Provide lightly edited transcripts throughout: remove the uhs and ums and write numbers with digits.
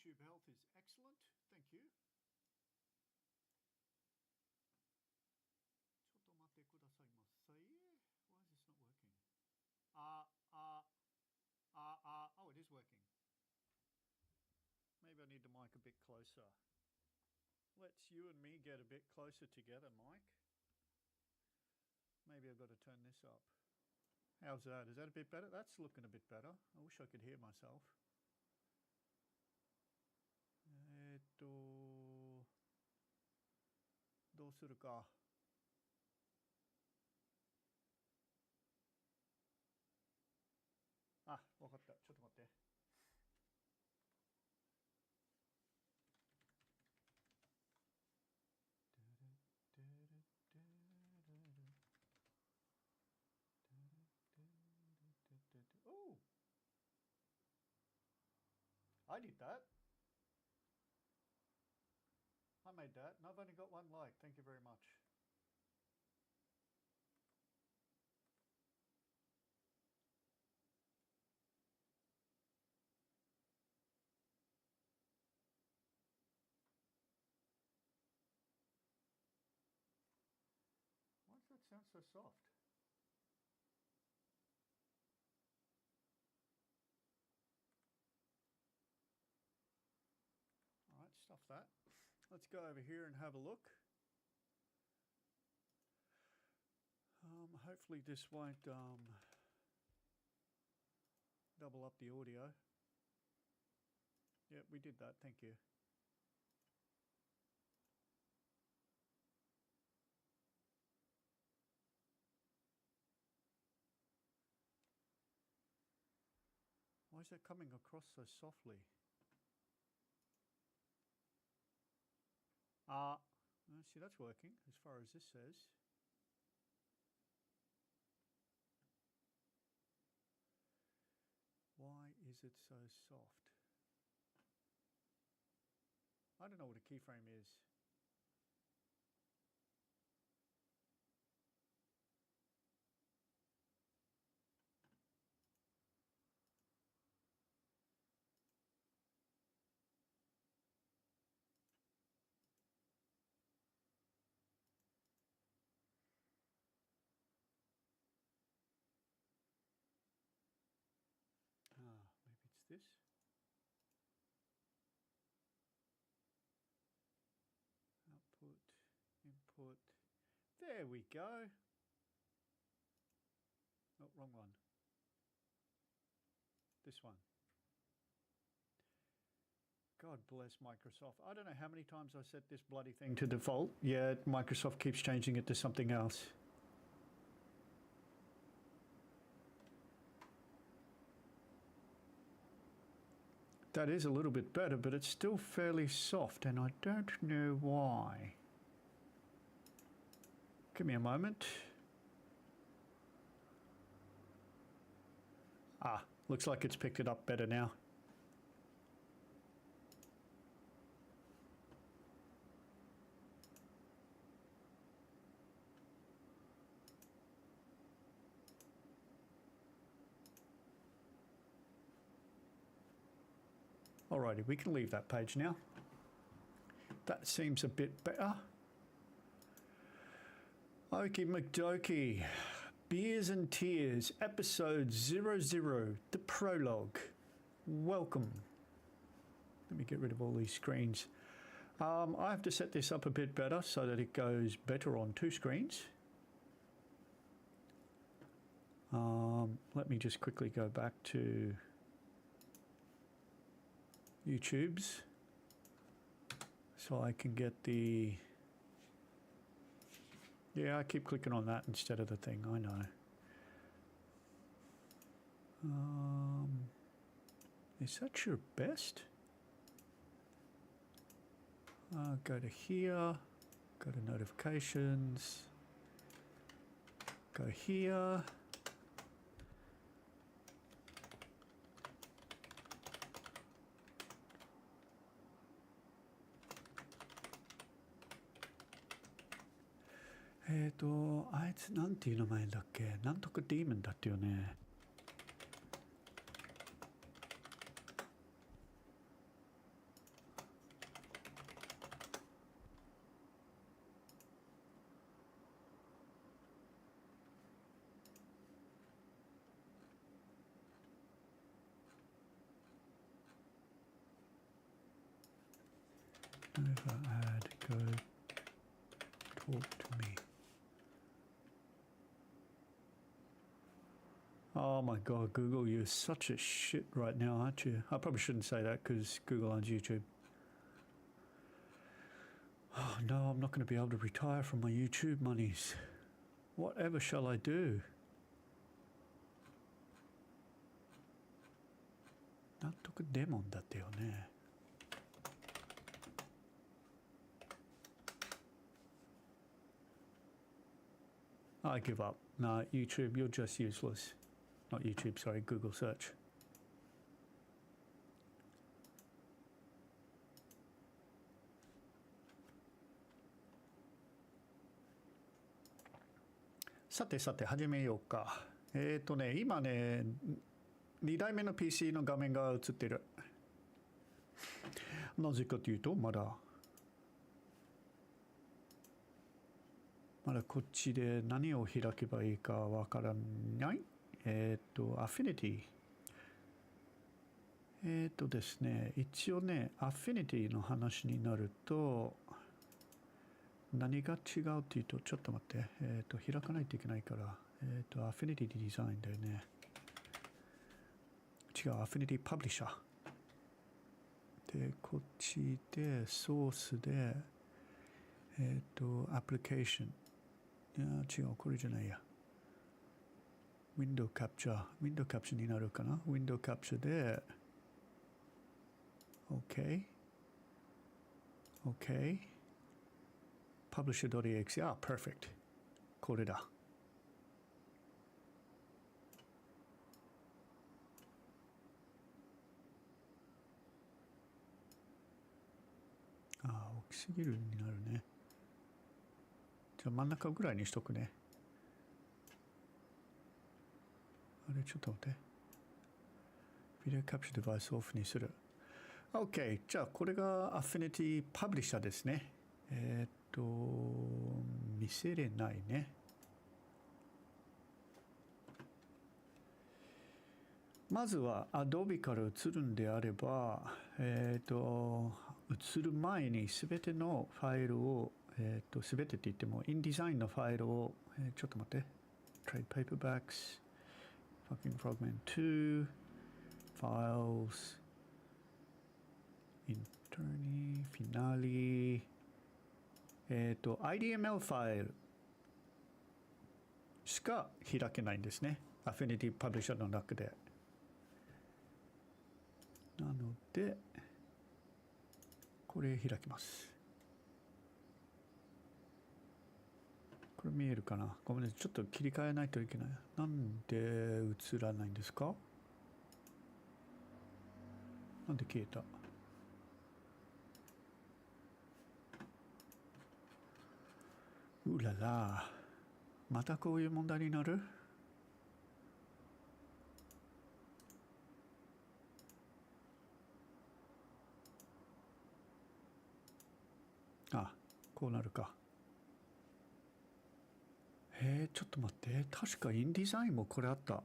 YouTube health is excellent. Thank you. ちょっと待ってくださいませ。Why is this not working? Oh, it is working. Maybe I need the mic a bit closer. Let's you and me get a bit closer together, Mike. Maybe I've got to turn this up. How's that? Is that a bit better? That's looking a bit better. I wish I could hear myself. どうするか。あ、わかった。ちょっと待って。Oh! I did that. I made that, and I've only got one like. Thank you very much. Why does that sound so soft? All right, stuff that. Let's go over here and have a look. Hopefully this won't double up the audio. Yep, we did that. Thank you. Why is that coming across so softly? See, that's working as far as this says. Why is it so soft? I don't know what a keyframe is. Maybe it's this. Output, input. There we go. Oh, wrong one. This one. God bless Microsoft. I don't know how many times I set this bloody thing to default, yet Microsoft keeps changing it to something else. That is a little bit better, but it's still fairly soft, and I don't know why. Give me a moment. Looks like it's picked it up better now. Alrighty, we can leave that page now. That seems a bit better. Okie McDokey. Beers and Tears, episode 00, the prologue. Welcome. Let me get rid of all these screens. I have to set this up a bit better so that it goes better on two screens. Let me just quickly go back to YouTube's so I can get the... Yeah, I keep clicking on that instead of the thing, I know. Is that your best? Go to here, go to notifications, go here.あいつなんていう名前だっけ？なんとかディーモンだったよね。If I add go talk to me. Oh my god, Google, you're such a shit right now, aren't you? I probably shouldn't say that because Google owns YouTube. Oh no, I'm not going to be able to retire from my YouTube monies. Whatever shall I do? なんとかデモンだったよね。I give up. Nah, YouTube, you're just useless. Not YouTube, sorry, Google search.さてさて始めようか。今ね、2台目の PC の画面が映ってる。なぜかというと、まだこっちで何を開けばいいかわからない。Affinity。ですね、一応ね、Affinity の話になると、何が違うっていうと、ちょっと待って、開かないといけないから、Affinity デザインだよね。違う、Affinity Publisher。で、こっちで、ソースで、Application。いや、違う、これじゃないや。Window Capture。Window Capture になるかな。Window Capture で、OK。OK。Publisher.exe。あ、perfect。これだ。あ、大きすぎるになるね。じゃあ真ん中ぐらいにしとくね。あれ、ちょっと待って。ビデオキャプチャーデバイスオフにする。OK。じゃあ、これが Affinity Publisher ですね。見せれないね。まずは Adobe から移るんであれば、移る前にすべてのファイルを、すべてって言っても、InDesign のファイルを、ちょっと待って。Trade Paperbacks、Fucking Frogman 2、Files、Interni、Finale、IDML ファイルしか開けないんですね。Affinity Publisher の中で。なので、これ開きます。これ見えるかな。ごめんなさい。ちょっと切り替えないといけない。なんで映らないんですか？なんで消えた？うらら。またこういう問題になる？あ、こうなるか。ちょっと待って。確かインデザインもこれあった。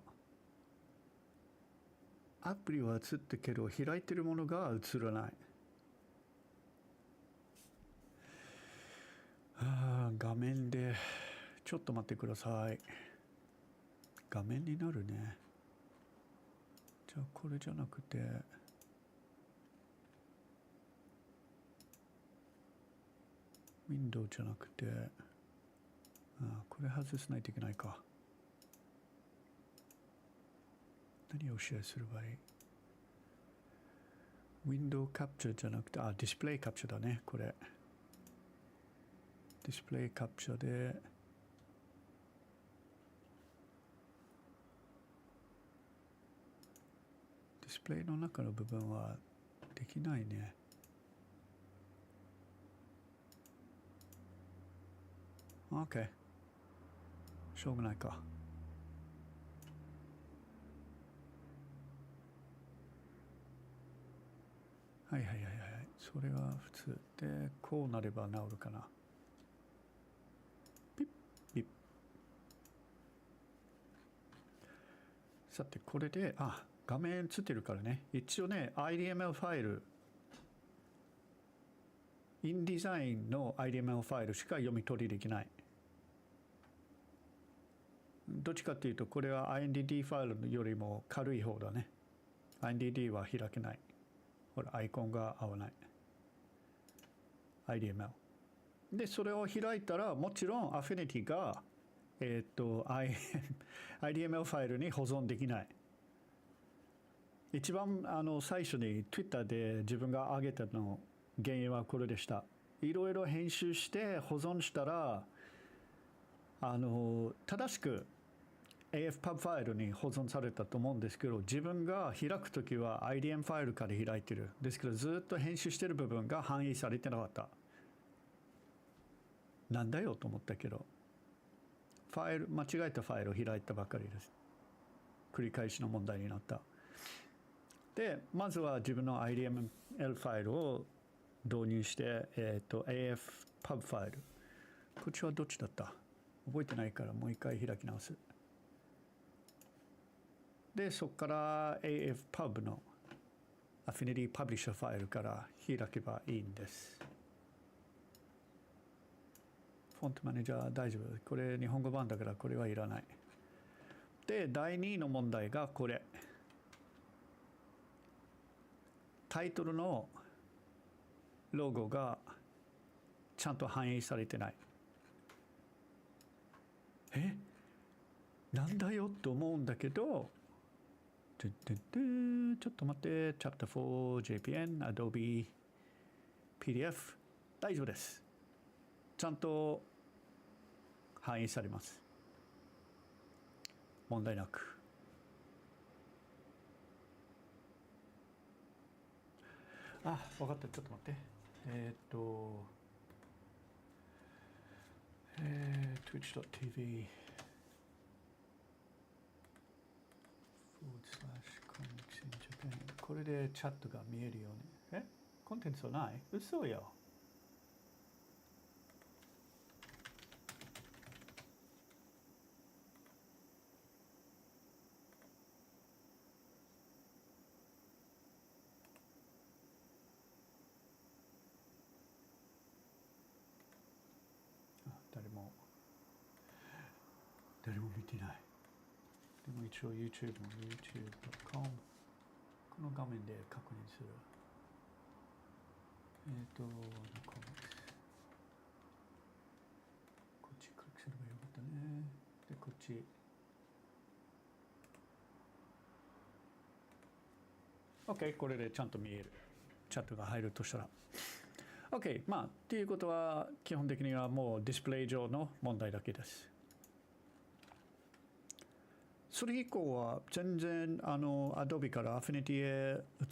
アプリは映ってけど、開いてるものが映らない。画面で、ちょっと待ってください。画面になるね。じゃあ、これじゃなくて、ウィンドウじゃなくて、これ外さないといけないか。何をシェアすればいい？ウィンドウキャプチャーじゃなくて、ディスプレイキャプチャーだね、これ。ディスプレイキャプチャーで、ディスプレイの中の部分はできないね。OK。しょうがないか。はいはいはいはい。それは普通で、こうなれば治るかな。ピッピッ。さて、これで、画面映ってるからね。一応ね、IDML ファイルインデザインの IDML ファイルしか読み取りできない。どっちかというとこれは INDD ファイルよりも軽い方だね。INDD は開けない。ほらアイコンが合わない。IDML でそれを開いたらもちろん Affinity がIDML ファイルに保存できない。一番最初に Twitter で自分が上げたの原因はこれでした。いろいろ編集して保存したら正しく AFPub ファイルに保存されたと思うんですけど、自分が開くときは IDM ファイルから開いてる。ですけどずっと編集してる部分が反映されてなかった。なんだよと思ったけど、間違えたファイルを開いたばかりです。繰り返しの問題になった。で、まずは自分の IDML ファイルを導入して、AFPub ファイル。こっちはどっちだった？覚えてないからもう一回開き直す。で、そこから AFPub の Affinity Publisher ファイルから開けばいいんです。フォントマネージャー大丈夫。これ日本語版だからこれはいらない。で、第2の問題がこれ。タイトルのロゴがちゃんと反映されてない。なんだよと思うんだけど、ちょっと待って、Chapter 4 JPN Adobe PDF 大丈夫です。ちゃんと反映されます。問題なく。あ、分かった。ちょっと待って。twitch.tv /comics in Japan これでチャットが見えるように。コンテンツはない？嘘よ。誰も見てない。でも一応 YouTube も YouTube.com この画面で確認する。こっちクリックすればよかったね。で、こっち。OK、これでちゃんと見える。チャットが入るとしたら。OK、まあ、っていうことは、基本的にはもうディスプレイ上の問題だけです。それ以降は全然Adobe から Affinity へ移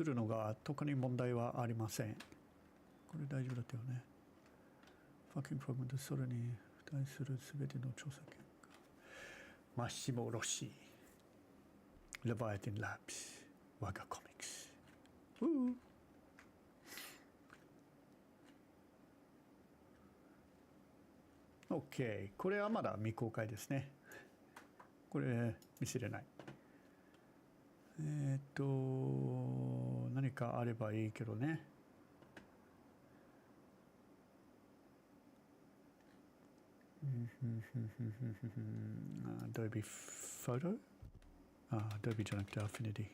るのが特に問題はありません。これ大丈夫だったよね。ファッキングプログラムでそれに付帯するすべての調査結果。マッシモ・ロッシー、レバイアティン・ラブス、我がコミックス。OK、これはまだ未公開ですね。これ見せれない。何かあればいいけどね。Adobe Photo？ Adobe じゃなくて Affinity。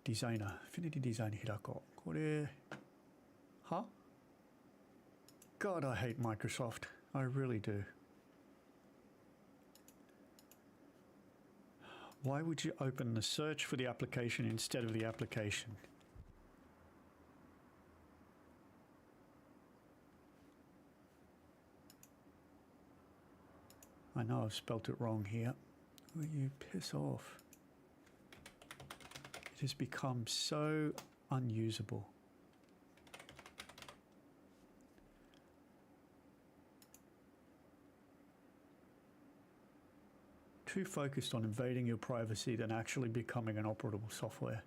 デザイナー、Affinity デザイン開こう。これ、は？ God, I hate Microsoft. I really do. Why would you open the search for the application instead of the application? I know I've spelt it wrong here. Will you piss off? It has become so unusable. Too focused on invading your privacy than actually becoming an operable software.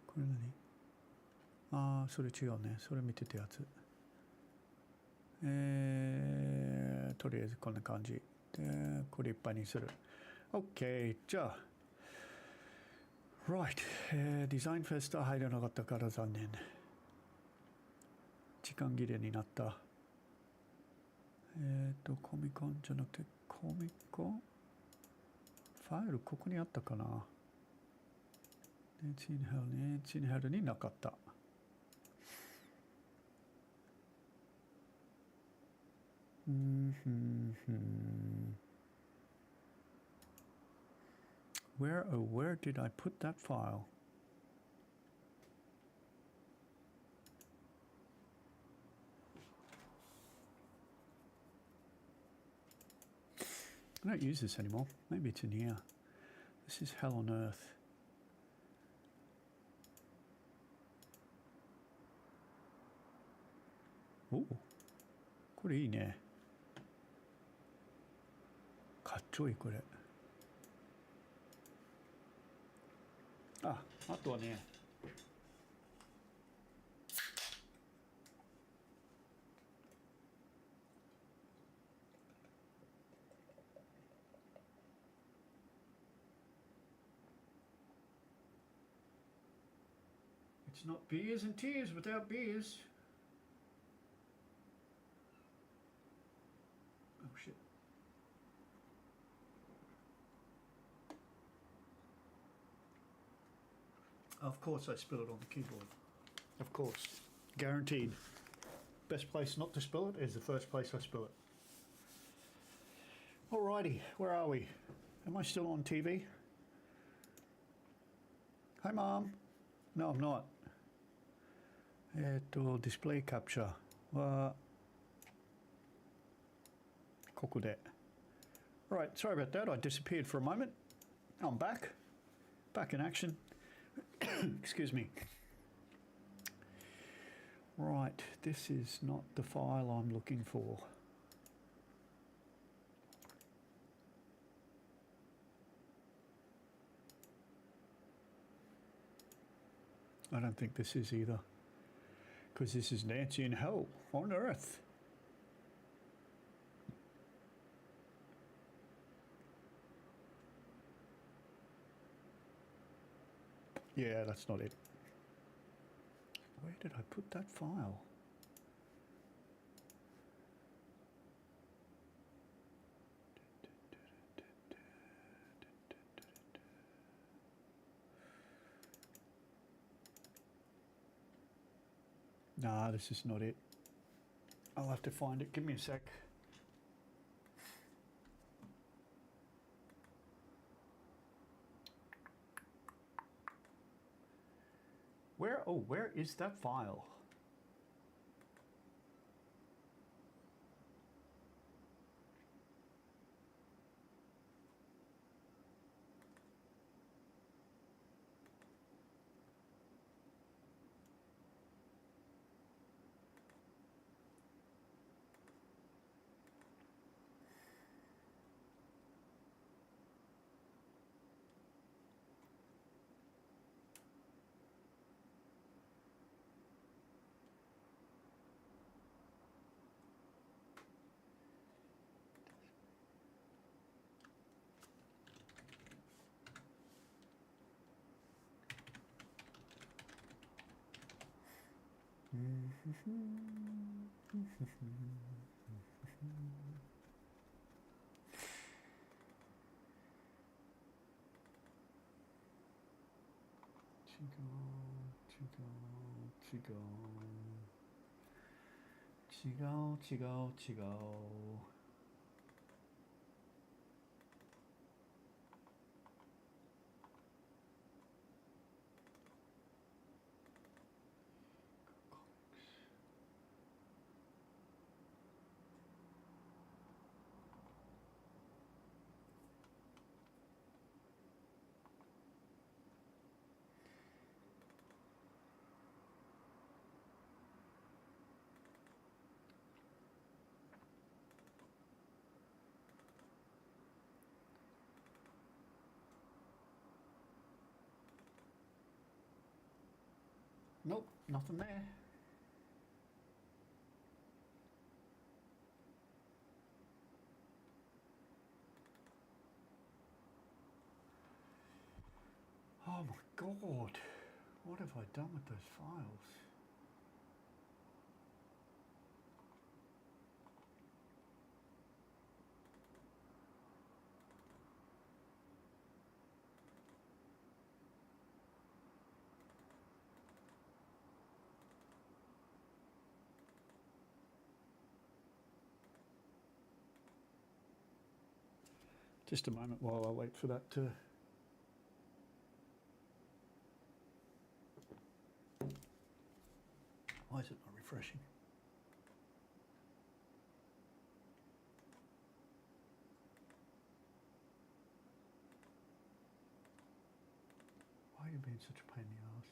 これ何？それ違うね。それ見てたやつ。とりあえずこんな感じ。で、これいっぱいにする。OK。じゃあ、Right、デザインフェスタ入れなかったから残念。時間切れになった。コミコンじゃなくて、コミコンファイルここにあったかな。ネイチンヘルになかった。Where did I put that file? I don't use this anymore. Maybe it's in here. This is hell on earth. Oh, これいいね。かっちょいいこれ。あとはね。It's not beers and tears without beers. Oh shit. Of course I spill it on the keyboard. Of course. Guaranteed. Best place not to spill it is the first place I spill it. Alrighty, where are we? Am I still on TV? Hi Mom. No, I'm not. Display capture はここで。Right, sorry about that. I disappeared for a moment. I'm back. Back in action. Excuse me. Right, this is not the file I'm looking for. I don't think this is either. Because this is Nancy in hell on earth. Yeah, that's not it. Where did I put that file? Nah, this is not it. I'll have to find it. Give me a sec. Where is that file? Chigo. Nope, nothing there. Oh my Lord, what have I done with those files? Just a moment while I wait for that to... Why is it not refreshing? Why are you being such a pain in the ass?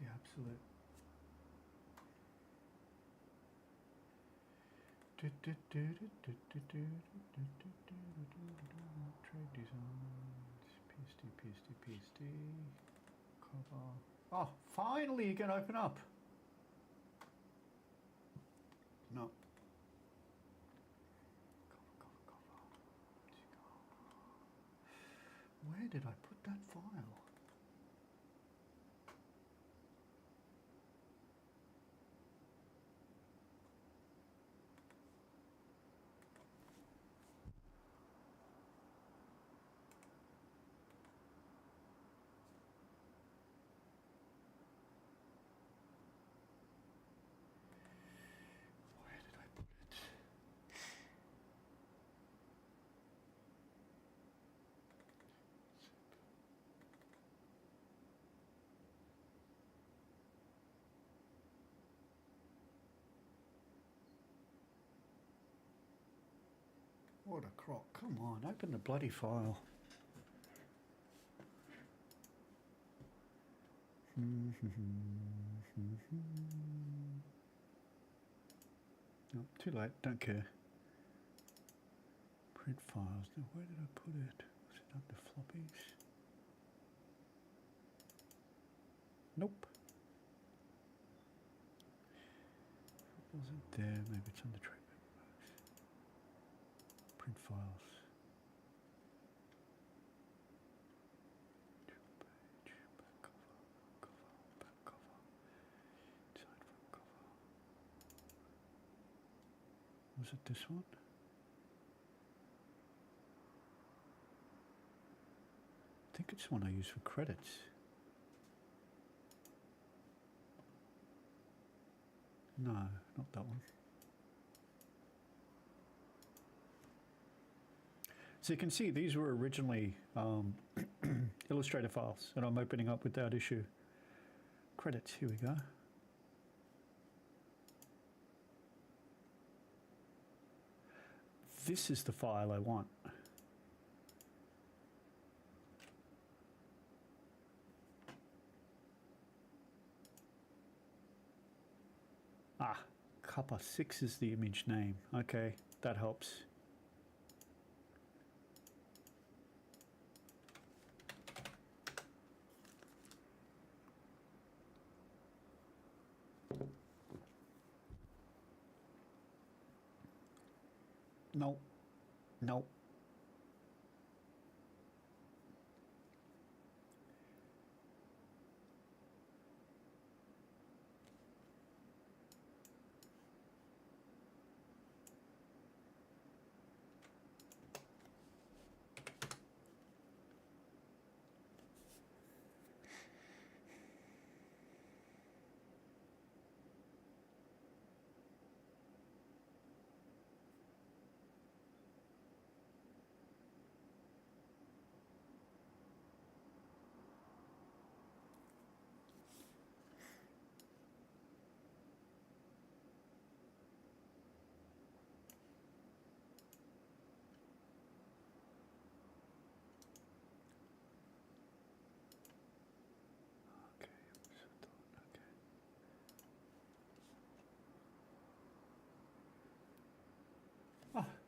The absolute trade designs, PSD, cover. Oh, finally you can open up. No. Cover. Where did I put that file? What a crock. Come on, open the bloody file. No, too late, don't care. Print files. Now, where did I put it? Was it under floppies? Nope. It wasn't there. Maybe it's under treatment. Print files. Page, back cover, back cover, inside front cover. Was it this one? I think it's one I use for credits. No, not that one. So you can see these were originally Illustrator files that I'm opening up without issue. Credits, here we go. This is the file I want. Ah, Kappa 6 is the image name. Okay, that helps. No, no.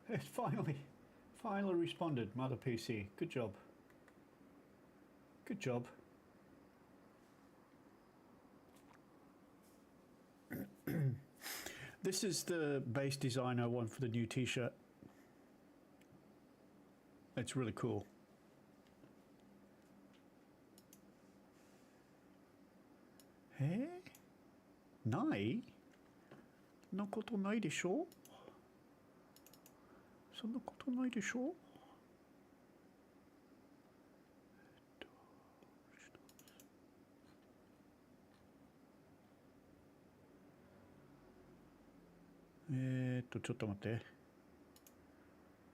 It's finally responded, Mother PC. Good job. Good job. This is the base design I want for the new t-shirt. It's really cool. Hey? ない?そんなことないでしょ?そんなことないでしょ?ちょっと待って。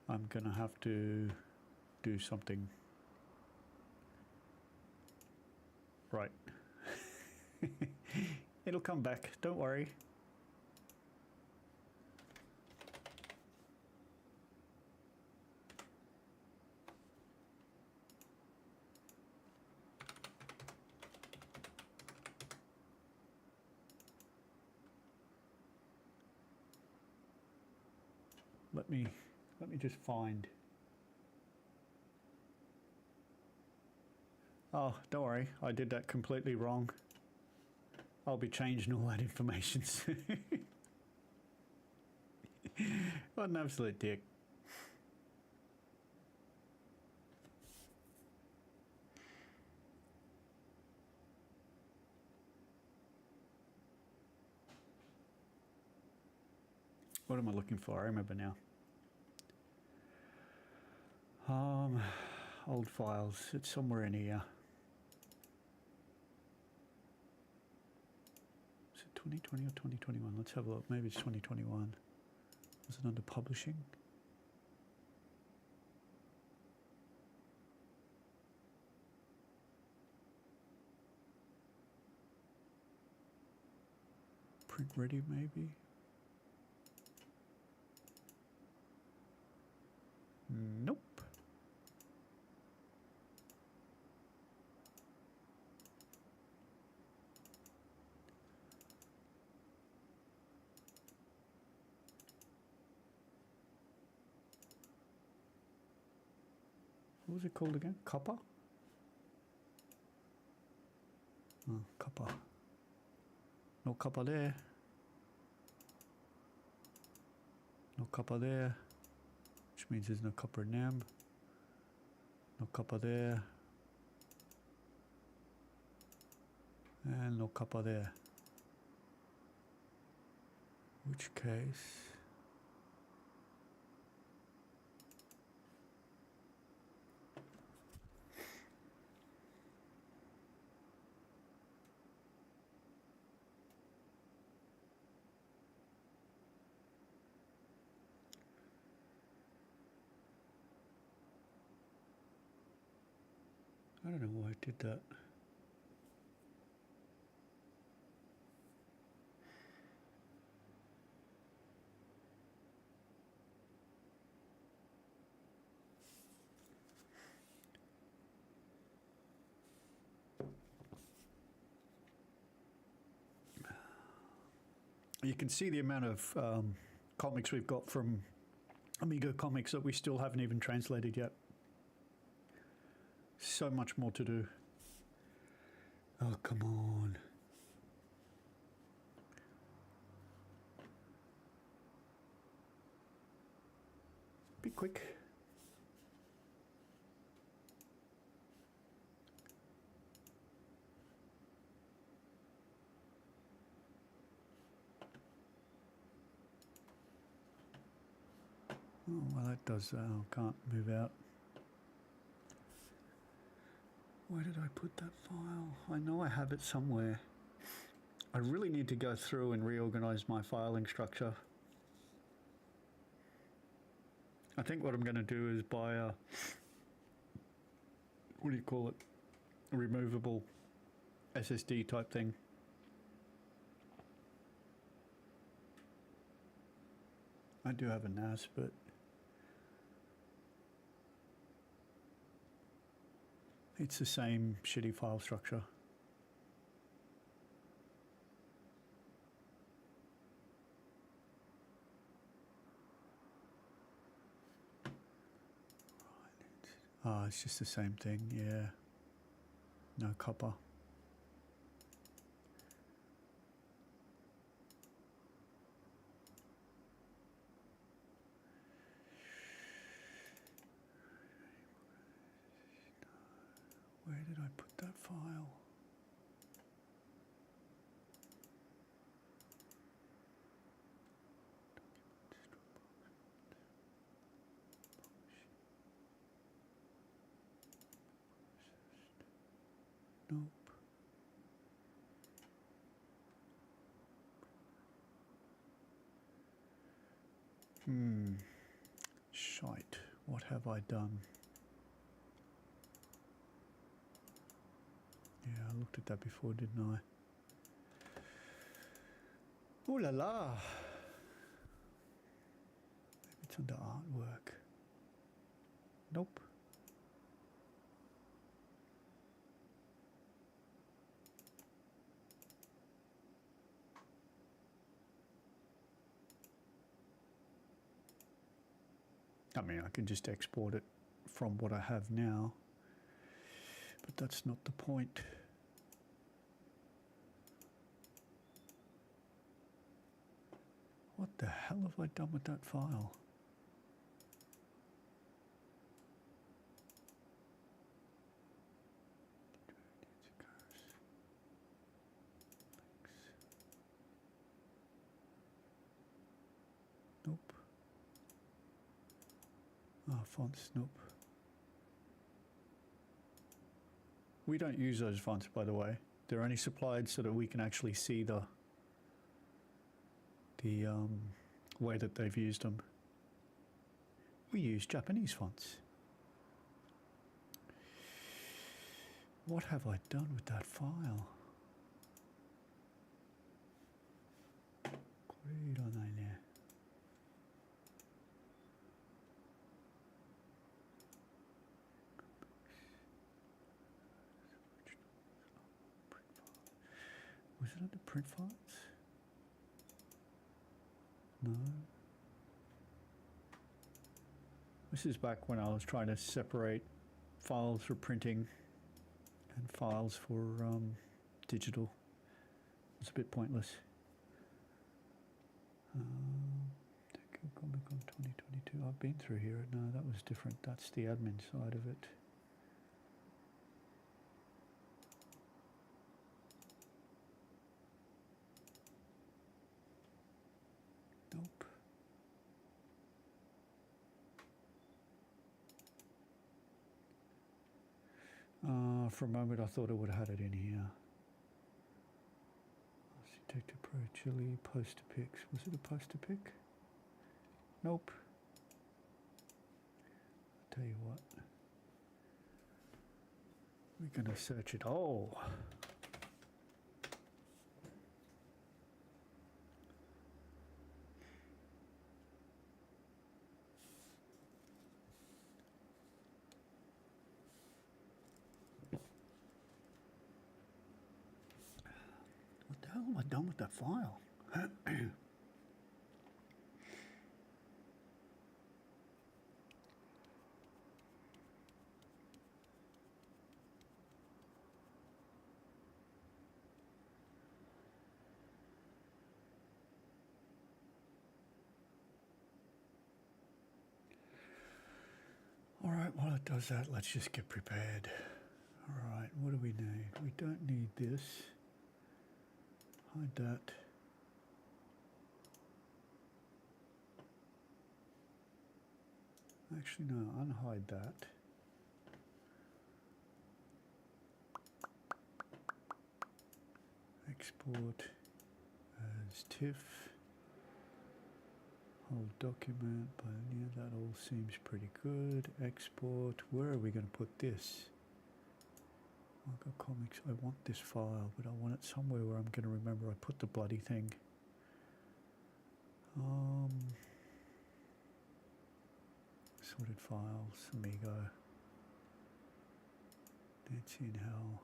I'm gonna have to do something. Right. It'll come back, don't worry. Let me just find. Oh, don't worry, I did that completely wrong. I'll be changing all that information soon. What an absolute dick. What am I looking for? I remember now. Old files. It's somewhere in here. Is it 2020 or 2021? Let's have a look. Maybe it's 2021. Was it under publishing? Print ready, maybe? Nope. What was it called again? Copper? Oh, copper. No copper there. No copper there. Which means there's no copper in them. No copper there. And no copper there. Which case... I don't know why I did that. You can see the amount of comics we've got from Amigo Comics that we still haven't even translated yet. So much more to do. Oh, come on. Be quick. Oh, well, that does, can't move out. Where did I put that file? I know I have it somewhere. I really need to go through and reorganize my filing structure. I think what I'm going to do is buy a, what do you call it? A removable SSD type thing. I do have a NAS, but it's the same shitty file structure. Oh, it's just the same thing, yeah. No copper. Where did I put that file? Nope. Shite. What have I done? Yeah, I looked at that before, didn't I? Ooh la la. Maybe it's under artwork. Nope. I mean, I can just export it from what I have now, but that's not the point. What the hell have I done with that file? Nope. Ah, fonts, nope. We don't use those fonts, by the way. They're only supplied so that we can actually see the way that they've used them. We use Japanese fonts. What have I done with that file? Was it under print files? No. This is back when I was trying to separate files for printing and files for digital. It's a bit pointless. ComiCon 2022. I've been through here. No, that was different. That's the admin side of it. Nope. For a moment I thought I would have had it in here. Detector Pro Chili poster pics. Was it a poster pic? Nope. I'll tell you what. We're gonna search it. Oh. What the hell am I done with that file? All right, while it does that, let's just get prepared. All right, what do we need? We don't need this. Hide that. Actually, no, unhide that. Export as TIFF. Whole document, Pioneer, that all seems pretty good. Export, where are we going to put this? Manga Comics, I want this file, but I want it somewhere where I'm going to remember I put the bloody thing. Sorted files, Amigo. Nancy in Hell.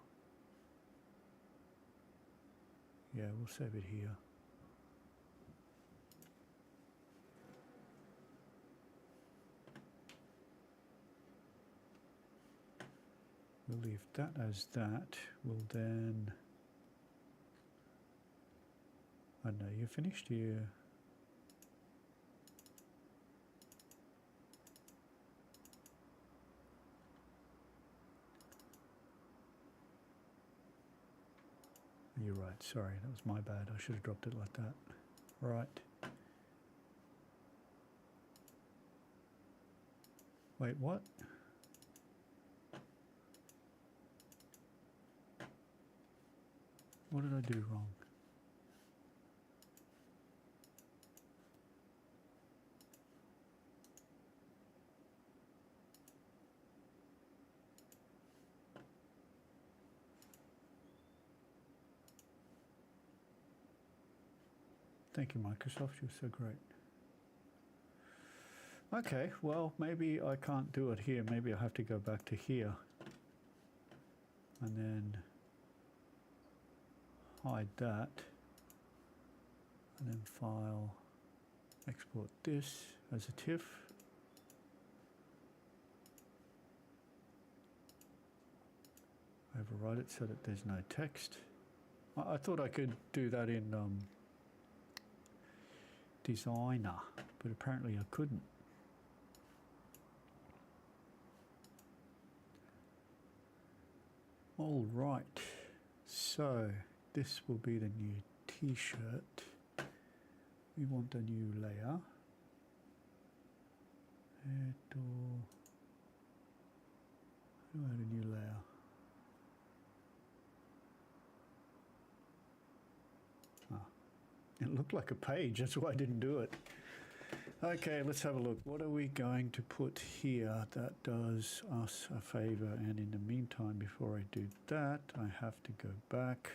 Yeah, we'll save it here. we'll leave that as that. We'll then... I know you're finished here. You're right, sorry, that was my bad. I should have dropped it like that. Right. Wait, what? What did I do wrong? Thank you, Microsoft. You're so great. Okay, well, maybe I can't do it here. Maybe I have to go back to here. And then hide that. And then file, export this as a TIFF. Override it so that there's no text. I thought I could do that in Designer, but apparently I couldn't. All right, so this will be the new t-shirt. We want a new layer. How do I add a new layer? It looked like a page, that's why I didn't do it. Okay, let's have a look. What are we going to put here that does us a favor? And in the meantime, before I do that, I have to go back.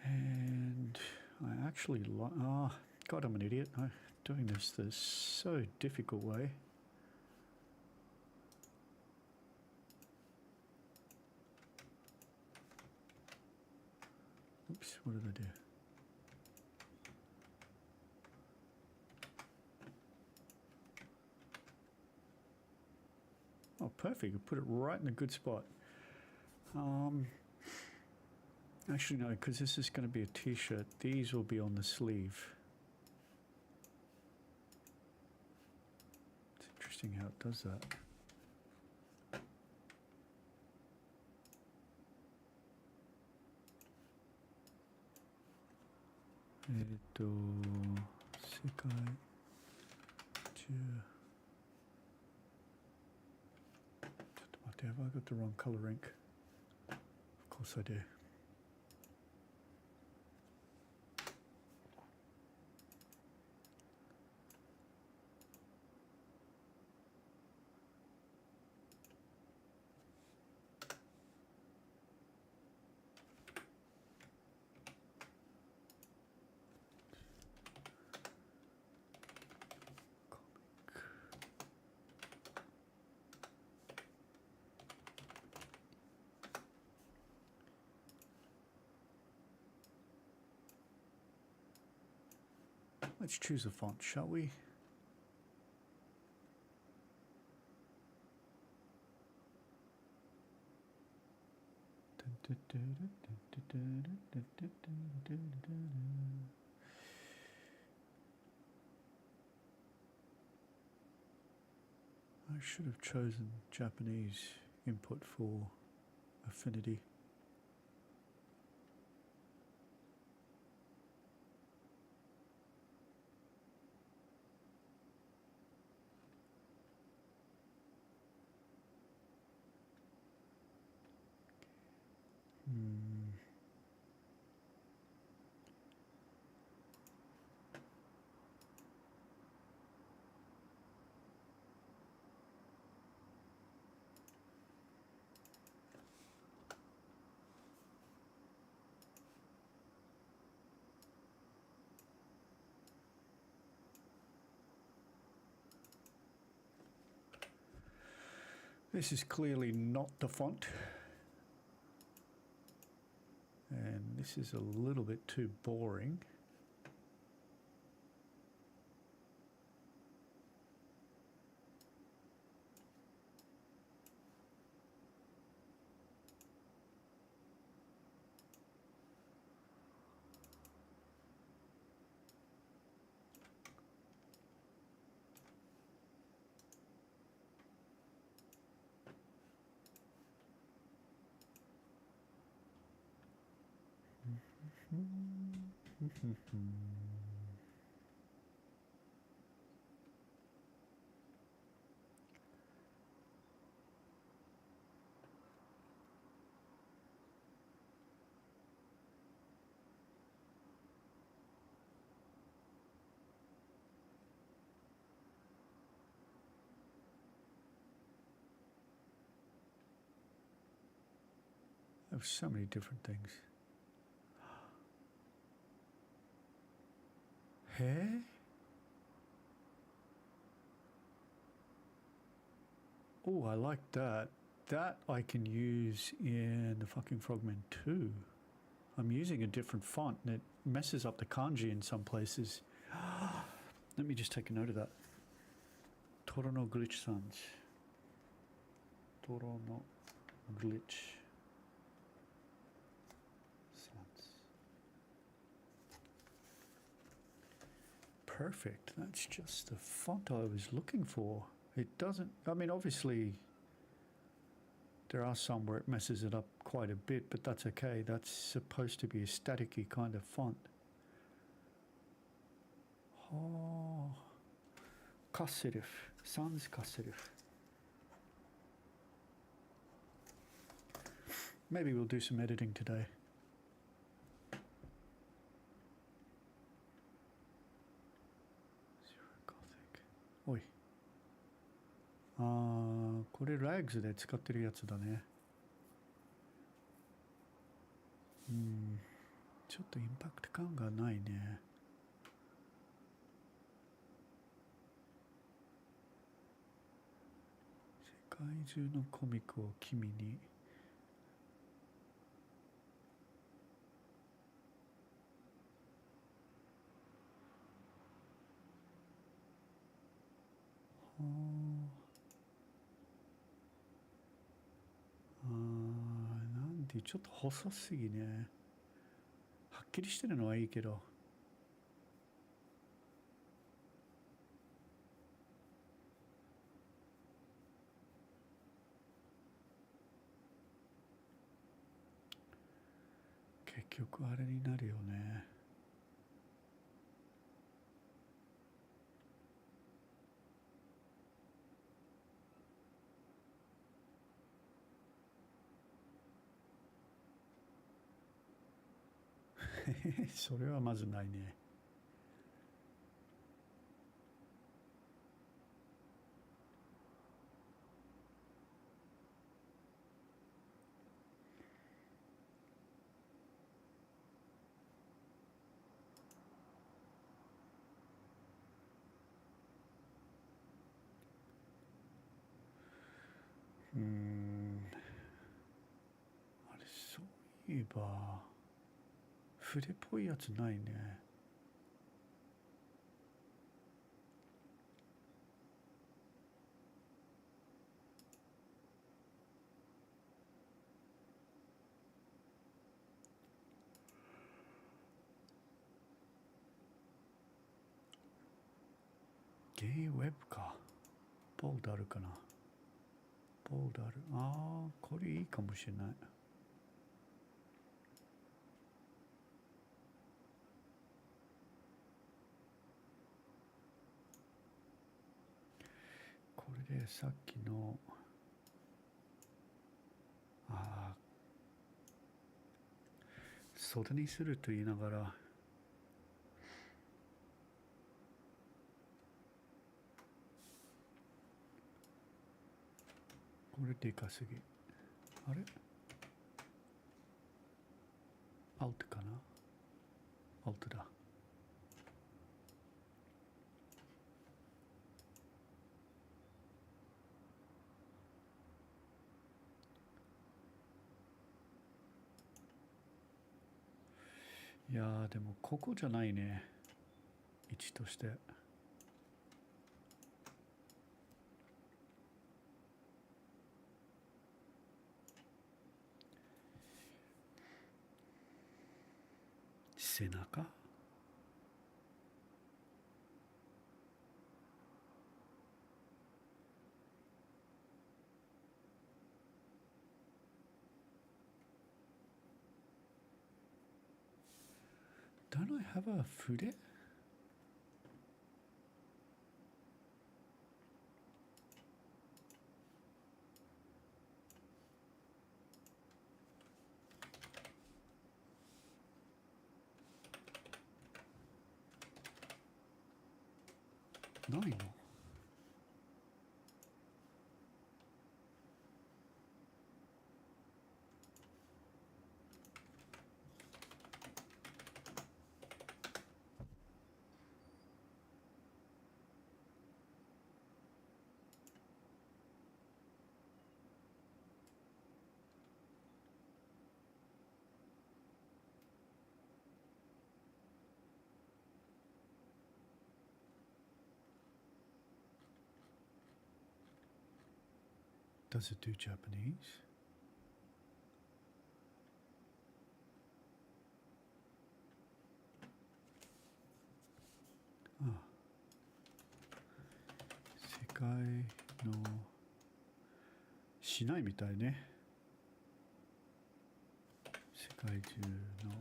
And I actually like, oh, God, I'm an idiot. I'm doing this the so difficult way. Oops, what did I do? Oh, perfect. I put it right in a good spot. Actually, no, because this is going to be a t-shirt. These will be on the sleeve. It's interesting how it does that. Have I got the wrong color ink? Of course I do. Let's choose a font, shall we? I should have chosen Japanese input for Affinity. This is clearly not the font. And this is a little bit too boring. There's so many different things. Hey? Oh, I like that. That I can use in the fucking Frogman 2. I'm using a different font and it messes up the kanji in some places. Let me just take a note of that. Toro no glitch sans. Toro no glitch sans. Perfect. That's just the font I was looking for. It doesn't, I mean, obviously there are some where it messes it up quite a bit, but that's okay. That's supposed to be a staticky kind of font. Oh, Kasserif, sans Kasserif. Maybe we'll do some editing today. Gothic. Oi. これライグズで使ってるやつだね。ちょっとインパクト感がないね。世界中のコミックを君に。なんでちょっと細すぎね。はっきりしてるのはいいけど。結局あれになるよね。それはまずないね。あれ、そういえば筆っぽいやつないね。ゲイウェブか。ボーダルかな。ボーダル。ああ、これいいかもしれない。これでさっきの袖にすると言いながらこれでかすぎ。あれアウトかな。アウトだ。いやーでもここじゃないね、位置として。背中。Don't I have a 筆？ないの？Does it do Japanese? ああ、世界のしないみたいね。世界中の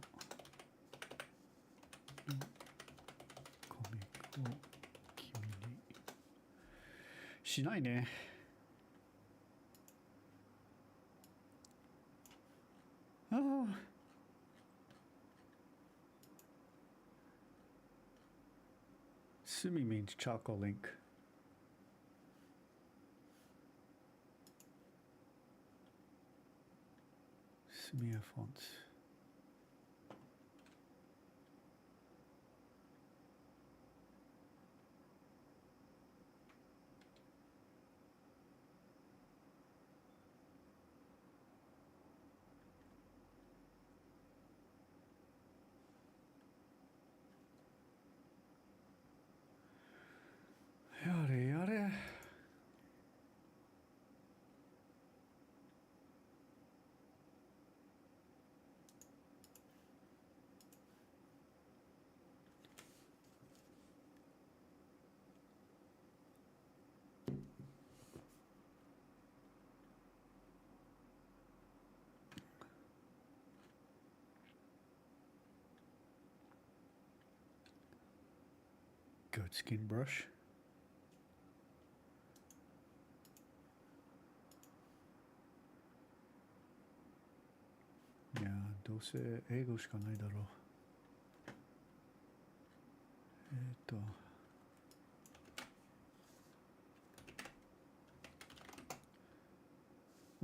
コミックを君にしないね。ああ。Sumi means charcoal ink. Sumia fonts. Yare yare. Goat skin brush. いやどうせ英語しかないだろう。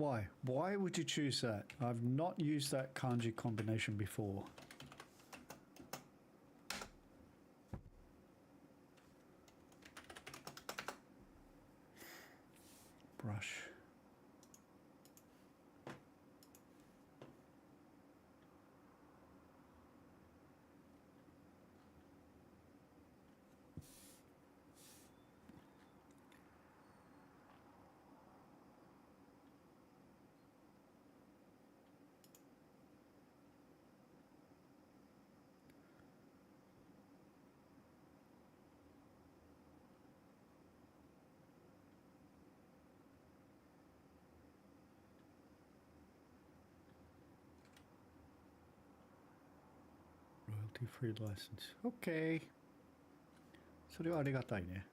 Why? Why would you choose that? I've not used that kanji combination before. Brush. Royalty-free license. Okay. それはありがたいね。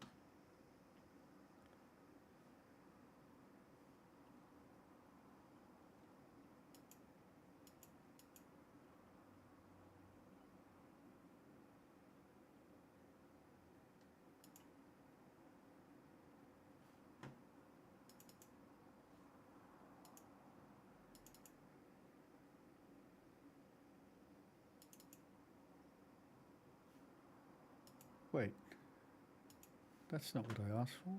Wait. That's not what I asked for.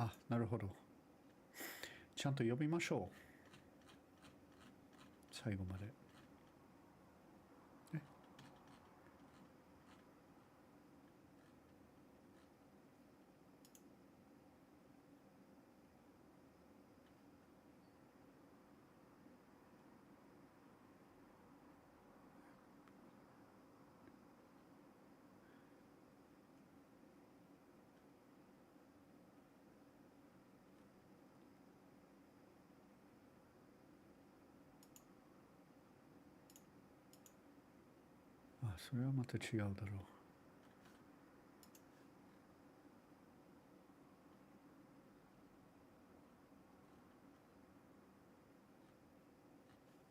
あ、なるほど。ちゃんと読みましょう。最後まで。あ、それはまた違うだろ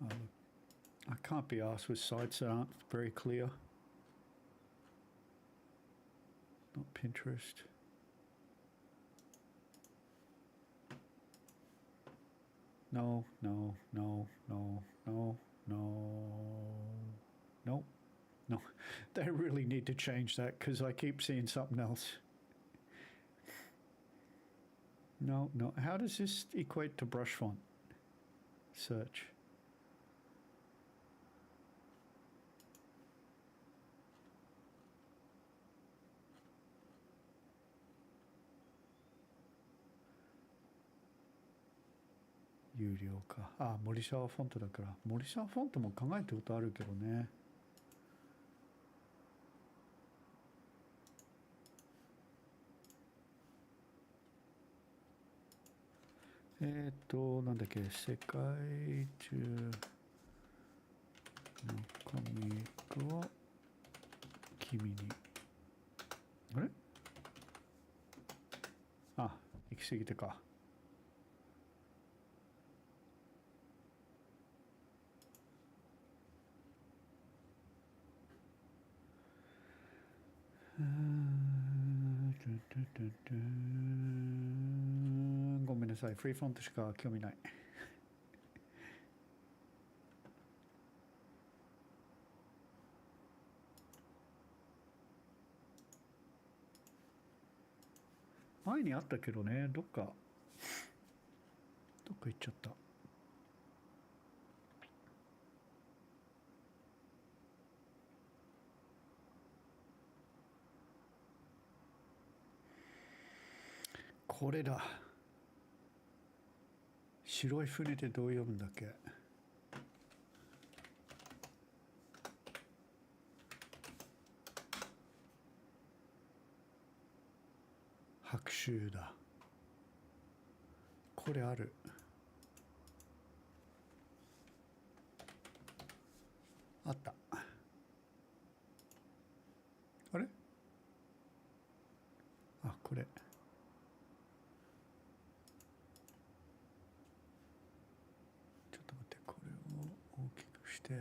う。I can't be asked with sites that aren't very clear. Not Pinterest. No, no, no, no, no, no, no, no. They really need to change that because I keep seeing something else. No, no. How does this equate to brush font? Search.有料か。あ、森沢フォントだから。森沢フォントも考えたことあるけどね。なんだっけ、世界中のコミックを君に。あれ？あ、行き過ぎたか。ごめんなさい、フリーフォントしか興味ない。前にあったけどね、どっか行っちゃった。これだ。白い船ってどう読むんだっけ？白州だ。これある。あった。あれ？あ、これ。ちょっと待って、これを大きくして。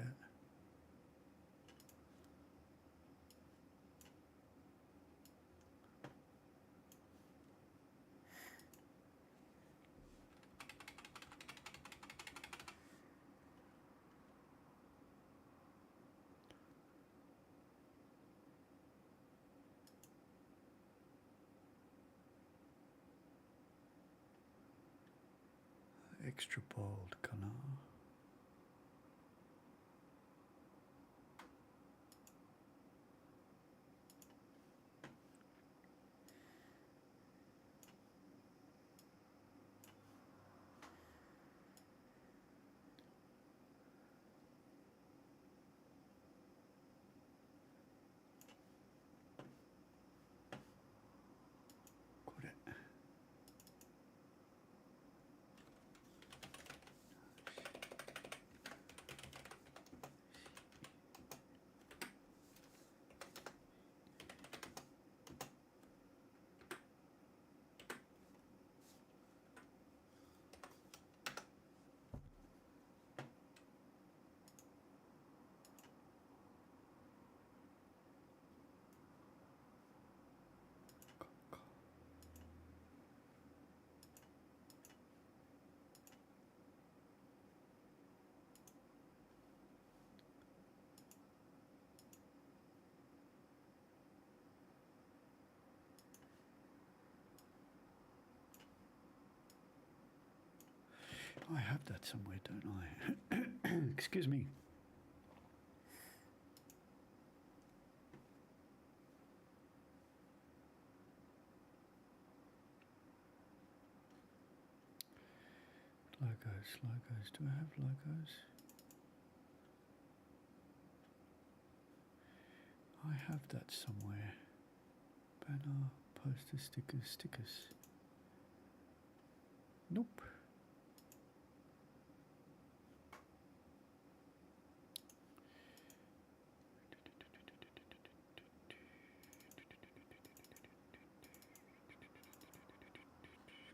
エクストラボールかな。これ。I have that somewhere, don't I? Excuse me. Logos. Do I have logos? I have that somewhere. Banner, poster, stickers. Nope.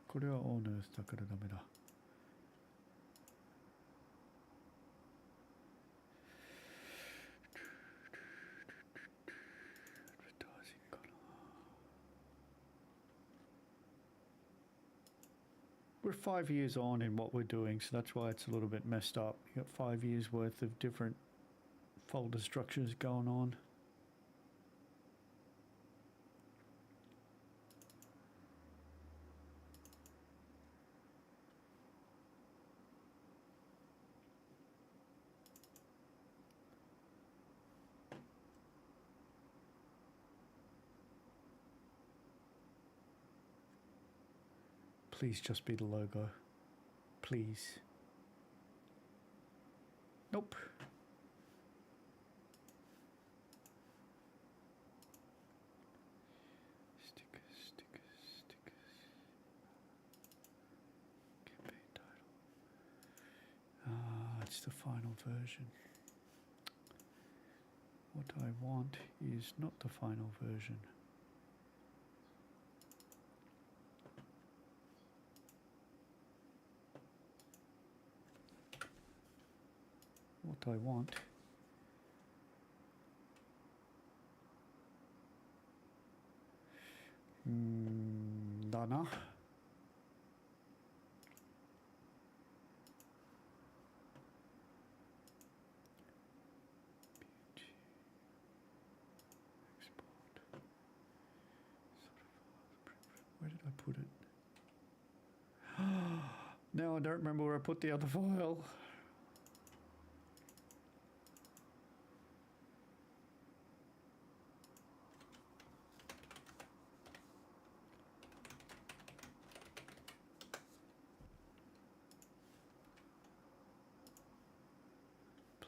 これはオーナーだからダメだ。We're 5 years on in what we're doing, so that's why it's a little bit messed up. You got 5 years worth of different folder structures going on. Please just be the logo. Please. Nope. Stickers. Campaign title. It's the final version. What I want is not the final version. What I want Dana. Export. Where did I put it? Now I don't remember where I put the other file.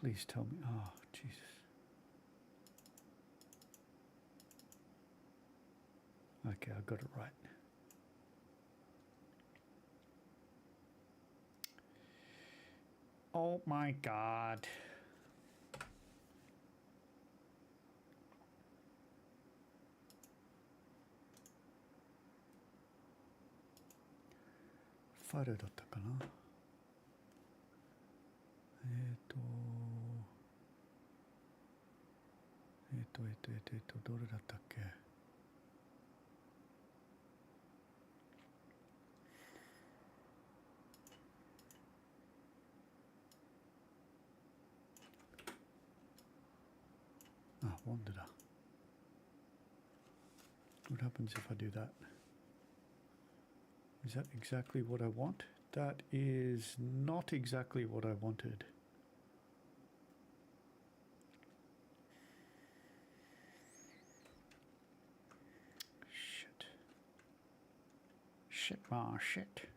Please tell me. Oh, Jesus. Okay, I got it right. Oh my God. File だったかな。どれだったっけ。あ、Wonderだ。What happens if I do that? Is that exactly what I want? That is not exactly what I wanted. Shit.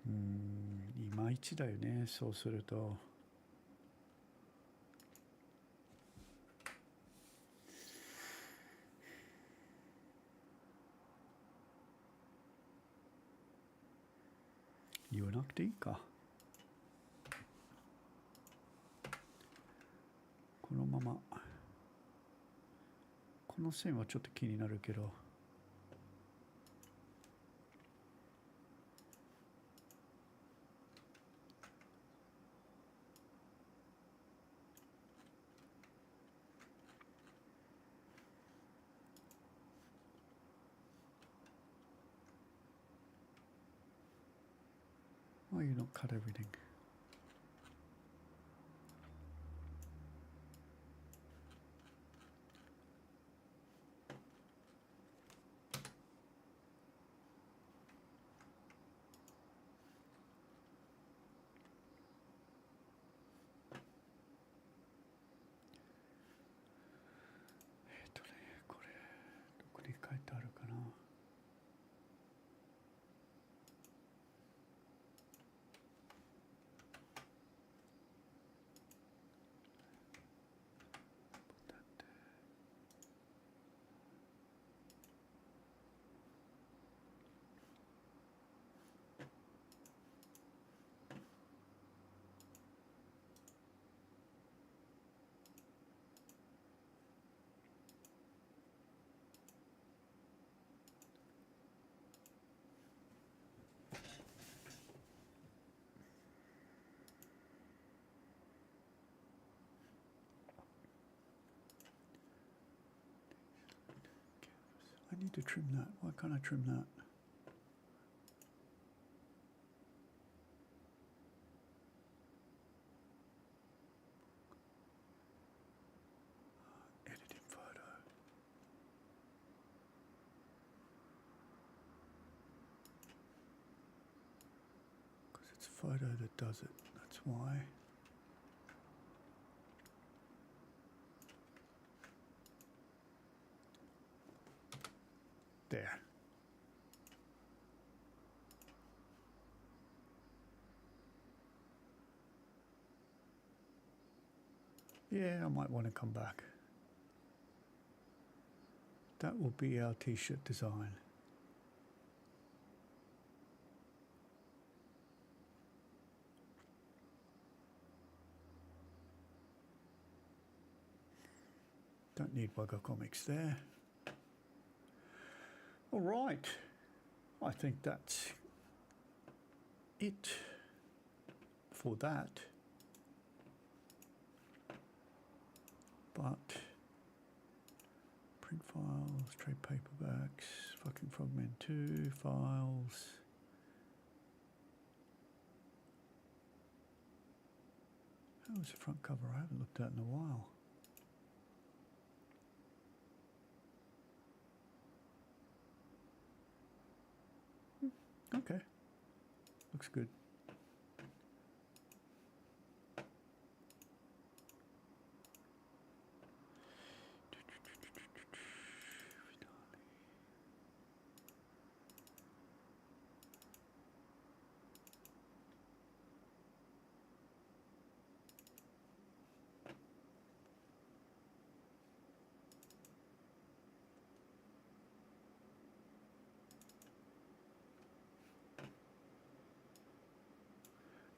いまいちだよね、そうすると。言わなくていいか。このままこの線はちょっと気になるけど、Why you not cut everything? I need to trim that. Why can't I trim that? Editing photo. Because it's photo that does it. That's why. There. Yeah, I might want to come back. That will be our t-shirt design. Don't need Bugger Comics there. All right, I think that's it for that. But print files, trade paperbacks, fucking Frogman 2 files. How was the front cover? I haven't looked at it in a while. Okay, looks good.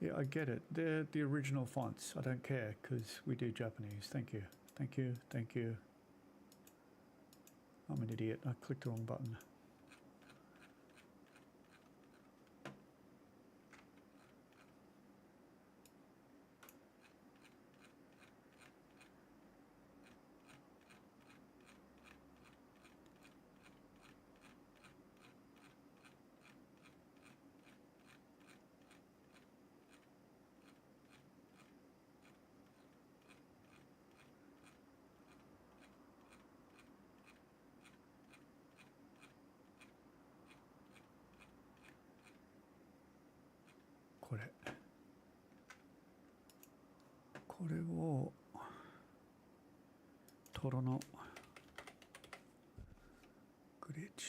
Yeah, I get it. They're the original fonts. I don't care because we do Japanese. Thank you. Thank you. Thank you. I'm an idiot. I clicked the wrong button.これをトロのグリッチ。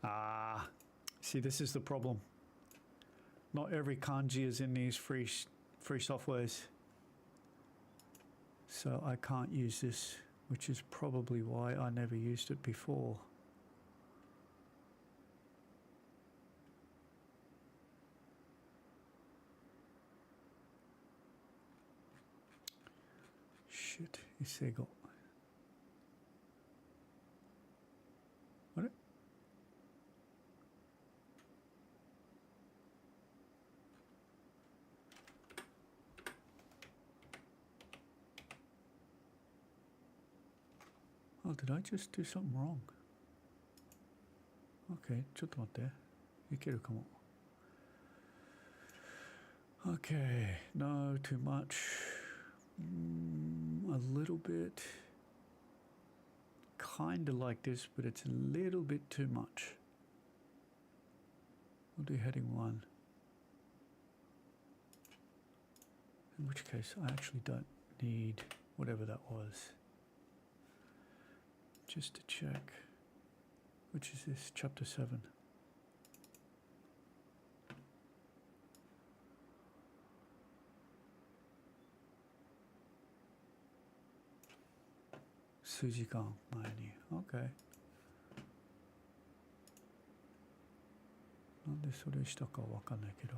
Ah, see, this is the problem. Not every kanji is in these free softwares. So I can't use this, which is probably why I never used it before. Shit, 이세고. 그래? Oh, did I just do something wrong? Okay, ちょっと待って。いけるかも。Okay, no, too much. A little bit. Kind of like this, but it's a little bit too much. We'll do heading 1. In which case, I actually don't need whatever that was. Just to check. Which is this? Chapter 7. Sujikan, Maini. Okay. なんでそれしたかわかんないけど。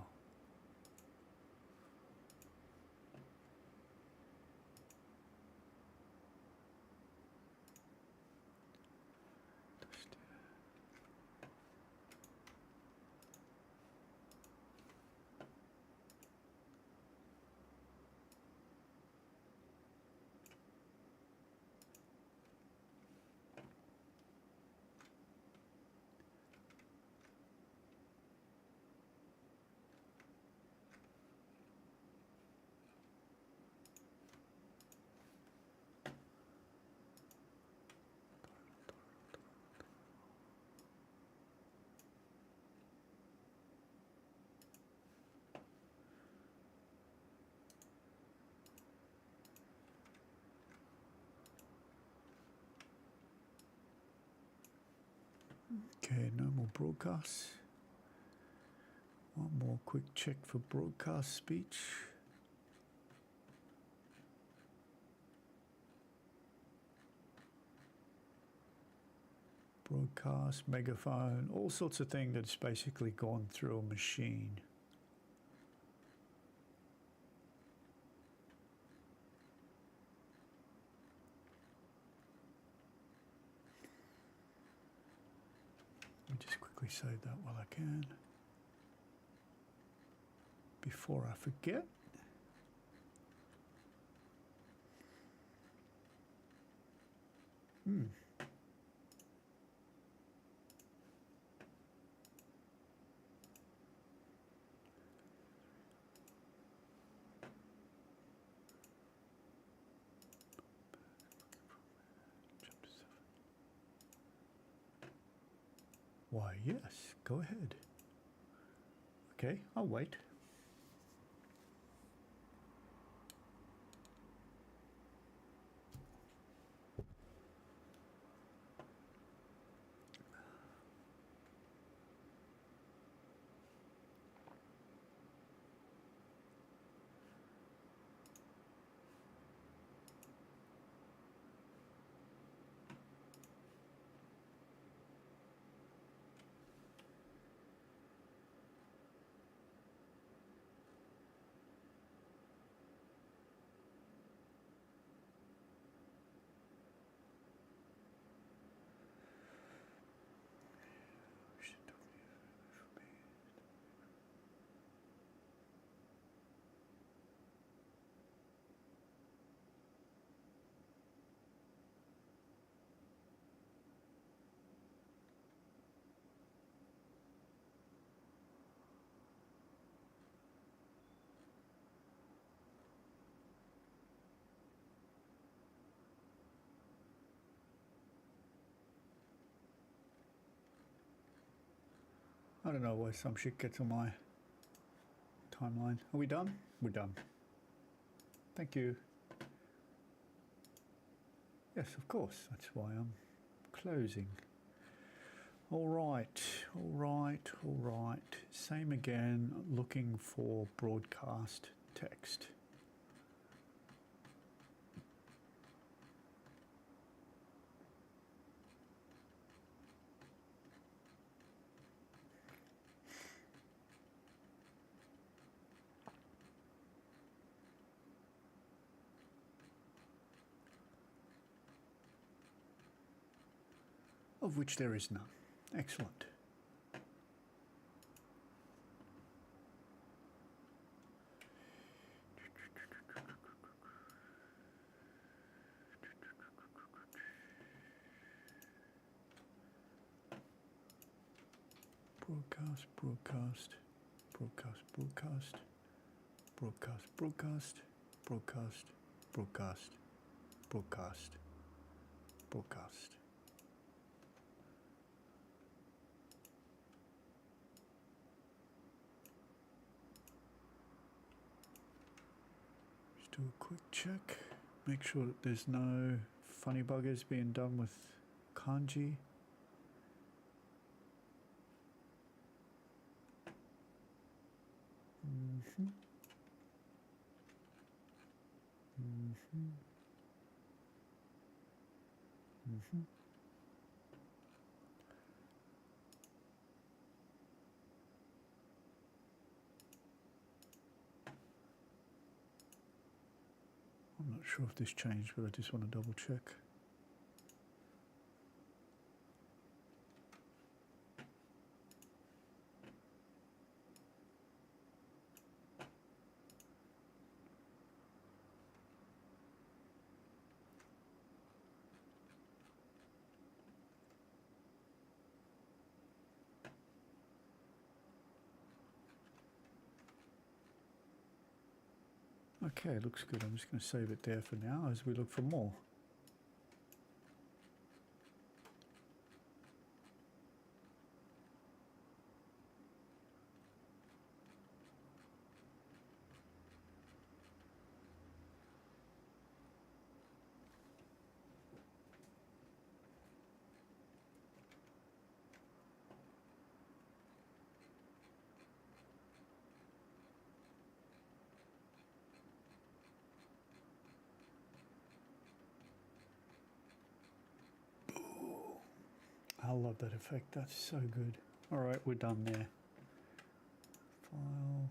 Okay, no more broadcasts. One more quick check for broadcast speech. Broadcast, megaphone, all sorts of things that's basically gone through a machine. Let me just quickly save that while I can. Before I forget. Why, yes, go ahead. Okay, I'll wait. I don't know why some shit gets on my timeline. Are we done? We're done. Thank you. Yes, of course. That's why I'm closing. All right, all right, all right. Same again, looking for broadcast text. of which there is none. Excellent. Broadcast, broadcast, broadcast, broadcast, broadcast, broadcast, broadcast, broadcast, broadcast, broadcast. Just do a quick check. Make sure that there's no funny buggers being done with kanji. I'm not sure if this changed, but I just want to double check. Okay, looks good. I'm just going to save it there for now as we look for more. I love that effect. That's so good. All right, we're done there. File,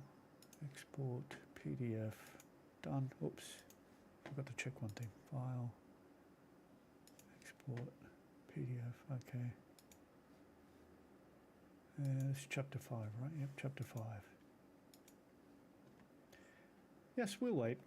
export, PDF, done. Oops, forgot to check one thing. File, export, PDF, okay. It's chapter 5, right? Yep, chapter 5. Yes, we'll wait.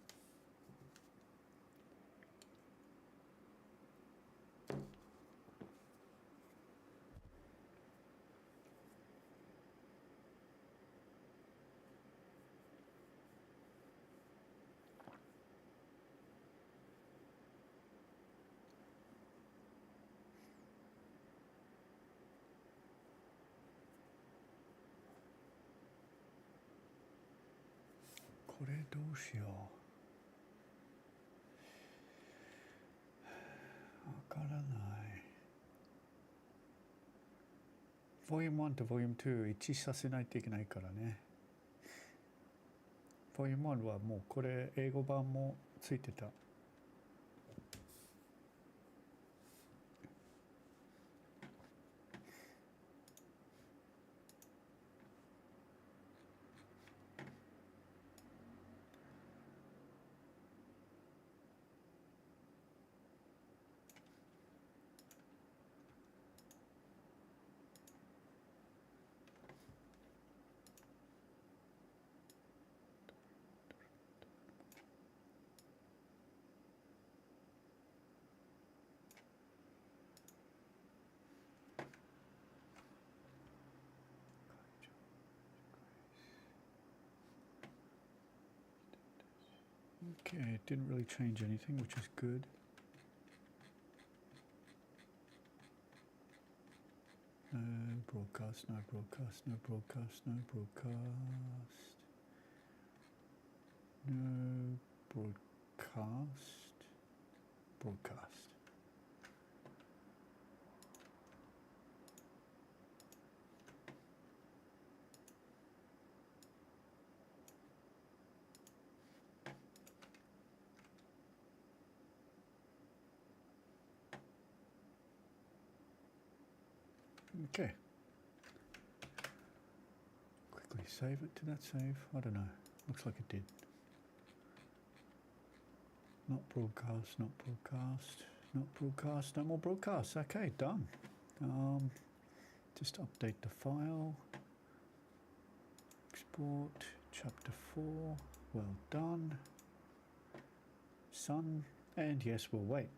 Volume 1と Volume 2一致させないといけないからね。Volume 1はもうこれ英語版もついてた。Okay, it didn't really change anything, which is good. No broadcast, no broadcast, no broadcast, no broadcast. No broadcast. Broadcast. Okay. Quickly save it. Did that save? I don't know. Looks like it did. Not broadcast, not broadcast, not broadcast, no more broadcasts. Okay, done. Just update the file. Export chapter 4. Well done. Son. And yes, we'll wait.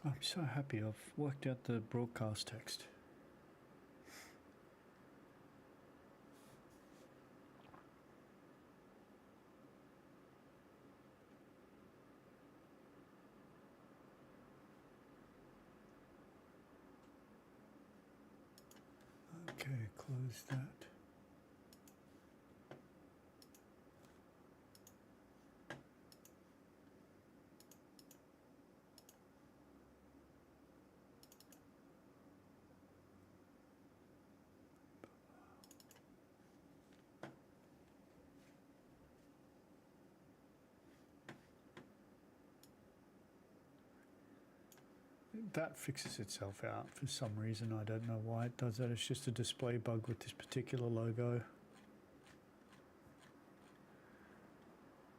I'm so happy I've worked out the broadcast text. Okay, close that. That fixes itself out for some reason. I don't know why it does that. It's just a display bug with this particular logo.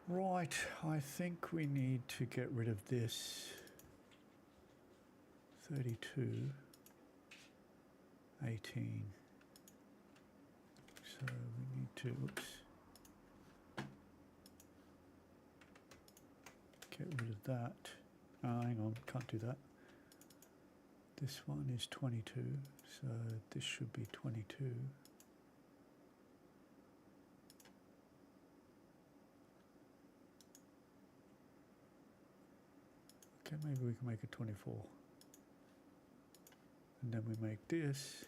Right, I think we need to get rid of this 32, 18. So we need to, oops, get rid of that. Hang on, can't do that. This one is 22, so this should be 22. Okay, maybe we can make it 24. And then we make this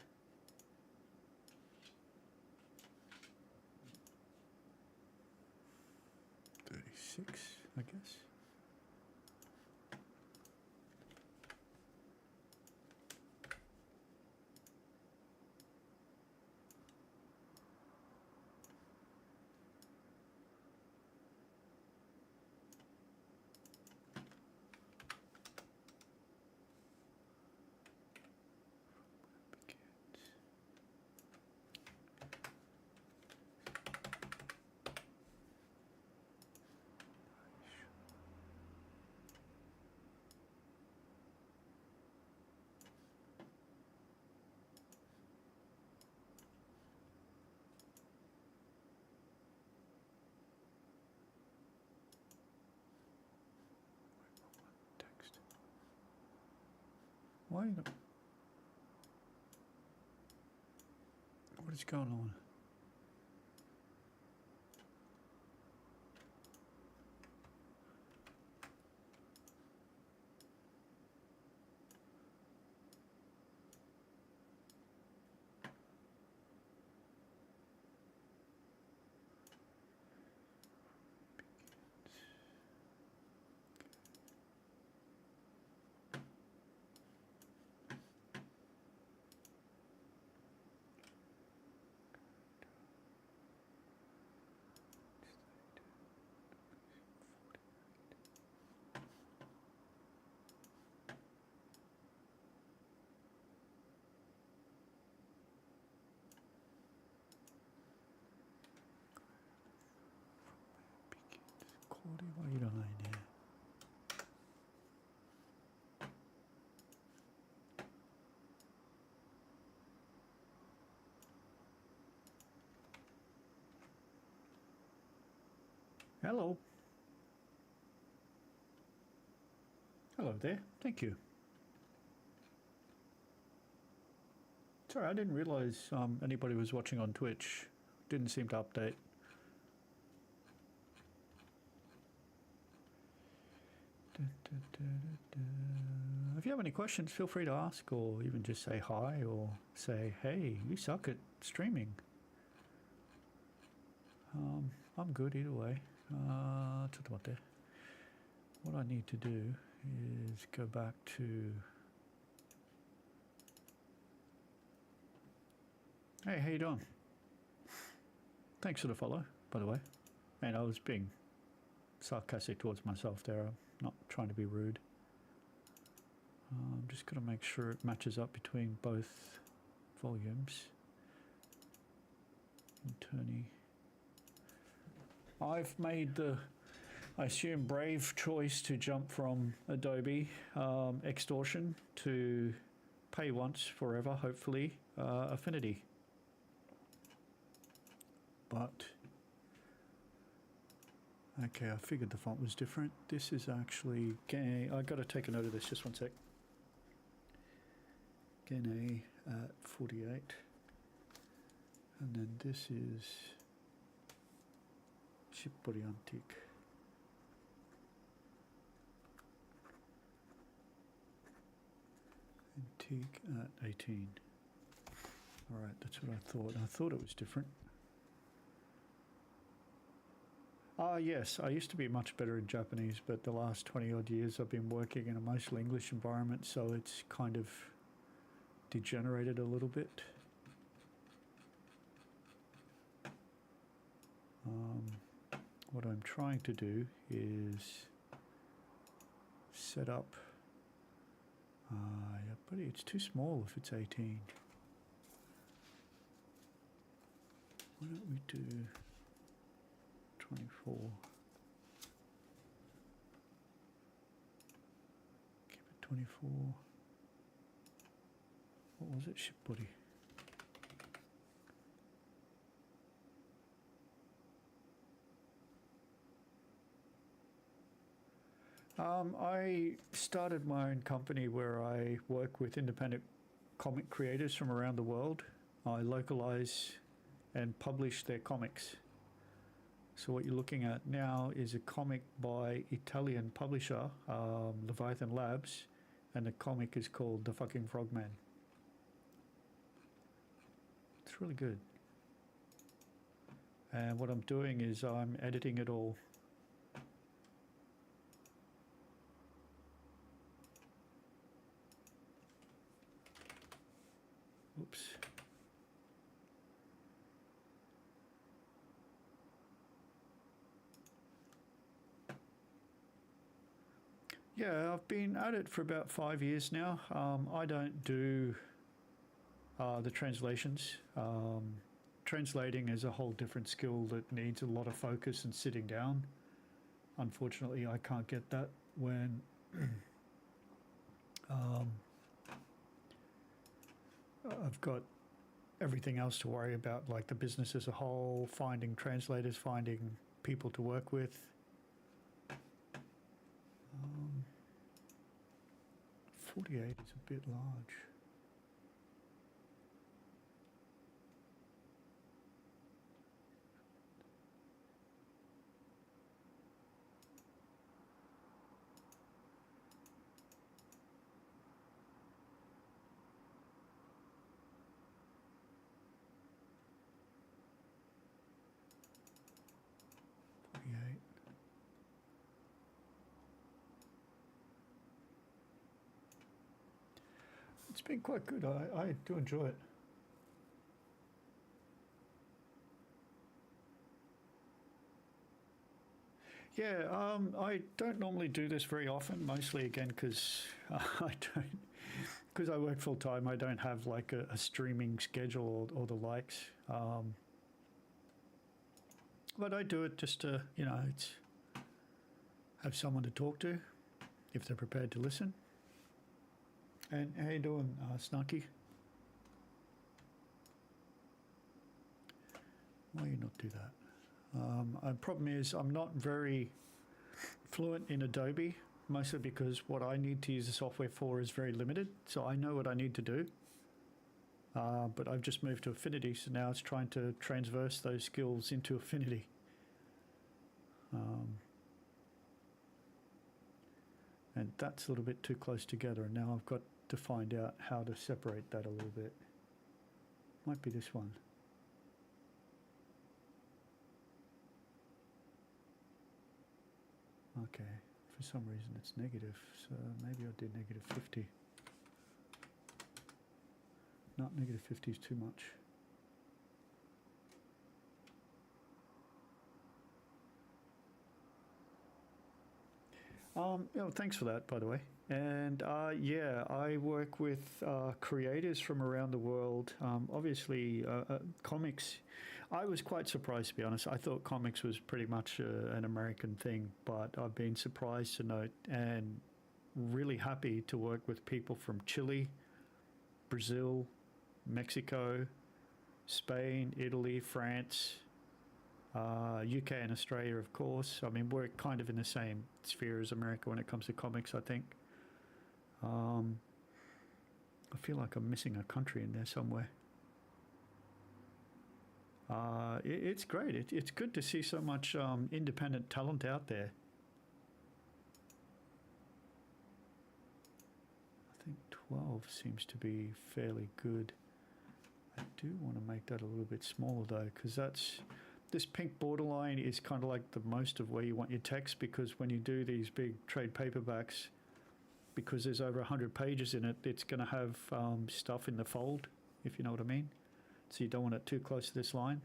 36, I guess. Why not? What is going on? What are you doing here? Hello. Hello there. Thank you. Sorry, I didn't realize anybody was watching on Twitch. Didn't seem to update. If you have any questions, feel free to ask, or even just say hi, or say, hey, you suck at streaming. I'm good either way. What I need to do is go back to... Hey, how you doing? Thanks for the follow, by the way. And I was being sarcastic towards myself there. I'm not trying to be rude. I'm just going to make sure it matches up between both volumes. Attorney. I've made the, I assume, brave choice to jump from Adobe extortion to pay once forever, hopefully, Affinity. But okay, I figured the font was different. This is actually I got to take a note of this. Just one sec. Gene at 48, and then this is Chipuri Antique. Antique at 18. All right, that's what I thought. I thought it was different. Ah, yes, I used to be much better in Japanese, but the last 20 odd years I've been working in a mostly English environment, so it's kind of degenerated a little bit. What I'm trying to do is set up, yeah, but it's too small if it's 18. Why don't we do 24? Keep it 24. What was it? Shipbody. I started my own company where I work with independent comic creators from around the world. I localize and publish their comics. So what you're looking at now is a comic by Italian publisher, Leviathan Labs, and the comic is called The Fucking Frogman. It's really good. And what I'm doing is I'm editing it all. Oops. Yeah, I've been at it for about 5 years now. I don't do the translations. Translating is a whole different skill that needs a lot of focus and sitting down. Unfortunately, I can't get that when I've got everything else to worry about, like the business as a whole, finding translators, finding people to work with. 48 is a bit large. It's been quite good. I do enjoy it. Yeah, I don't normally do this very often, mostly again because because I work full time, I don't have like a streaming schedule or the likes. But I do it just to, it's have someone to talk to if they're prepared to listen. And how you doing, Snarky? Why you not do that? The problem is I'm not very fluent in Adobe, mostly because what I need to use the software for is very limited. So I know what I need to do, but I've just moved to Affinity, so now it's trying to transverse those skills into Affinity. And that's a little bit too close together, and now I've got to find out how to separate that a little bit. Might be this one. Okay, for some reason it's negative, so maybe I'll do negative 50. Not negative 50 is too much. Thanks for that, by the way. And yeah, I work with creators from around the world. Obviously, comics. I was quite surprised, to be honest. I thought comics was pretty much an American thing, but I've been surprised to note and really happy to work with people from Chile, Brazil, Mexico, Spain, Italy, France, UK and Australia, of course. I mean, we're kind of in the same sphere as America when it comes to comics, I think. I feel like I'm missing a country in there somewhere. It's great. It's good to see so much independent talent out there. I think 12 seems to be fairly good. I do want to make that a little bit smaller though, because this pink borderline is kind of like the most of where you want your text, because when you do these big trade paperbacks, because there's over 100 pages in it, it's going to have stuff in the fold, if you know what I mean. So you don't want it too close to this line.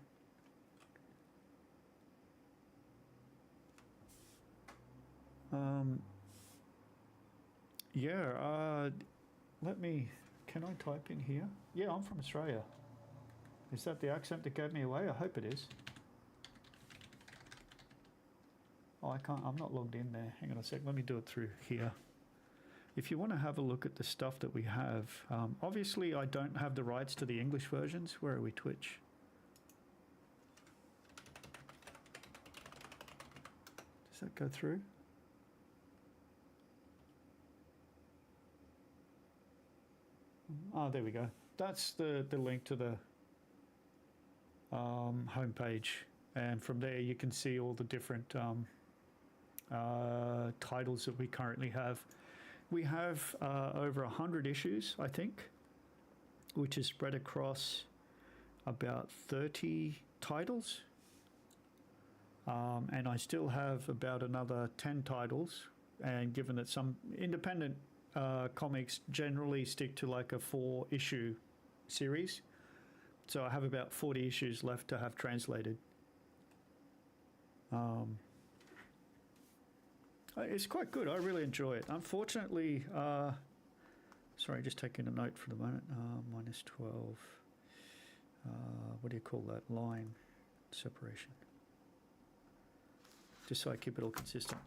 Yeah, can I type in here? Yeah, I'm from Australia. Is that the accent that gave me away? I hope it is. Oh, I can't, I'm not logged in there. Hang on a sec, let me do it through here. If you want to have a look at the stuff that we have, obviously I don't have the rights to the English versions. Where are we, Twitch? Does that go through? Oh, there we go. That's the link to the homepage. And from there you can see all the different titles that we currently have. We have over 100 issues, I think, which is spread across about 30 titles. And I still have about another 10 titles. And given that some independent comics generally stick to like a 4-issue series, so I have about 40 issues left to have translated. It's quite good. I really enjoy it. Unfortunately, sorry, just taking a note for the moment. Minus 12. What do you call that? Line separation. Just so I keep it all consistent.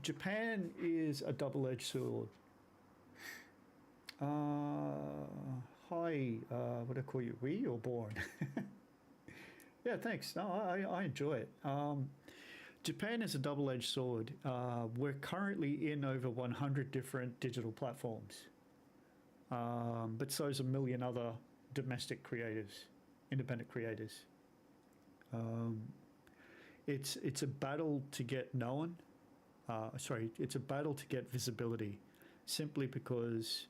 Japan is a double-edged sword. Hi, what do I call you? We or born? Yeah, thanks. No, I enjoy it. Japan is a double-edged sword. We're currently in over 100 different digital platforms. But so's a million other domestic creators, independent creators. It's a battle to get known. It's a battle to get visibility, simply because,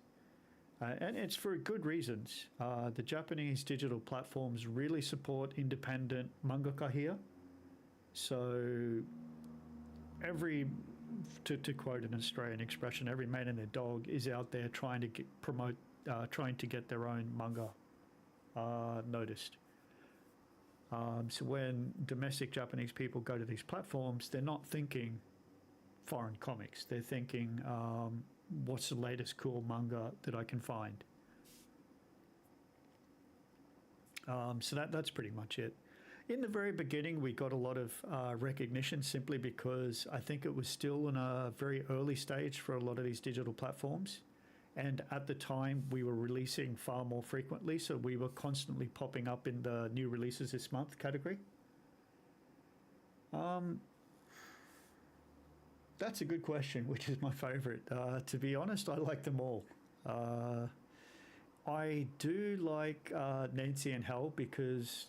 and it's for good reasons. The Japanese digital platforms really support independent mangaka here. So to quote an Australian expression, every man and their dog is out there trying to trying to get their own manga noticed. So when domestic Japanese people go to these platforms, they're not thinking foreign comics. They're thinking, what's the latest cool manga that I can find? So that's pretty much it. In the very beginning, we got a lot of recognition simply because I think it was still in a very early stage for a lot of these digital platforms. And at the time, we were releasing far more frequently, so we were constantly popping up in the new releases this month category. That's a good question, which is my favorite. To be honest, I like them all. I do like Nancy and Hell because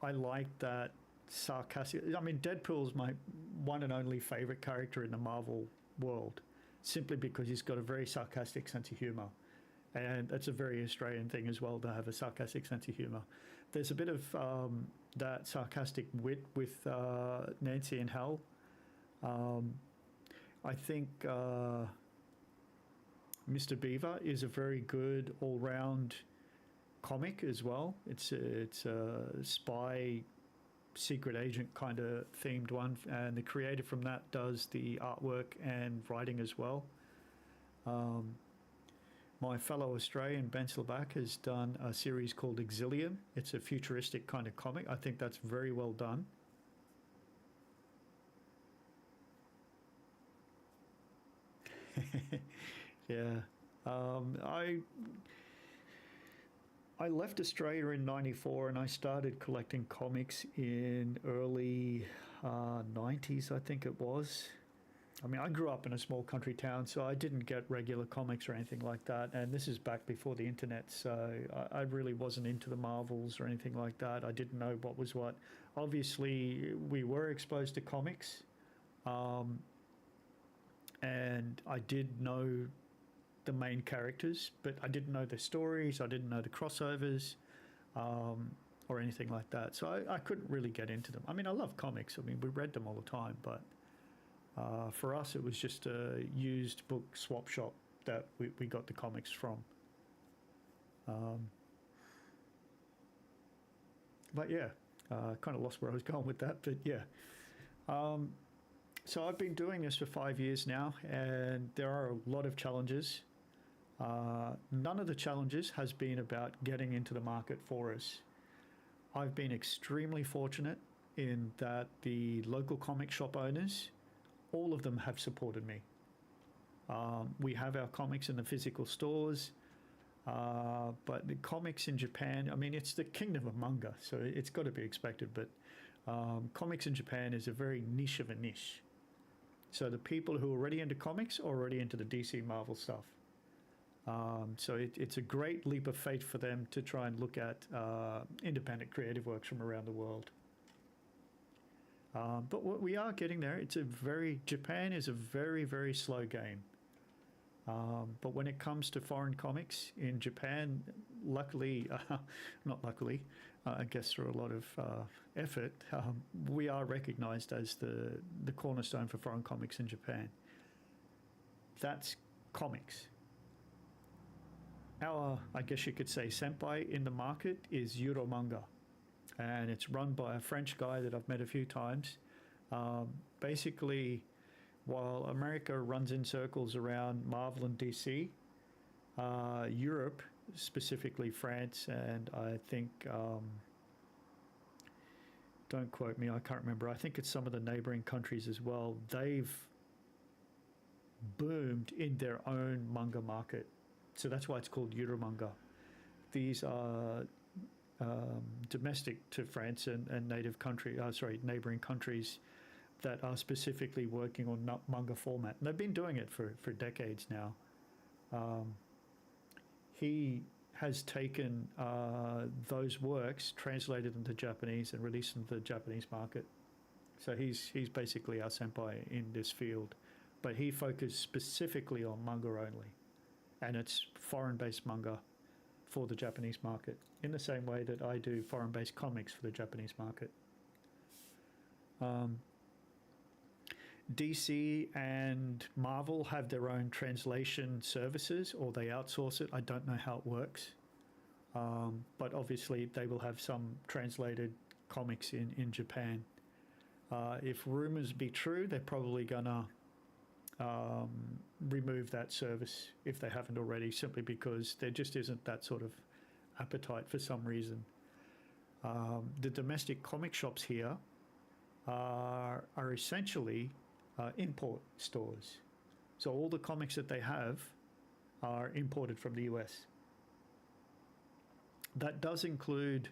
I like that sarcastic. I mean, Deadpool's my one and only favorite character in the Marvel world, simply because he's got a very sarcastic sense of humor. And that's a very Australian thing as well, to have a sarcastic sense of humor. There's a bit of that sarcastic wit with Nancy and Hal. I think Mr. Beaver is a very good all-round comic as well. It's a spy secret agent kind of themed one, and the creator from that does the artwork and writing as well. My fellow Australian, Ben Silbach, has done a series called Exilium. It's a futuristic kind of comic. I think that's very well done. Yeah. I left Australia in '94 and I started collecting comics in early 90s, I think it was. I mean, I grew up in a small country town, so I didn't get regular comics or anything like that. And this is back before the internet, so I really wasn't into the Marvels or anything like that. I didn't know what was what. Obviously, we were exposed to comics, and I did know the main characters, but I didn't know their stories. I didn't know the crossovers or anything like that. So I couldn't really get into them. I mean, I love comics. I mean, we read them all the time, but for us, it was just a used book swap shop that we got the comics from. But yeah, kind of lost where I was going with that, but yeah. So I've been doing this for 5 years now, and there are a lot of challenges. None of the challenges has been about getting into the market for us. I've been extremely fortunate in that the local comic shop owners, all of them have supported me. We have our comics in the physical stores, but the comics in Japan, I mean, it's the kingdom of manga, so it's got to be expected, but comics in Japan is a very niche of a niche. So the people who are already into comics are already into the DC Marvel stuff. So it's a great leap of faith for them to try and look at independent creative works from around the world. But we are getting there. Japan is a very, very slow game. But when it comes to foreign comics in Japan, luckily, not luckily, I guess through a lot of effort, we are recognized as the cornerstone for foreign comics in Japan. That's comics. Our, I guess you could say, senpai in the market is Euro Manga, and it's run by a French guy that I've met a few times. Basically, while America runs in circles around Marvel and DC, Europe, specifically France, and I think, don't quote me, I can't remember, I think it's some of the neighboring countries as well, they've boomed in their own manga market. So that's why it's called Euromanga. These are domestic to France and neighboring countries that are specifically working on manga format. And they've been doing it for decades now. He has taken those works, translated them to Japanese, and released them to the Japanese market. So he's basically our senpai in this field. But he focused specifically on manga only. And it's foreign-based manga for the Japanese market, in the same way that I do foreign-based comics for the Japanese market. DC and Marvel have their own translation services, or they outsource it. I don't know how it works. But obviously they will have some translated comics in Japan. If rumors be true, they're probably gonna remove that service if they haven't already, simply because there just isn't that sort of appetite for some reason. The domestic comic shops here are essentially import stores. So all the comics that they have are imported from the US. That does include,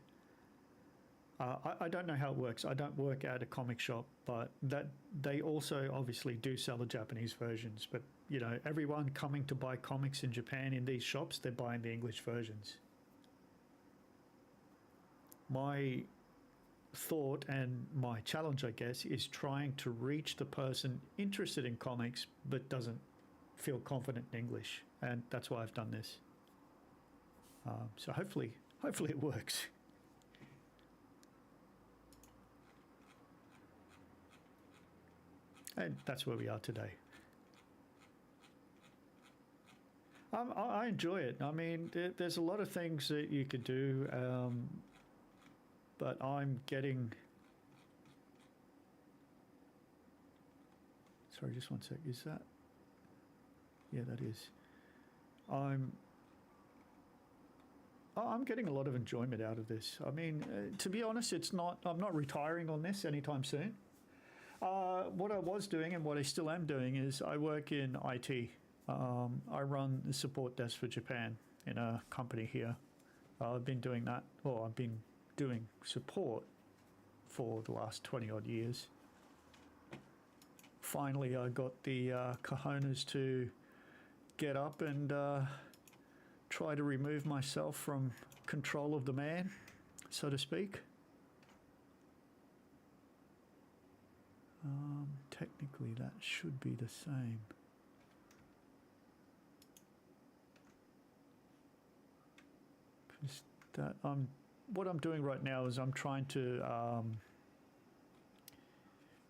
I don't know how it works. I don't work at a comic shop, but that they also obviously do sell the Japanese versions. But, you know, everyone coming to buy comics in Japan in these shops, they're buying the English versions. My thought and my challenge, I guess, is trying to reach the person interested in comics but doesn't feel confident in English. And that's why I've done this. So hopefully it works. And that's where we are today. I enjoy it. I mean, there's a lot of things that you could do, but I'm getting sorry, just one sec. Is that? Yeah, that is. I'm getting a lot of enjoyment out of this. I mean, to be honest, I'm not retiring on this anytime soon. What I was doing and what I still am doing is I work in IT. I run the support desk for Japan in a company here. I've been doing that, or I've been doing support for the last 20 odd years. Finally, I got the cojones to get up and try to remove myself from control of the man, so to speak. Technically, that should be the same. That what I'm doing right now is I'm trying to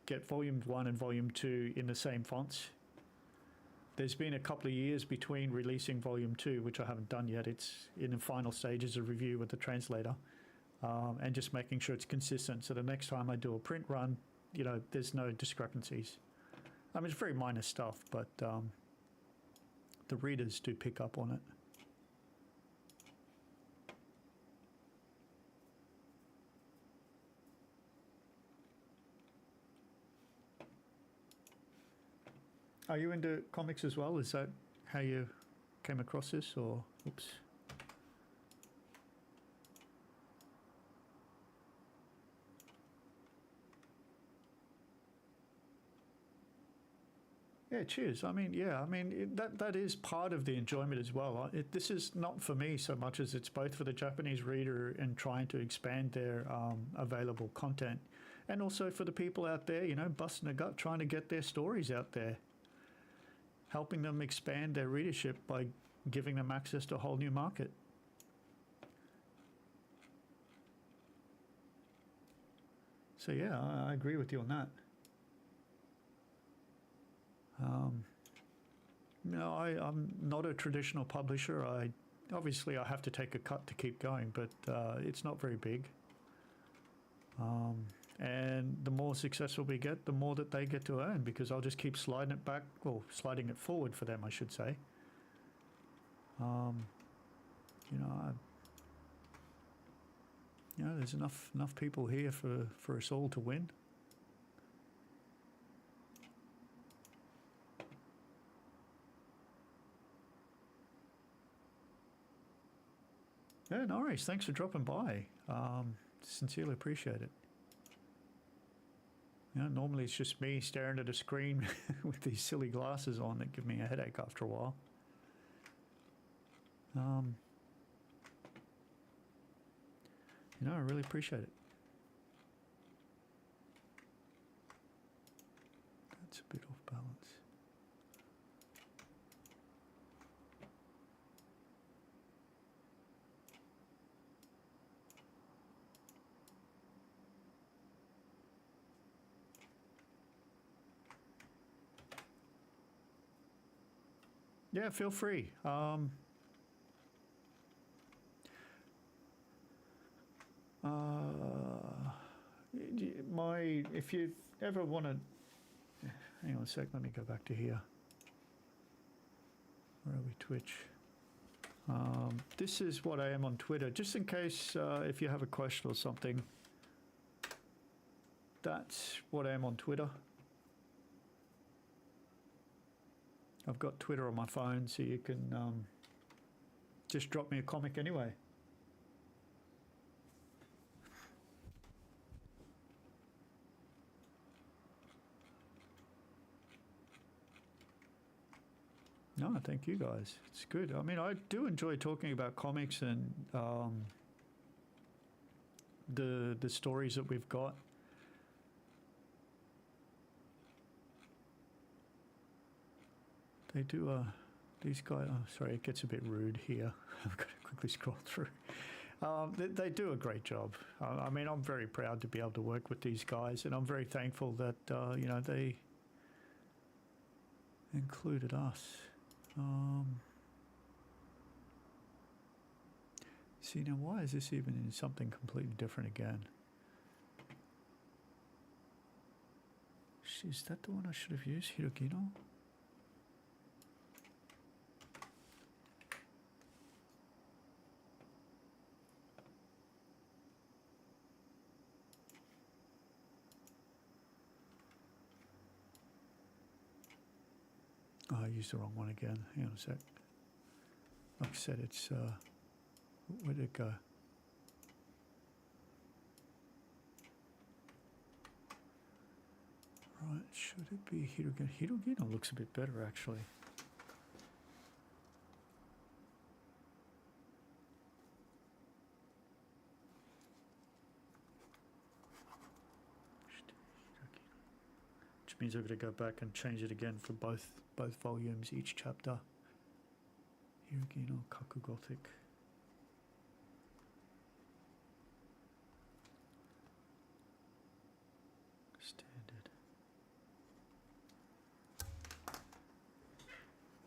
get Volume 1 and Volume 2 in the same fonts. There's been a couple of years between releasing Volume 2, which I haven't done yet. It's in the final stages of review with the translator, and just making sure it's consistent. So the next time I do a print run, you know, there's no discrepancies. I mean, it's very minor stuff, but the readers do pick up on it. Are you into comics as well? Is that how you came across this, or oops? Yeah, cheers. I mean, yeah, I mean, that is part of the enjoyment as well. This is not for me so much as it's both for the Japanese reader and trying to expand their available content, and also for the people out there, you know, busting a gut trying to get their stories out there, helping them expand their readership by giving them access to a whole new market. So yeah, I agree with you on that. No, I'm not a traditional publisher. Obviously I have to take a cut to keep going, but it's not very big. And the more successful we get, the more that they get to earn, because I'll just keep sliding it back, or sliding it forward for them, I should say. You know, there's enough people here for us all to win. Yeah, no worries. Thanks for dropping by. Sincerely appreciate it. You know, normally it's just me staring at a screen with these silly glasses on that give me a headache after a while. You know, I really appreciate it. That's a bit off balance. Yeah, feel free. If you ever want to, hang on a sec, let me go back to here. Where are we, Twitch? This is what I am on Twitter, just in case if you have a question or something. That's what I am on Twitter. I've got Twitter on my phone, so you can just drop me a comic anyway. No, thank you guys. It's good. I mean, I do enjoy talking about comics and the stories that we've got. They do, these guys, oh, sorry, it gets a bit rude here. I've got to quickly scroll through. They do a great job. I mean, I'm very proud to be able to work with these guys, and I'm very thankful that, you know, they included us. See, now why is this even in something completely different again? Is that the one I should have used? Hirogino? Oh, I used the wrong one again. Hang on a sec. Like I said, it's where did it go? Right, should it be Hirogino? Hirogino looks a bit better actually. Which means I've got to go back and change it again for both volumes, each chapter. Hirogino Kaku Gothic. Standard.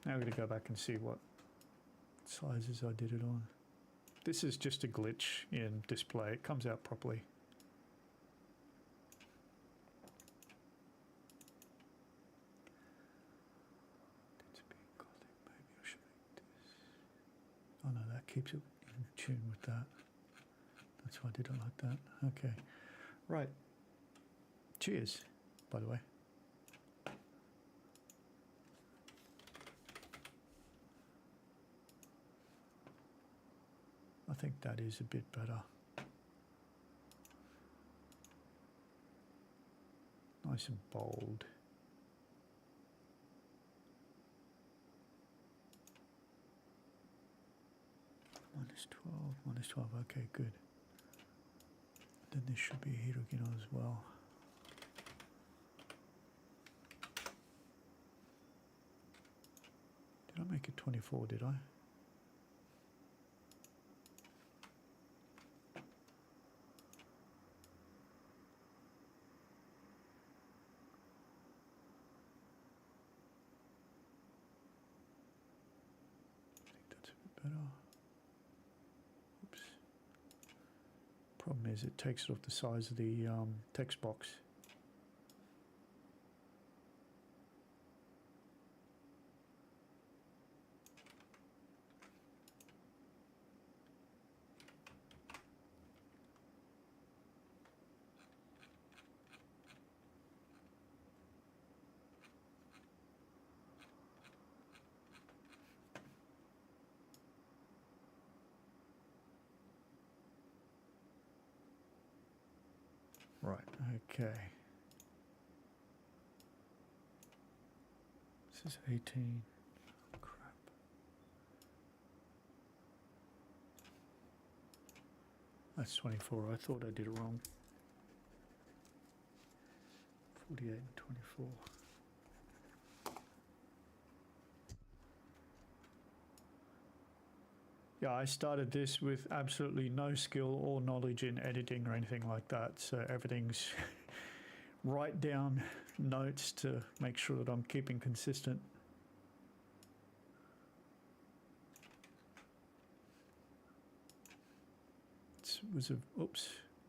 Now we're going to go back and see what sizes I did it on. This is just a glitch in display. It comes out properly. That's a bit Gothic. Maybe I should make this. Oh no, that keeps it in tune with that. That's why I did it like that. Okay. Right. Cheers, by the way. I think that is a bit better. Nice and bold. -12, okay, good. Then this should be Hirogino as well. Did I make it 24, did I? Better. Oops. Problem is it takes it off the size of the text box. Right, okay. This is 18. Oh, crap. That's 24. I thought I did it wrong. 48 and 24. Yeah, I started this with absolutely no skill or knowledge in editing or anything like that. So everything's write down notes to make sure that I'm keeping consistent. It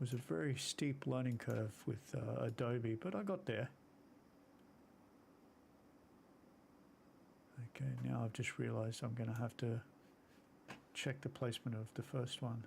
was a very steep learning curve with Adobe, but I got there. Okay, now I've just realized I'm going to have to check the placement of the first one.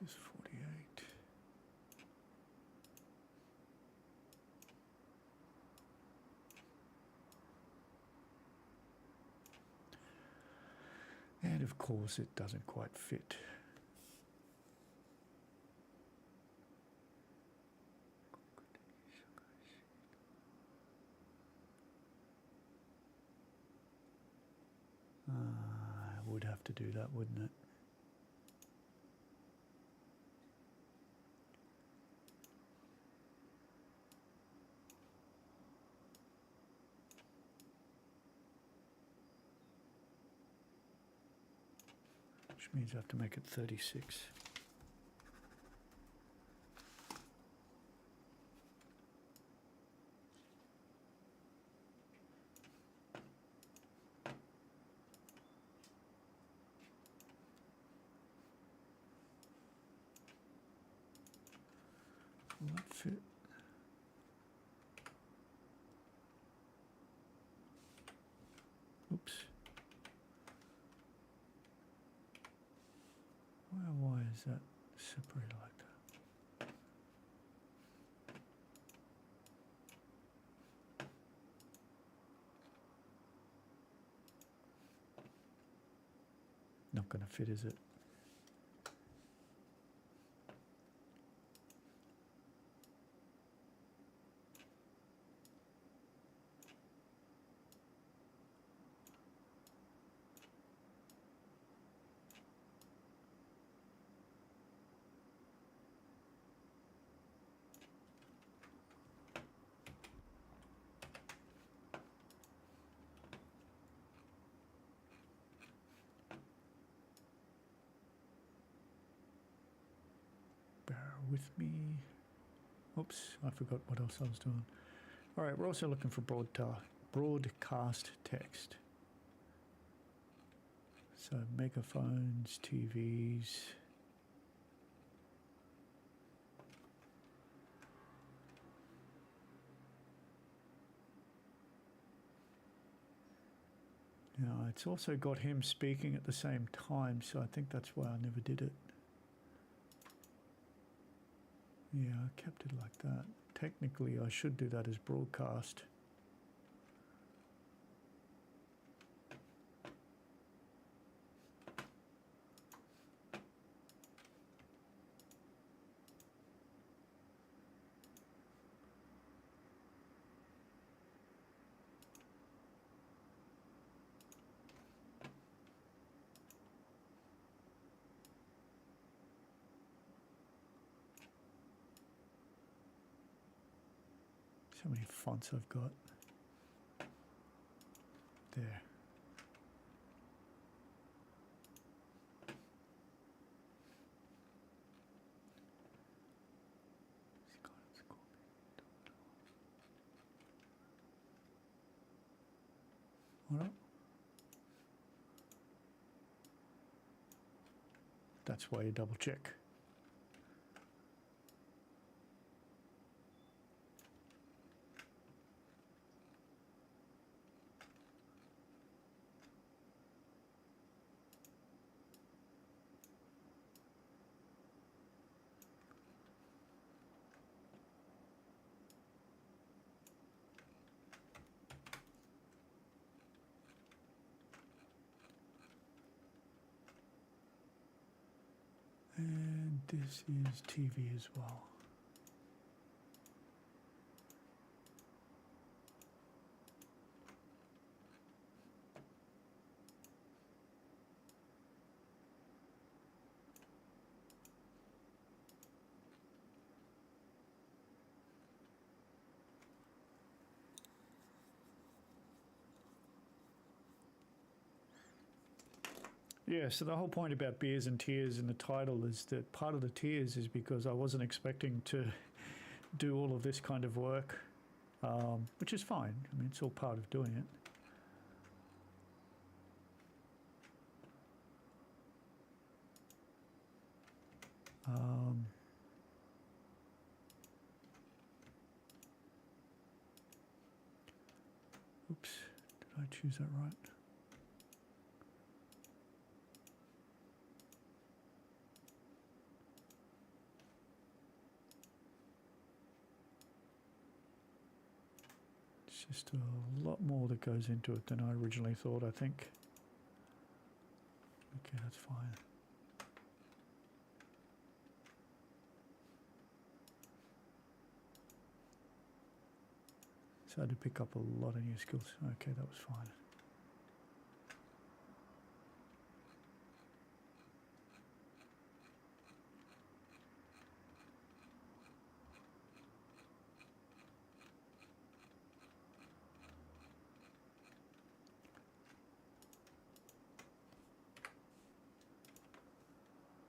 This 48. And of course it doesn't quite fit. I would have to do that, wouldn't it? Which means I have to make it 36. Will that fit? Oops. Why is that separated like that? Not going to fit, is it? With me. Oops, I forgot what else I was doing. All right, we're also looking for broadcast text. So megaphones, TVs. Now, it's also got him speaking at the same time, so I think that's why I never did it. Yeah, I kept it like that. Technically, I should do that as broadcast. How many fonts I've got. There. Well, that's why you double check. And this is TV as well. Yeah, so the whole point about beers and tears in the title is that part of the tears is because I wasn't expecting to do all of this kind of work, which is fine. I mean, it's all part of doing it. Oops, did I choose that right? It's just a lot more that goes into it than I originally thought, I think. Okay, that's fine. So I had to pick up a lot of new skills. Okay, that was fine.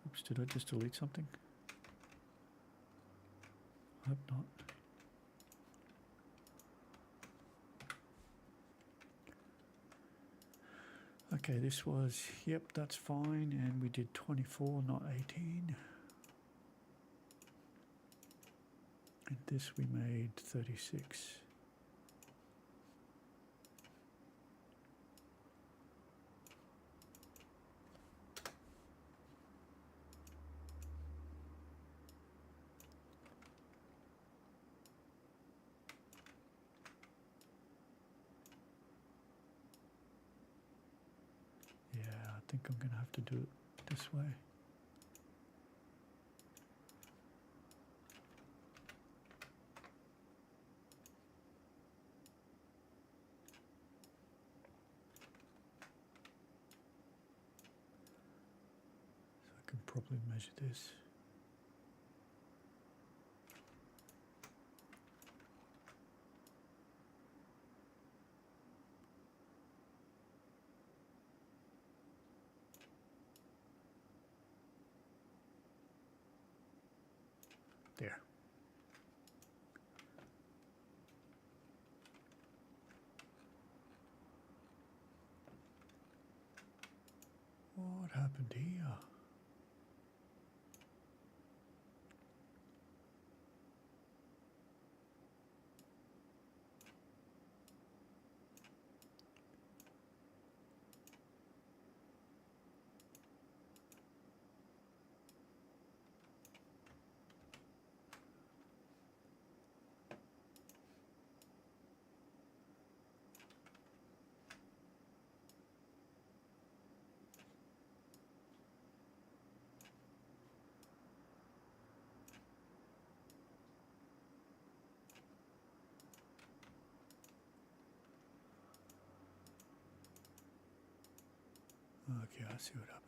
Oops, did I just delete something? I hope not. Okay, this was, yep, that's fine, and we did 24, not 18. And this we made 36. Yeah, I think I'm going to have to do it this way. So I can probably measure this. There. What happened here? Okay, I see what happened.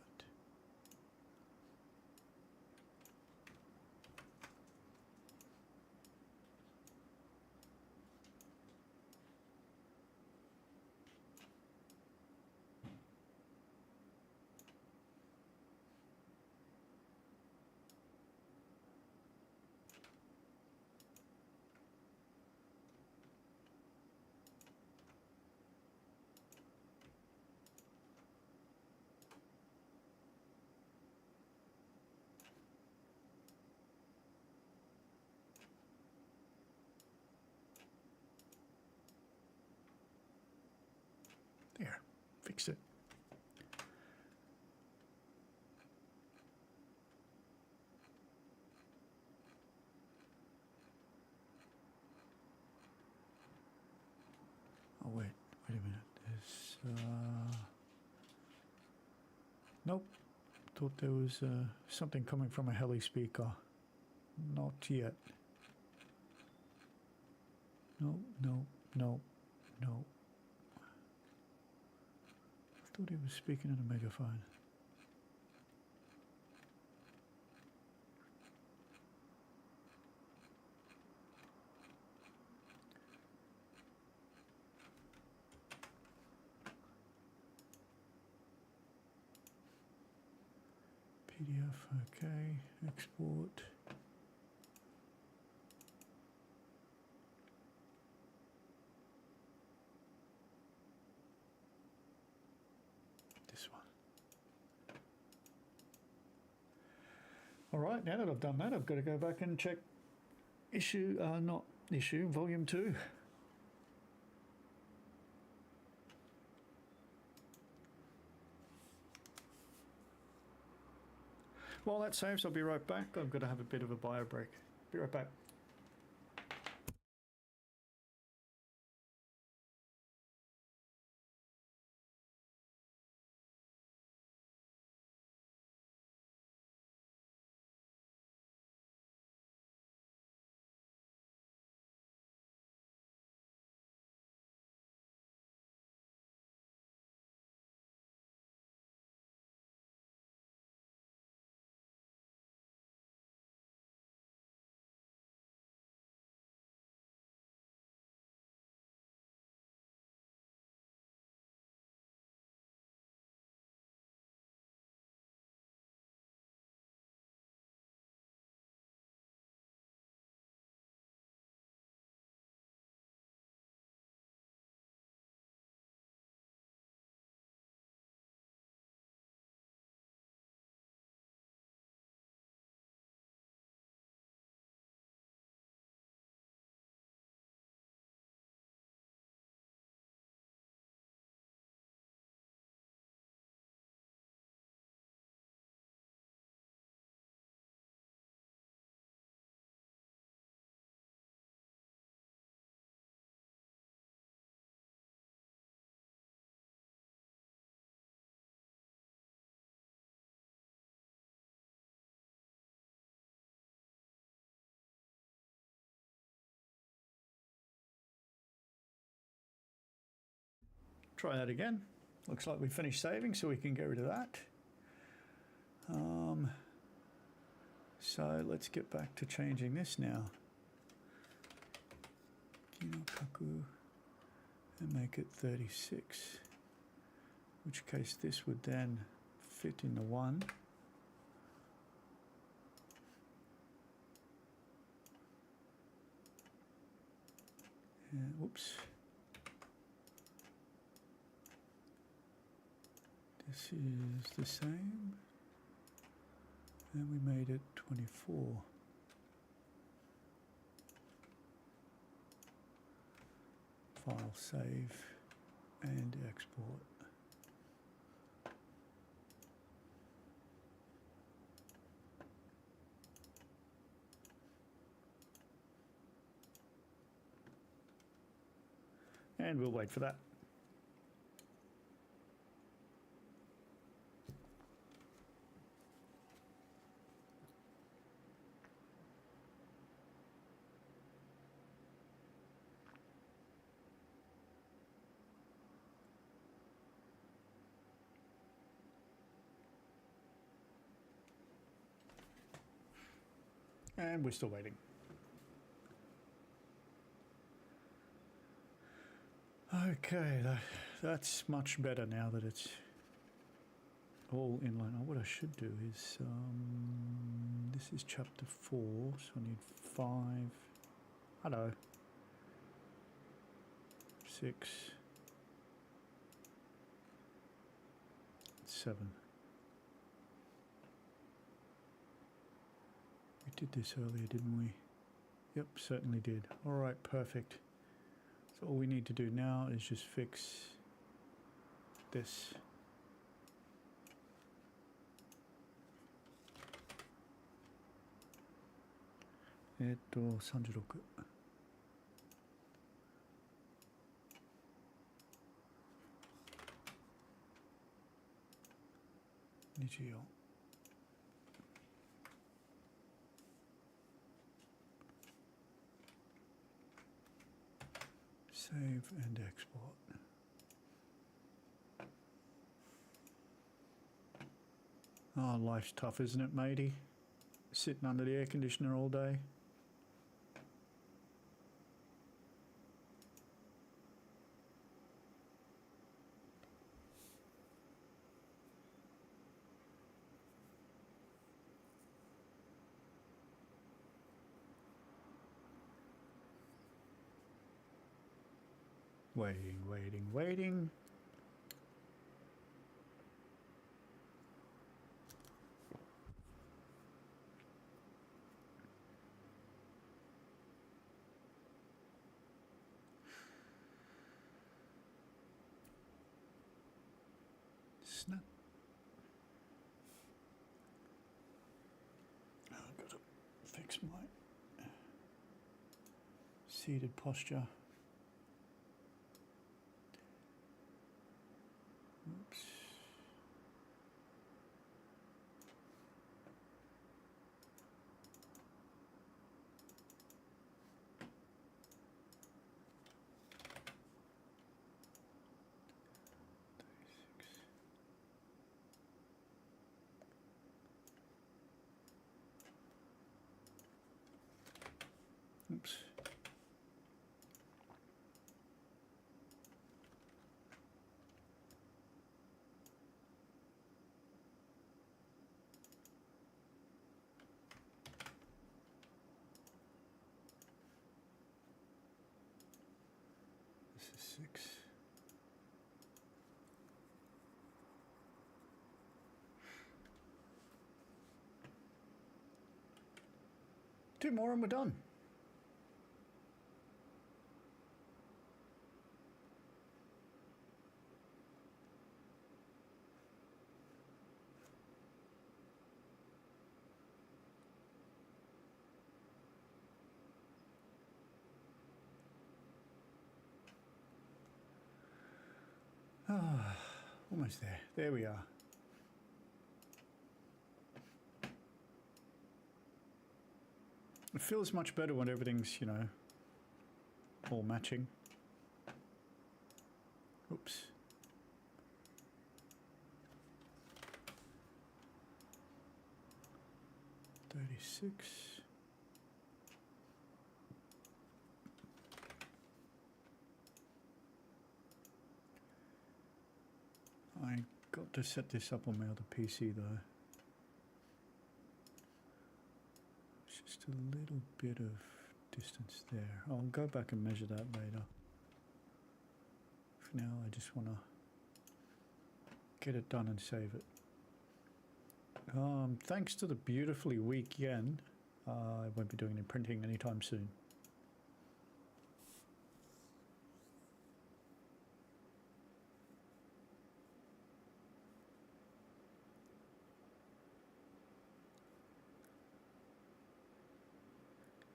There, fix it. Oh wait a minute. There's nope. Thought there was something coming from a heli speaker. Not yet. No, no, no, no. I thought he was speaking in a megaphone. PDF, okay. Export. This one. All right, now that I've done that, I've got to go back and check volume 2. While that saves, I'll be right back. I'm going to have a bit of a bio break. Be right back. try that again. Looks like we finished saving, so we can get rid of that. So let's get back to changing this now. Kinokaku, and make it 36. In which case this would then fit in the 1. And whoops. This is the same. And we made it 24. File, save, and export. And we'll wait for that. And we're still waiting. Okay, that's much better now that it's all in line. Oh, what I should do is, this is chapter 4, so I need 5, hello, 6, 7. We did this earlier, didn't we? Yep, certainly did. All right, perfect. So all we need to do now is just fix this. $36. 24. Save and export. Oh, life's tough, isn't it, matey? Sitting under the air conditioner all day. Waiting, waiting, waiting. Snap. Oh, I've got to fix my seated posture. Oops. Oops. This is 6. Two more and we're done. Ah, almost there. There we are. It feels much better when everything's, you know, all matching. Oops. 36. I got to set this up on my other PC though. Just a little bit of distance there. I'll go back and measure that later. For now, I just want to get it done and save it. Thanks to the beautifully weak yen, I won't be doing any printing anytime soon.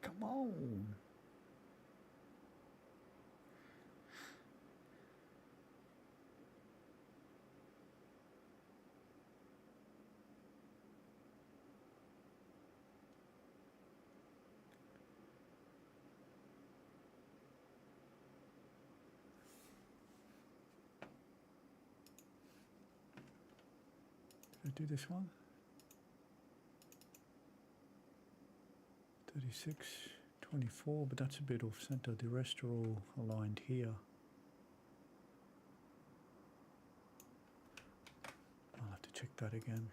Come on. Did I do this one? 36, 24, but that's a bit off center. The rest are all aligned here. I'll have to check that again.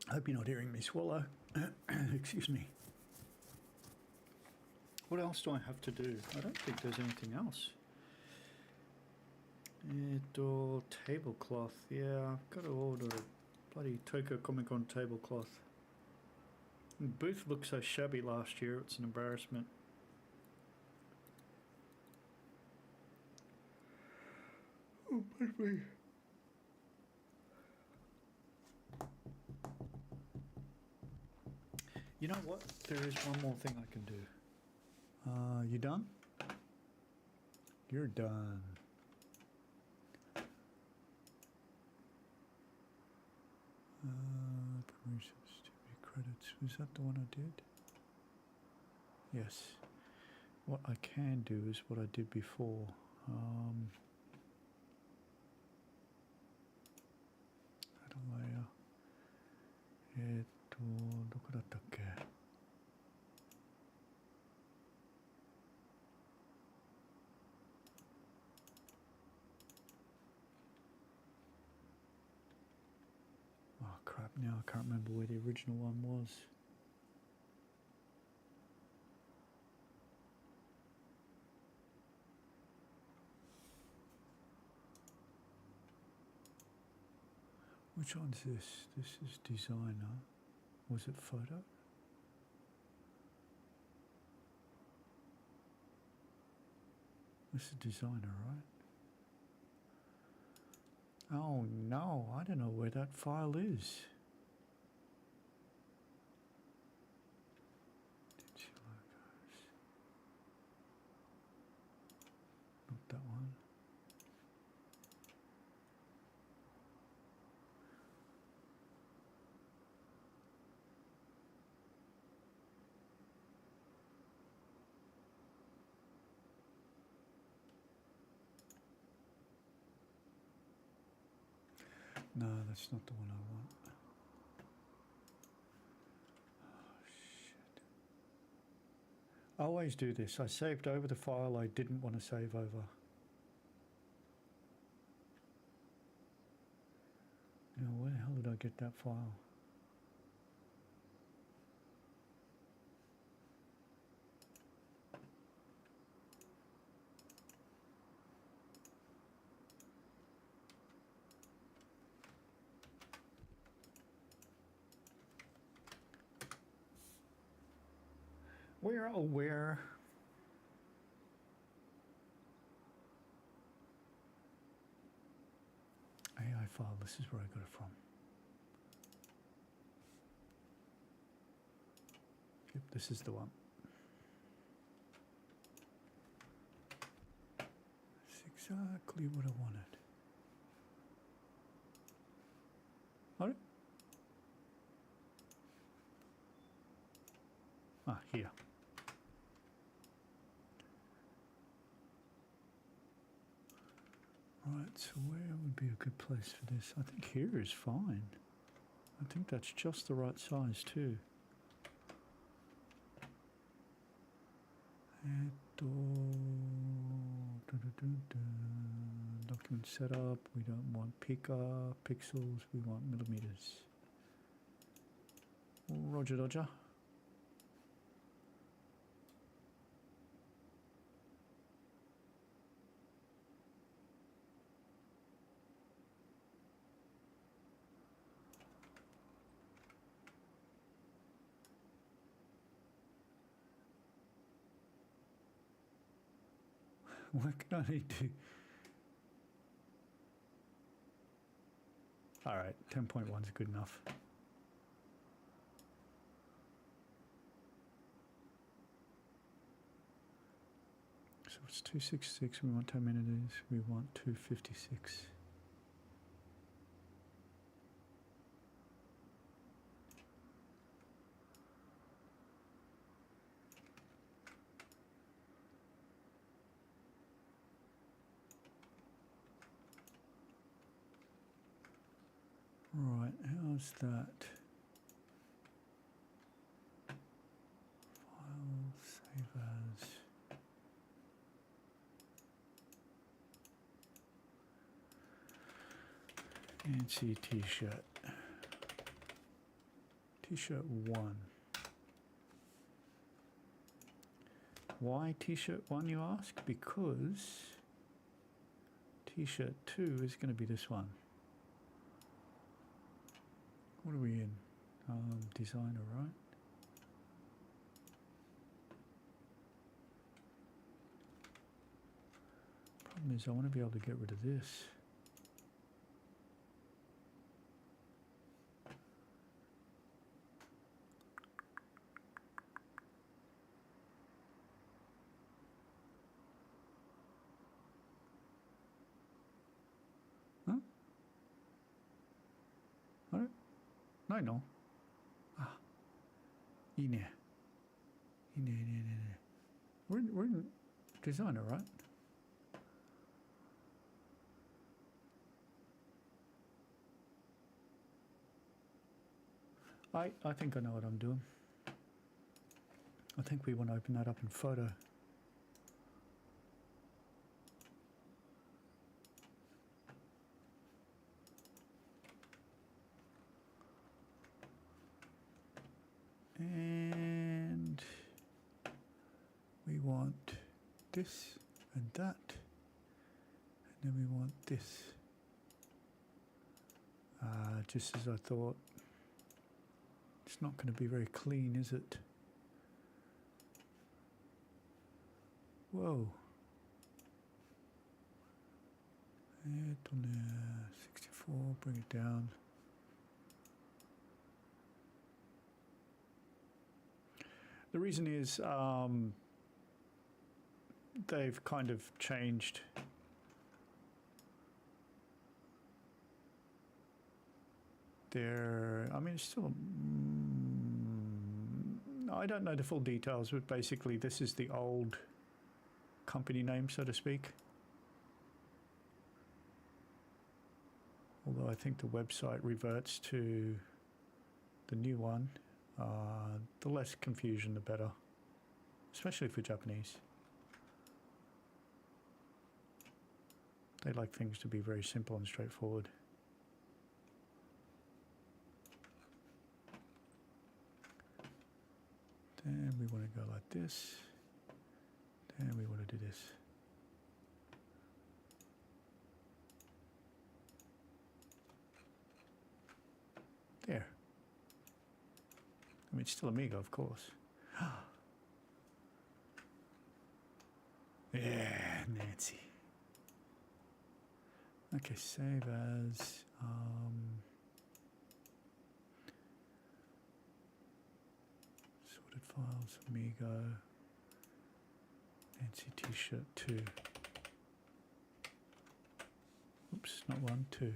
I hope you're not hearing me swallow. Excuse me. What else do I have to do? I don't think there's anything else. Door tablecloth. Yeah, I've got to order a bloody Tokyo ComiCon tablecloth. The booth looked so shabby last year, it's an embarrassment. Oh, baby. You know what? There is one more thing I can do. You done? You're done. Permissions to be credits. Was that the one I did? Yes. What I can do is what I did before. Add a layer. どこだったっけ? Oh crap, now I can't remember where the original one was. Which one's this? This is designer. Was it photo? This is designer, right? Oh no, I don't know where that file is. Not that one. No, that's not the one I want. Oh, shit. I always do this. I saved over the file I didn't want to save over. Now, where the hell did I get that file? Where? AI file, this is where I got it from. Yep, this is the one. That's exactly what I wanted. All right. Ah, here. Right, so where would be a good place for this? I think here is fine. I think that's just the right size too. Document setup, we don't want pixels, we want millimeters. Roger, Dodger. What can I do? All right, 10.1 is good enough. So it's 266, we want 10 minutes, we want 256. Right, how's that? File, save as. Nancy t-shirt. T-shirt 1. Why t-shirt 1, you ask? Because t-shirt 2 is going to be this one. What are we in? Designer, right? Problem is I want to be able to get rid of this. Huh? Alright. No. Ah. In. We're in designer, right? I think I know what I'm doing. I think we want to open that up in photo. And we want this and that. And then we want this. Just as I thought. It's not going to be very clean, is it? Whoa. 64, bring it down. The reason is they've kind of changed their, I mean, it's still, I don't know the full details, but basically this is the old company name, so to speak. Although I think the website reverts to the new one. The less confusion, the better, especially for Japanese. They like things to be very simple and straightforward. Then we want to go like this. Then we want to do this. There. I mean, it's still Amiga, of course. Yeah, Nancy. Okay, save as. Sorted files, Amiga. Nancy t-shirt 2. Oops, not 1, 2.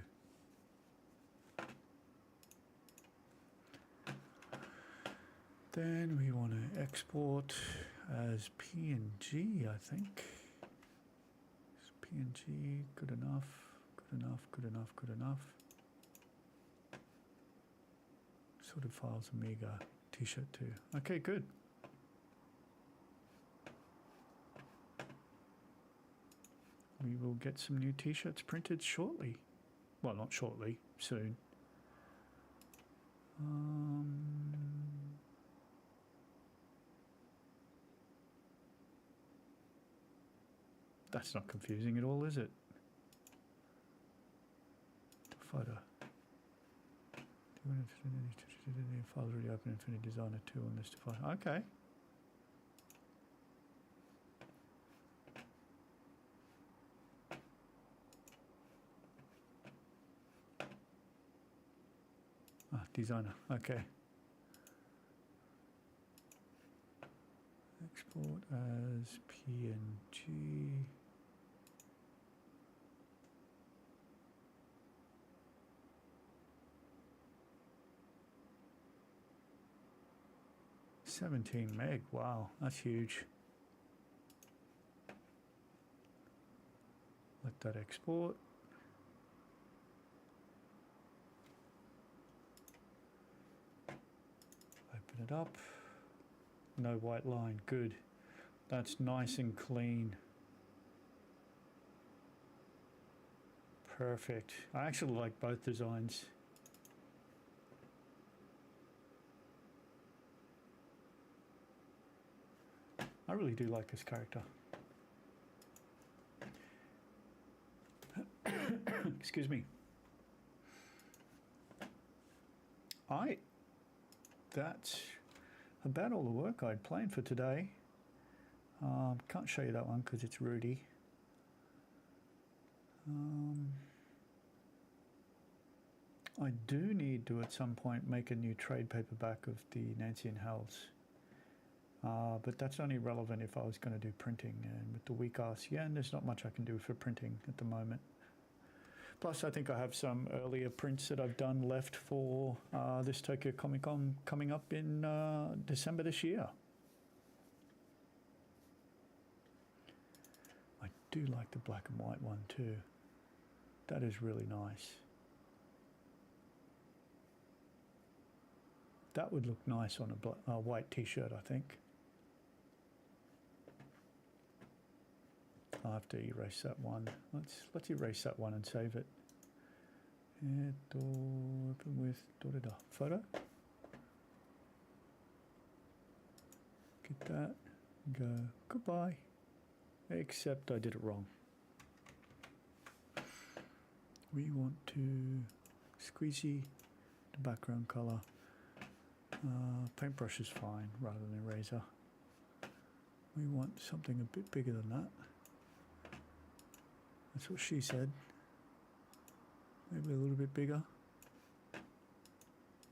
Then we want to export as PNG, I think. Is PNG good enough? Good enough, good enough, good enough. Sorted files, Amiga, t-shirt too. Okay, good. We will get some new t-shirts printed shortly. Well, not shortly, soon. That's not confusing at all, is it? Photo. Files already open Infinity Designer 2 on this device. Okay. Ah, Designer. Okay. Export as PNG. $17 meg. Wow, that's huge. Let that export. Open it up. No white line. Good. That's nice and clean. Perfect. I actually like both designs. I really do like this character. Excuse me. That's about all the work I'd planned for today. Can't show you that one because it's Rudy. I do need to at some point make a new trade paperback of the Nancy and Hal's. But that's only relevant if I was going to do printing, and with the weak RCN there's not much I can do for printing at the moment. Plus I think I have some earlier prints that I've done left for this Tokyo ComiCon coming up in December this year. I do like the black and white one too. That is really nice. That would look nice on a white t-shirt, I think. I'll have to erase that one. Let's erase that one and save it. And open with photo. Get that. Go. Goodbye. Except I did it wrong. We want to squeezy the background color. Paintbrush is fine rather than eraser. We want something a bit bigger than that. That's what she said. Maybe a little bit bigger.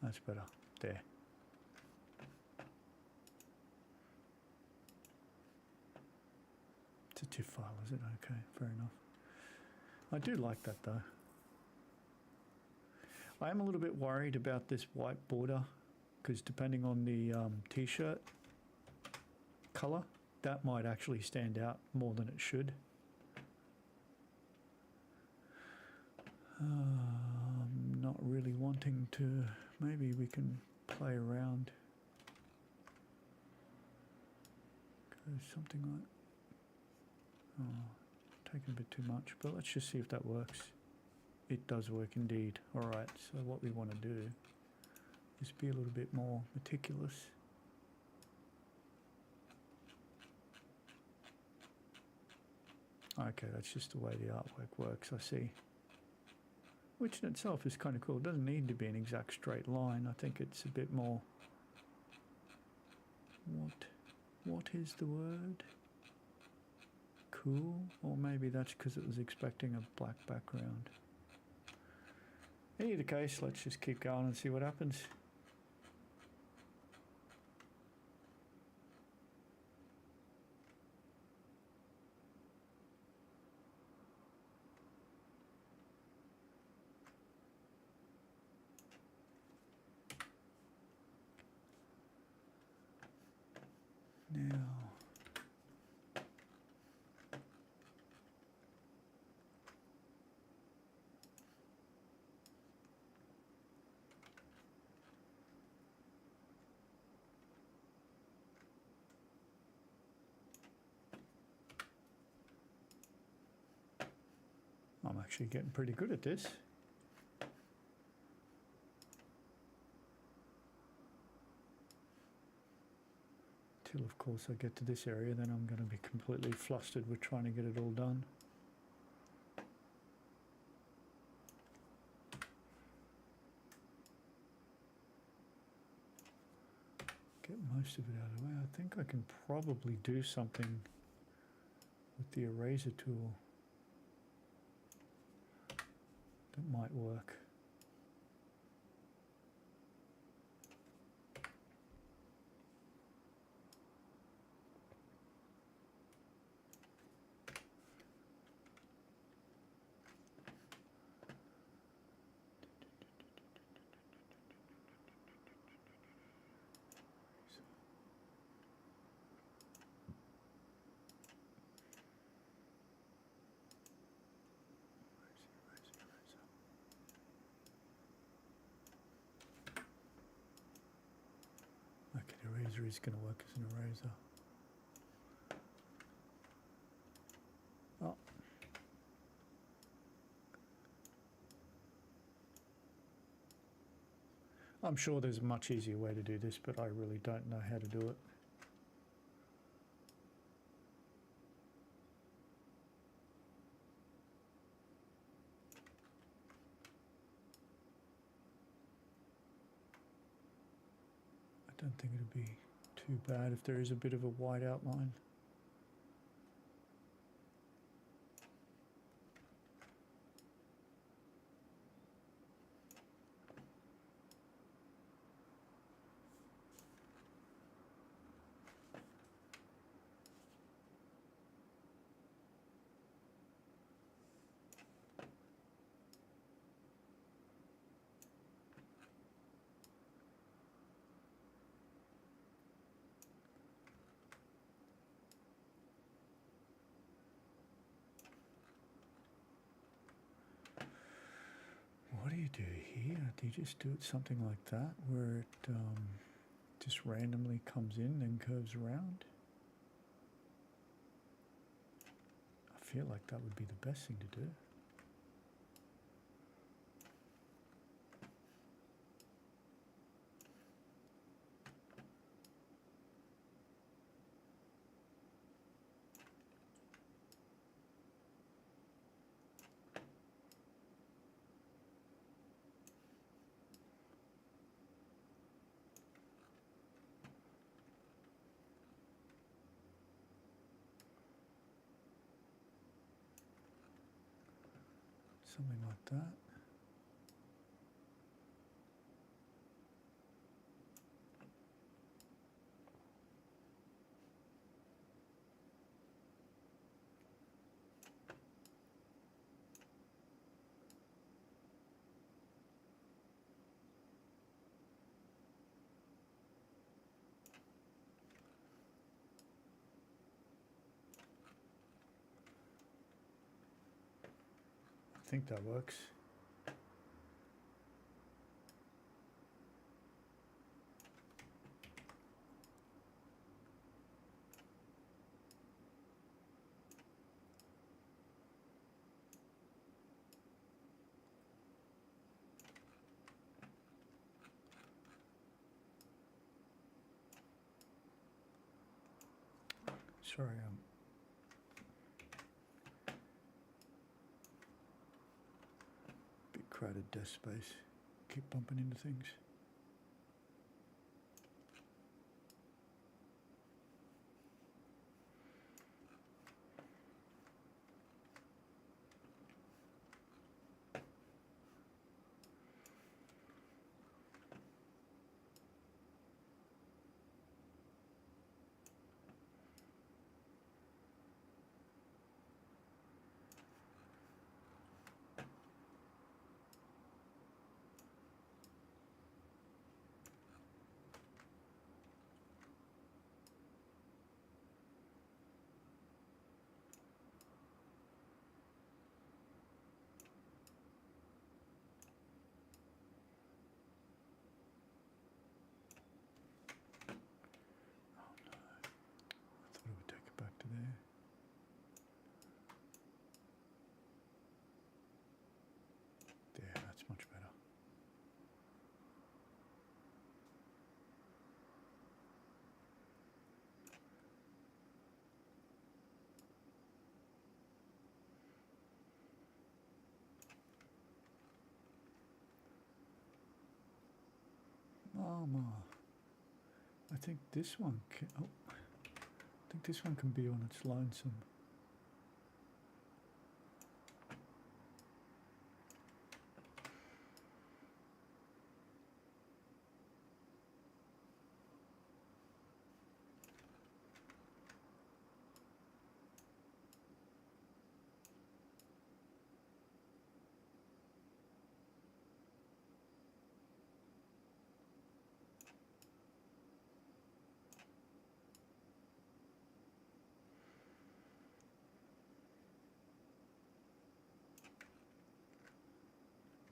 That's better. There. It's a TIFF file, is it? Okay, fair enough. I do like that though. I am a little bit worried about this white border because depending on the t-shirt color, that might actually stand out more than it should. I'm not really wanting to. Maybe we can play around. Go something like. Oh, taking a bit too much, but let's just see if that works. It does work indeed. Alright, so what we want to do is be a little bit more meticulous. Okay, that's just the way the artwork works, I see. Which in itself is kind of cool. It doesn't need to be an exact straight line. I think it's a bit more... What is the word? Cool? Or maybe that's because it was expecting a black background. In either case, let's just keep going and see what happens. I'm actually getting pretty good at this. Till of course I get to this area, then I'm going to be completely flustered with trying to get it all done. Get most of it out of the way. I think I can probably do something with the eraser tool that might work. Eraser is going to work as an eraser. Oh. I'm sure there's a much easier way to do this, but I really don't know how to do it. I don't think it'd be too bad if there is a bit of a white outline. What do you do here? Do you just do it something like that, where it just randomly comes in and curves around? I feel like that would be the best thing to do. Something like that. I think that works. Sorry, big crowded desk space. Keep bumping into things. llama. I think this one can, oh, I think this one can be on its lonesome.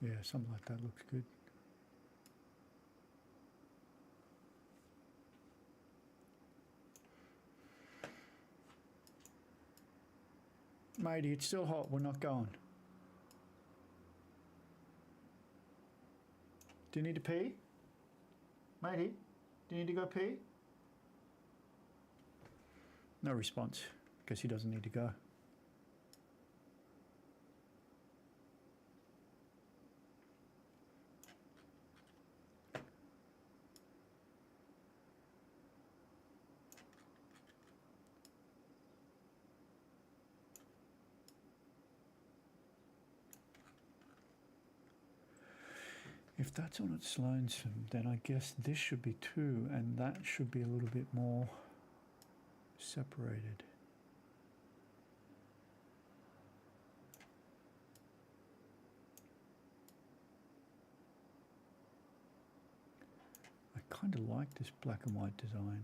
Yeah, something like that looks good. Matey, it's still hot. We're not going. Do you need to pee? Matey, do you need to go pee? No response. Guess he doesn't need to go. If that's on its lonesome, then I guess this should be 2, and that should be a little bit more separated. I kind of like this black and white design.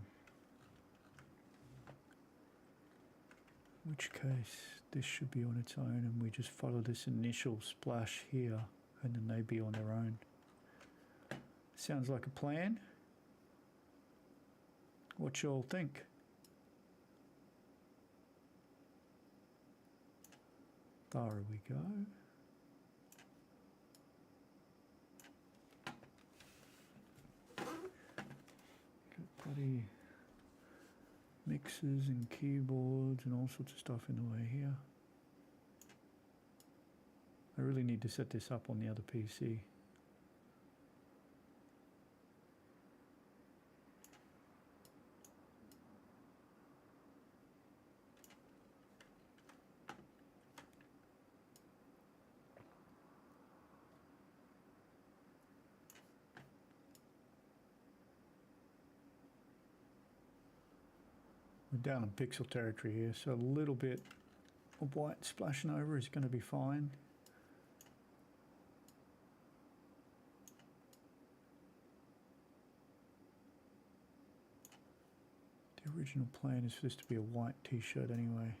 In which case, this should be on its own, and we just follow this initial splash here, and then they be on their own. Sounds like a plan. What y'all think? There we go. Got bloody mixers and keyboards and all sorts of stuff in the way here. I really need to set this up on the other PC. We're down in pixel territory here, so a little bit of white splashing over is going to be fine. The original plan is for this to be a white t-shirt anyway.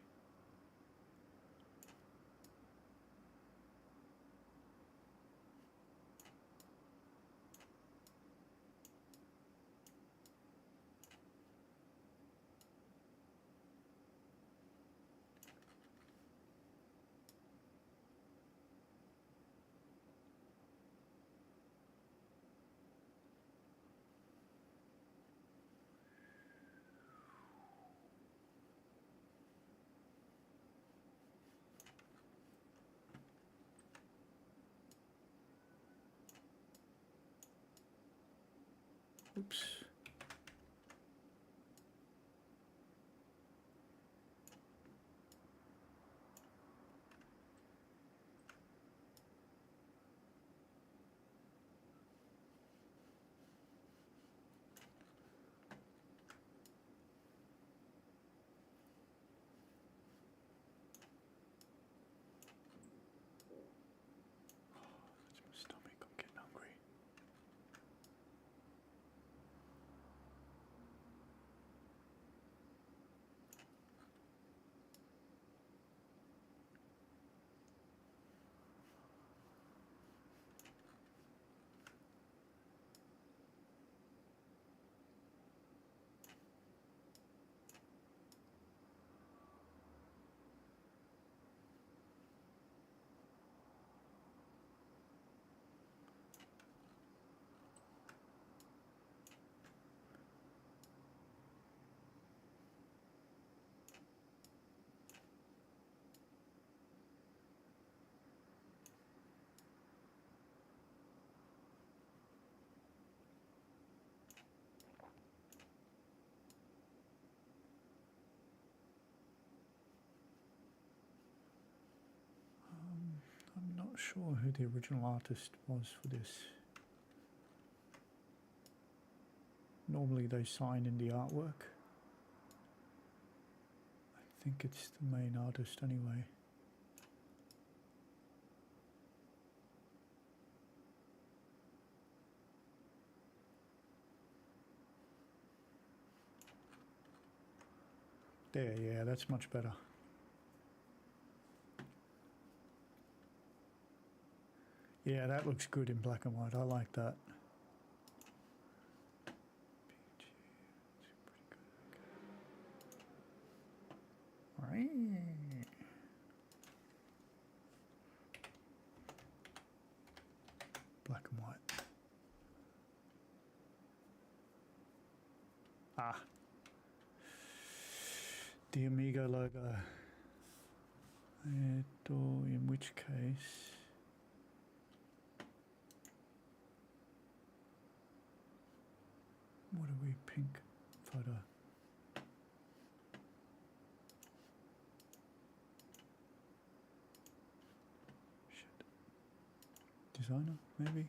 Oops. That's my stomach. I'm getting hungry. sure who the original artist was for this. Normally they sign in the artwork. I think it's the main artist anyway. There, yeah, that's much better. Yeah, that looks good in black and white. I like that. Right. Black and white. Ah. The Amigo logo. In which case... What are we? Pink photo. Shit. Designer, maybe?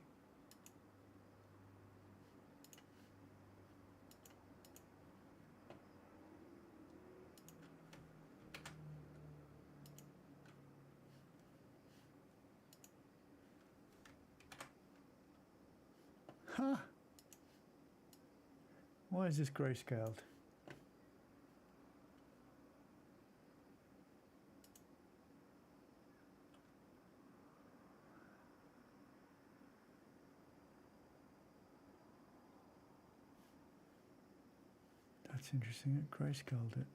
Huh. Why is this grayscaled? That's interesting, it grayscaled it.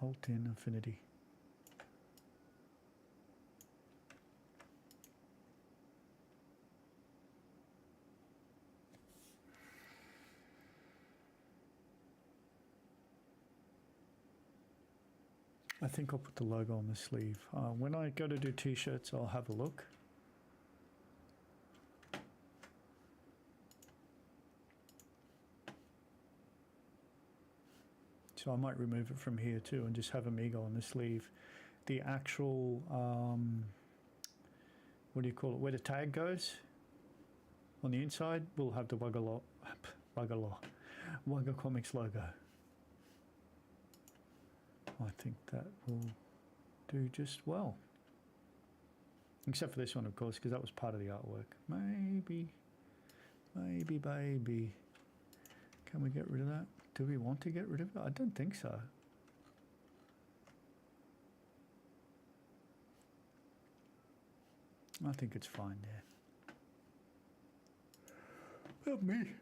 Alt in Affinity. I think I'll put the logo on the sleeve. When I go to do t-shirts, I'll have a look. So I might remove it from here too and just have Amigo on the sleeve. The actual, what do you call it, where the tag goes, on the inside, we'll have the Wugga Comics logo. I think that will do just well. Except for this one, of course, because that was part of the artwork. Maybe. Can we get rid of that? Do we want to get rid of it? I don't think so. I think it's fine there. Help me.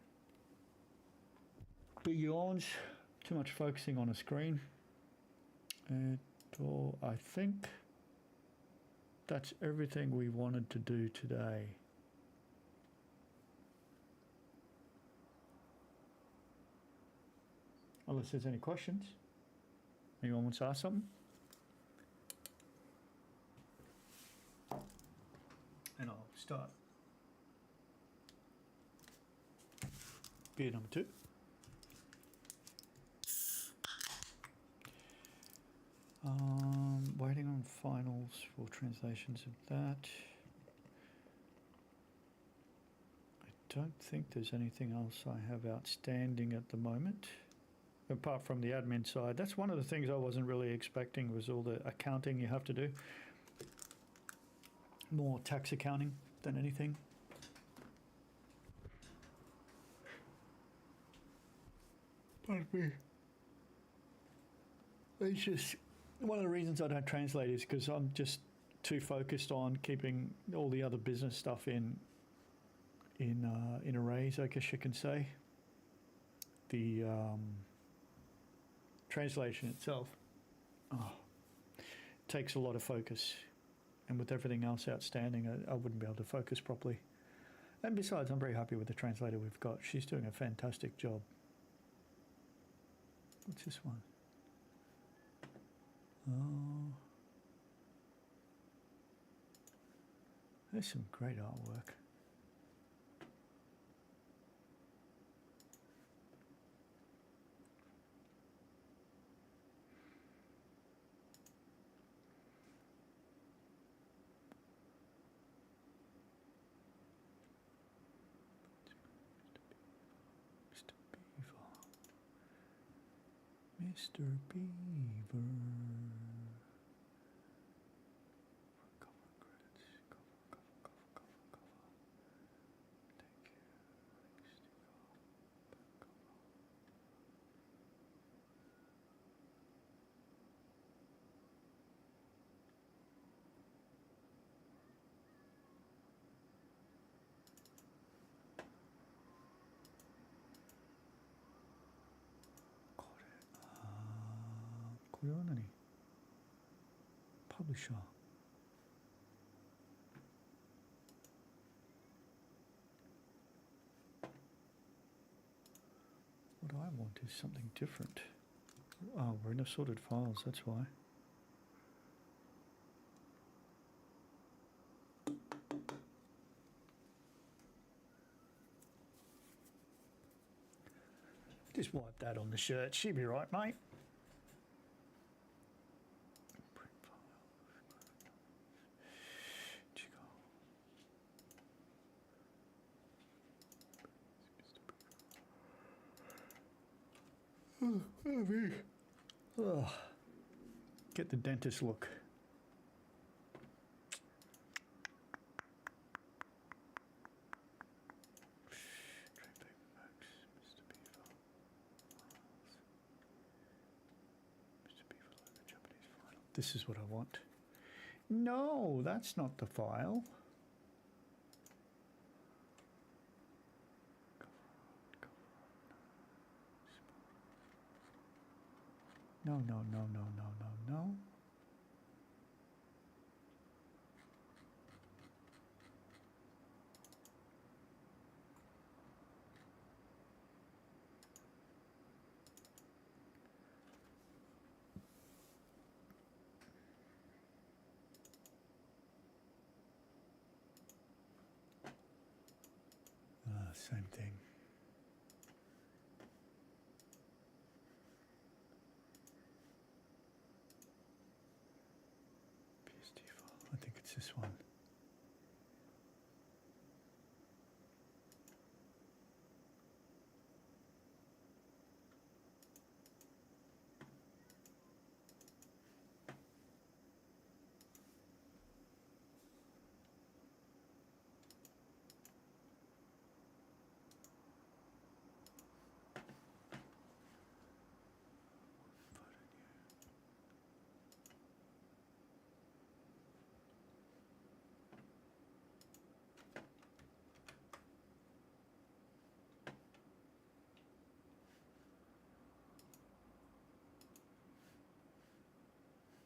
Big yawns. Too much focusing on a screen. I think that's everything we wanted to do today. Unless there's any questions. Anyone wants to ask something? And I'll start. Beer number 2. Waiting on finals for translations of that. I don't think there's anything else I have outstanding at the moment, apart from the admin side. That's one of the things I wasn't really expecting, was all the accounting you have to do. More tax accounting than anything. Pardon me. It's just one of the reasons I don't translate is because I'm just too focused on keeping all the other business stuff in arrays, I guess you can say. The translation itself takes a lot of focus, and with everything else outstanding, I wouldn't be able to focus properly. And besides, I'm very happy with the translator we've got. She's doing a fantastic job. What's this one? Oh, there's some great artwork. Mr. Beaver. Cover credits. Cover. Thank you. Koreanani. Publisher. What I want is something different. Oh, we're in assorted files, that's why. Just wipe that on the shirt. She'll be right, mate. Print file. Oh, get the dentist look. This is what I want. No, that's not the file. No. Same thing. PSD file. I think it's this one.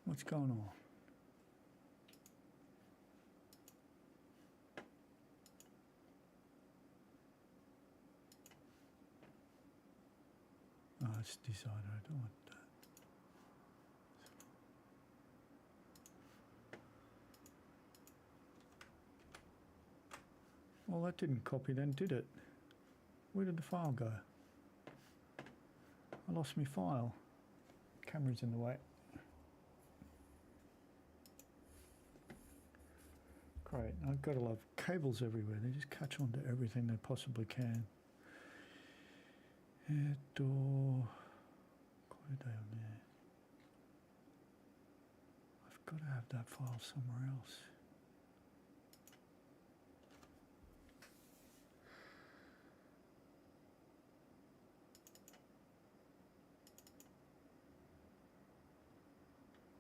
What's going on? Oh, it's designer. I don't want that. Well, that didn't copy then, did it? Where did the file go? I lost my file. Camera's in the way. Great. I've got to love cables everywhere. They just catch on to everything they possibly can. Door. What are they on there? I've got to have that file somewhere else.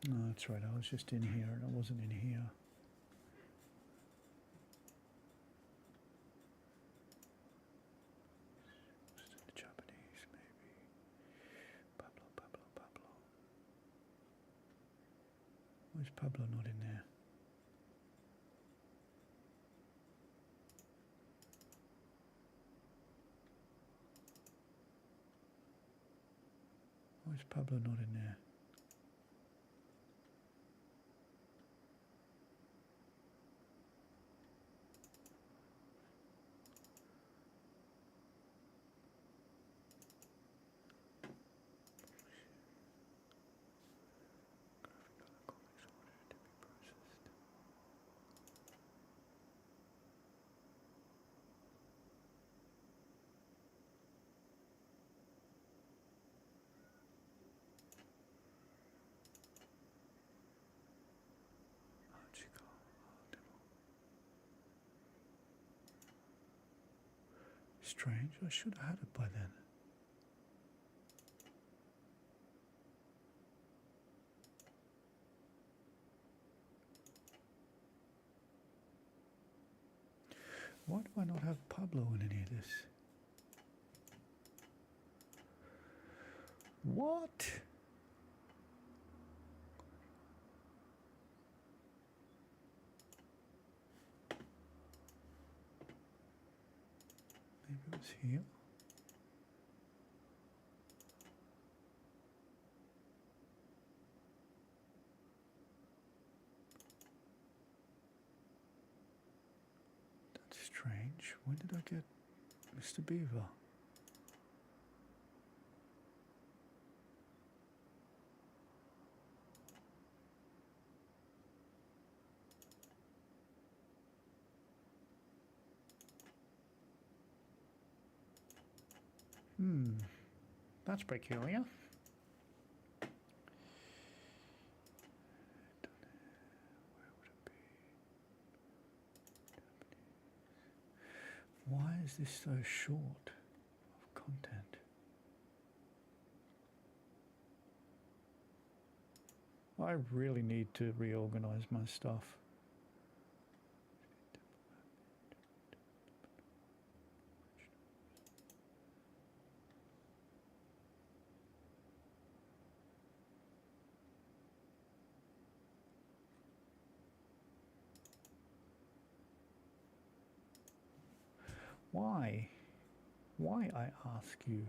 No, that's right. I was just in here and I wasn't in here. Japanese, maybe. Pablo. Where's Pablo not in there? Where's Pablo not in there? strange. I should have had it by then. Why do I not have Pablo in any of this? What? Maybe it was here. That's strange. When did I get Mr. Beaver? That's peculiar. Where would it be? Why is this so short of content? I really need to reorganize my stuff. Why? Why, I ask you?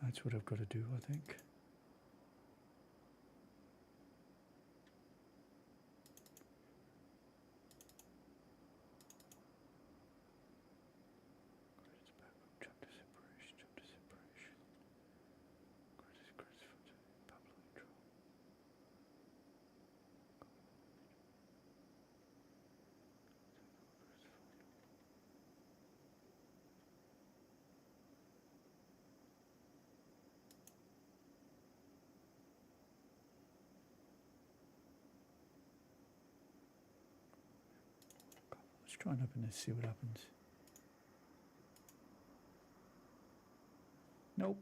That's what I've got to do, I think. Let's try and open this, see what happens. Nope.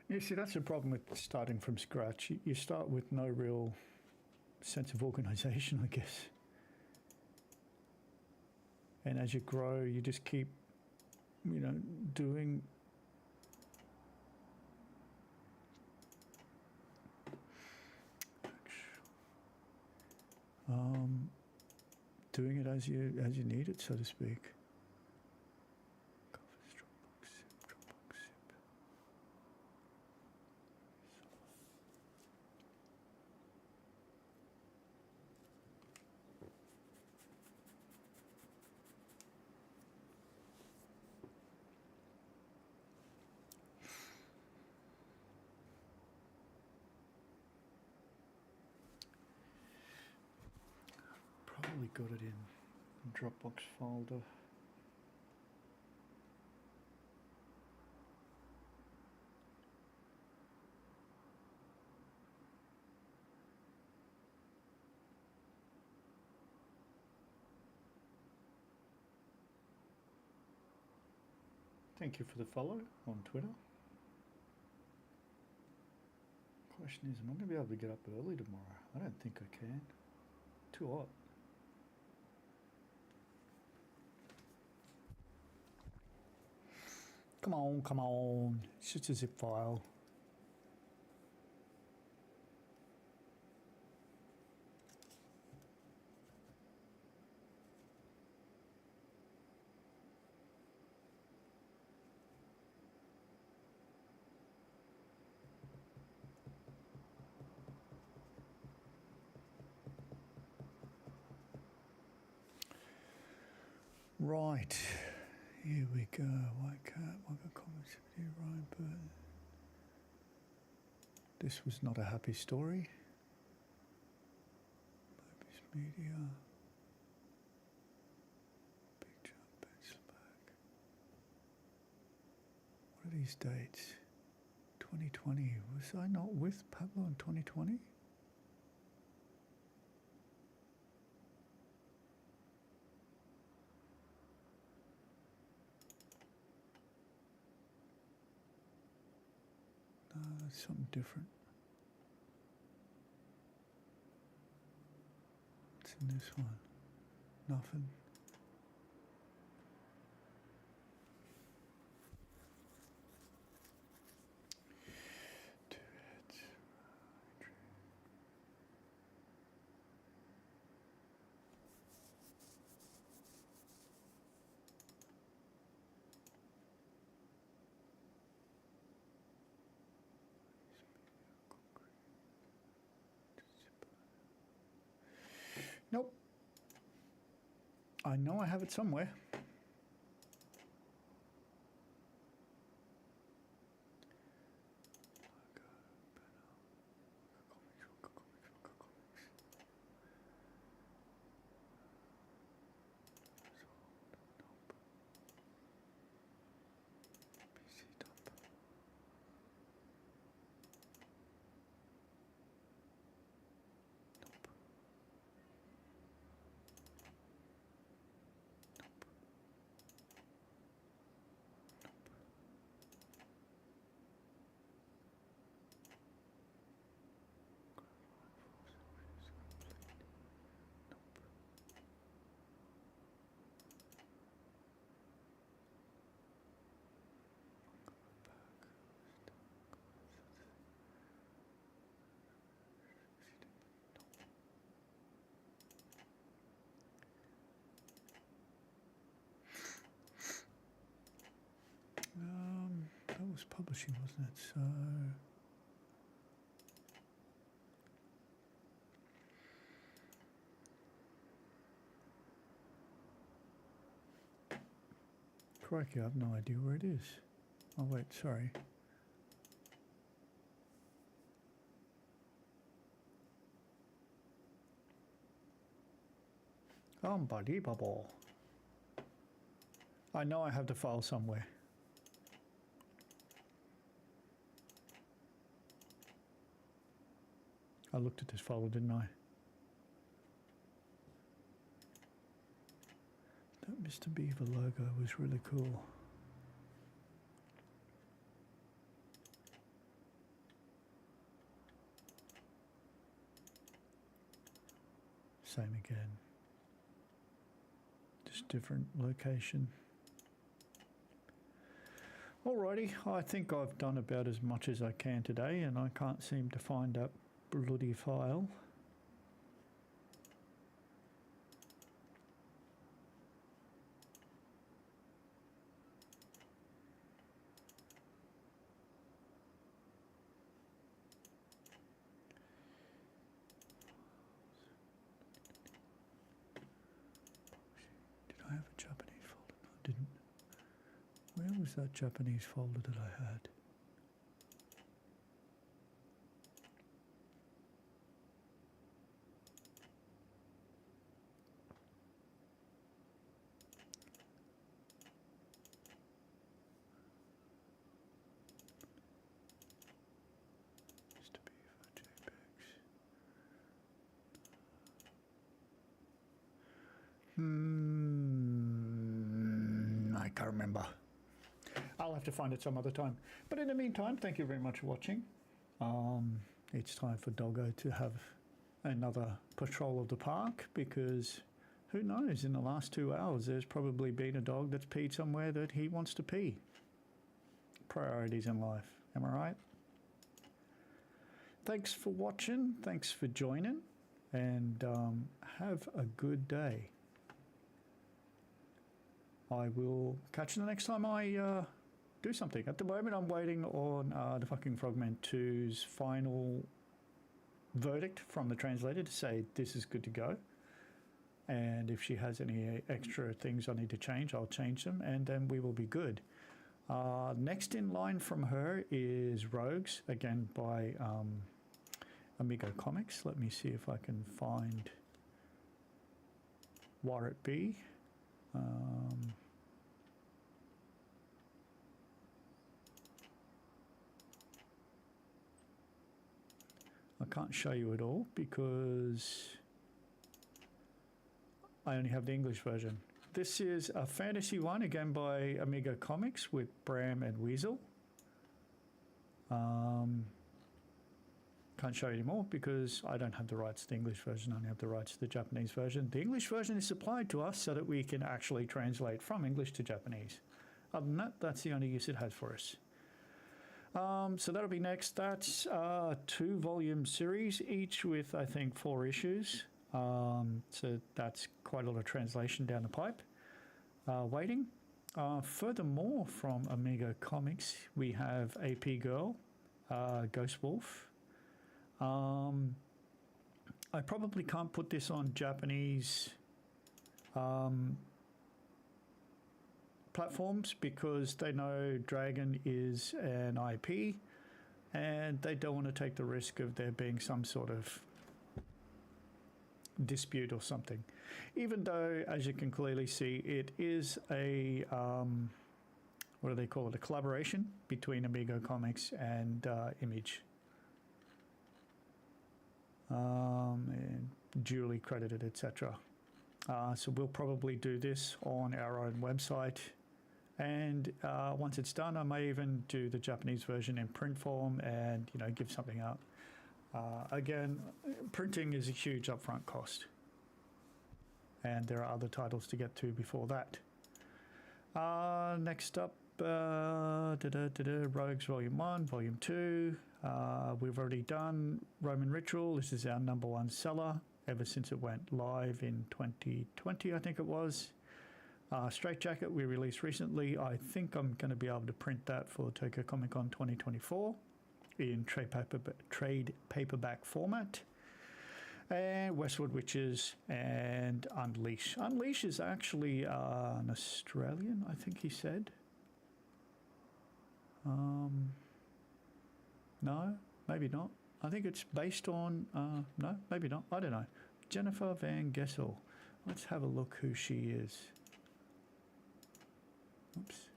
You see, that's the problem with starting from scratch. You start with no real sense of organization, I guess. And as you grow, you just keep, doing doing it as you need it, so to speak. Probably got it in Dropbox folder. Thank you for the follow on Twitter. Question is, am I going to be able to get up early tomorrow? I don't think I can. Too hot. Come on, come on. It's just a zip file. Right, here we go. White cat, Waka comments, Ryan Burton. This was not a happy story. Baby's media. Big jump, pencil back. What are these dates? 2020. Was I not with Pablo in 2020? No, that's something different. What's in this one? Nothing. Two heads. Nope. I know I have it somewhere. That was publishing, wasn't it? So crikey, I have no idea where it is. Oh wait, sorry. Unbelievable. I know I have the file somewhere. I looked at this folder, didn't I? That Mr. Beaver logo was really cool. Same again. Just different location. Alrighty, I think I've done about as much as I can today, and I can't seem to find that bloody file. Did I have a Japanese folder? No, I didn't. Where was that Japanese folder that I had? I can't remember. I'll have to find it some other time. But in the meantime, thank you very much for watching. It's time for Doggo to have another patrol of the park, because who knows, in the last 2 hours there's probably been a dog that's peed somewhere that he wants to pee. Priorities in life, am I right? Thanks for watching, thanks for joining, and have a good day. I will catch you the next time I do something. At the moment I'm waiting on the fucking Frogman 2's final verdict from the translator to say this is good to go. And if she has any extra things I need to change, I'll change them, and then we will be good. Next in line from her is Rogues, again by Amigo Comics. Let me see if I can find where it be. I can't show you it all because I only have the English version. This is a fantasy one, again by Amigo Comics with Bram and Weasel. Can't show you anymore because I don't have the rights to the English version, I only have the rights to the Japanese version. The English version is supplied to us so that we can actually translate from English to Japanese. Other than that, that's the only use it has for us. So that'll be next. That's a 2-volume series, each with, I think, 4 issues. So that's quite a lot of translation down the pipe. Waiting. Furthermore, from Amigo Comics, we have AP Girl, Ghost Wolf. I probably can't put this on Japanese platforms because they know Dragon is an IP and they don't want to take the risk of there being some sort of dispute or something. Even though, as you can clearly see, it is a, what do they call it, a collaboration between Amigo Comics and Image. And duly credited, etc. So we'll probably do this on our own website, and once it's done, I may even do the Japanese version in print form and, you know, give something out. Again, printing is a huge upfront cost, and there are other titles to get to before that. Next up, Rogues Volume 1, Volume 2. We've already done Roman Ritual. This is our #1 seller ever since it went live in 2020, I think it was. Straight Jacket we released recently. I think I'm going to be able to print that for Tokyo ComiCon 2024 in trade paperback format. And Westwood Witches and Unleash. Unleash is actually an Australian, I think he said. No, maybe not. I think it's based on, no, maybe not. I don't know. Jennifer Van Gessel. Let's have a look who she is. Oops.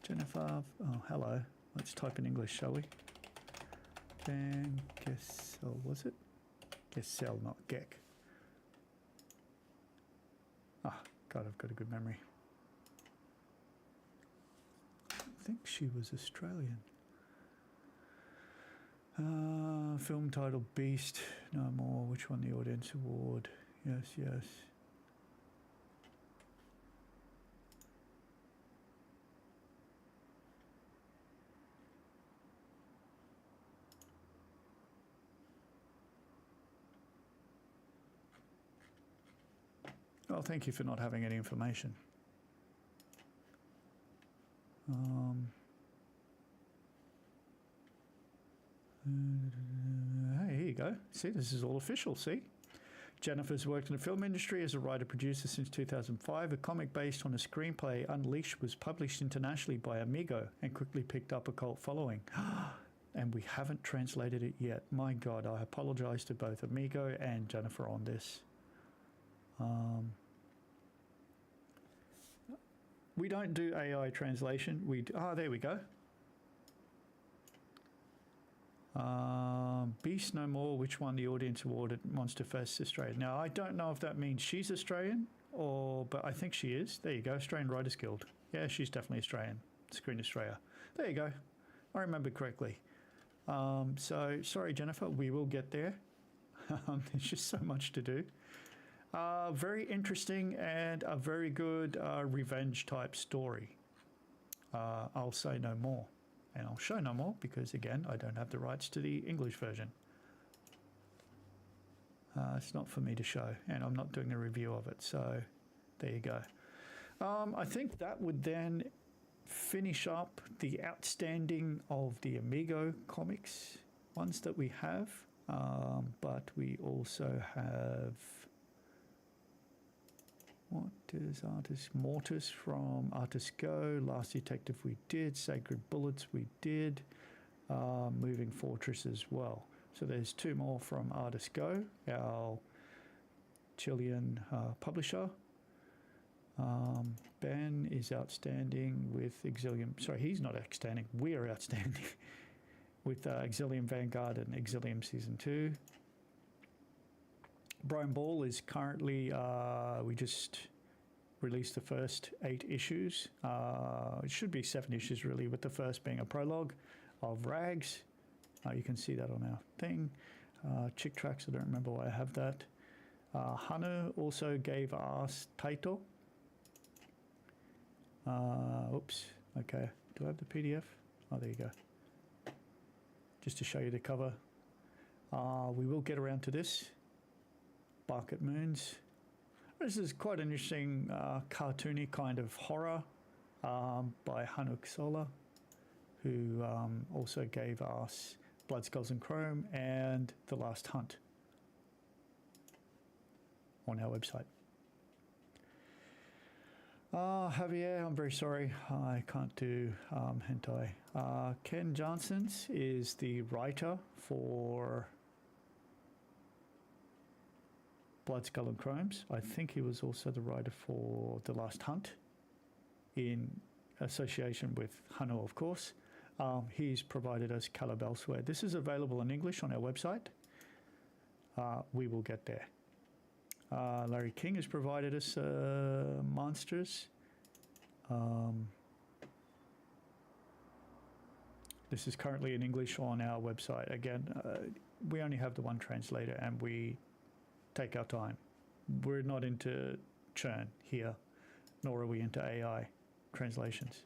Jennifer, oh, hello. Let's type in English, shall we? Van Gessel, was it? Gessel, not Geck. Ah, God, I've got a good memory. I think she was Australian. Film title Beast, no more. Which won the Audience Award? Yes, yes. Well, thank you for not having any information. Hey, here you go. See, this is all official, see? Jennifer's worked in the film industry as a writer-producer since 2005. A comic based on a screenplay, Unleashed, was published internationally by Amigo and quickly picked up a cult following. And we haven't translated it yet. My God, I apologize to both Amigo and Jennifer on this. We don't do AI translation. There we go. Beast No More, which won the Audience Award at Monster Fest Australia. Now, I don't know if that means she's Australian, but I think she is. There you go, Australian Writers Guild. Yeah, she's definitely Australian. Screen Australia. There you go. I remembered correctly. So, sorry, Jennifer, we will get there. There's just so much to do. Very interesting and a very good revenge type story. I'll say no more. And I'll show no more because, again, I don't have the rights to the English version. It's not for me to show, and I'm not doing a review of it. So there you go. I think that would then finish up the outstanding of the Amigo comics ones that we have. But we also have What is Artist Mortis from Artist Go? Last Detective we did. Sacred Bullets we did. Moving Fortress as well. So there's 2 more from Artist Go, our Chilean publisher. Ben is outstanding with Exilium. Sorry, he's not outstanding. We are outstanding with Exilium Vanguard and Exilium Season 2. Brian Ball is currently, we just released the first 8 issues. It should be 7 issues really, with the first being a prologue of Rags. You can see that on our thing. Chick Tracks, I don't remember why I have that. Hanu also gave us Taito. Oops, okay. Do I have the PDF? Oh, there you go. Just to show you the cover. We will get around to this. Bark at Moons. This is quite an interesting cartoony kind of horror by Hanuk Sola, who also gave us Blood, Skulls and Chrome and The Last Hunt on our website. Javier, I'm very sorry, I can't do hentai. Ken Johnsons is the writer for Blood, Skull and Chromes. I think he was also the writer for The Last Hunt, in association with Hano, of course. He's provided us Caleb Elsewhere. This is available in English on our website. We will get there. Larry King has provided us Monsters. This is currently in English on our website. Again, we only have the one translator and we take our time. We're not into churn here, nor are we into AI translations.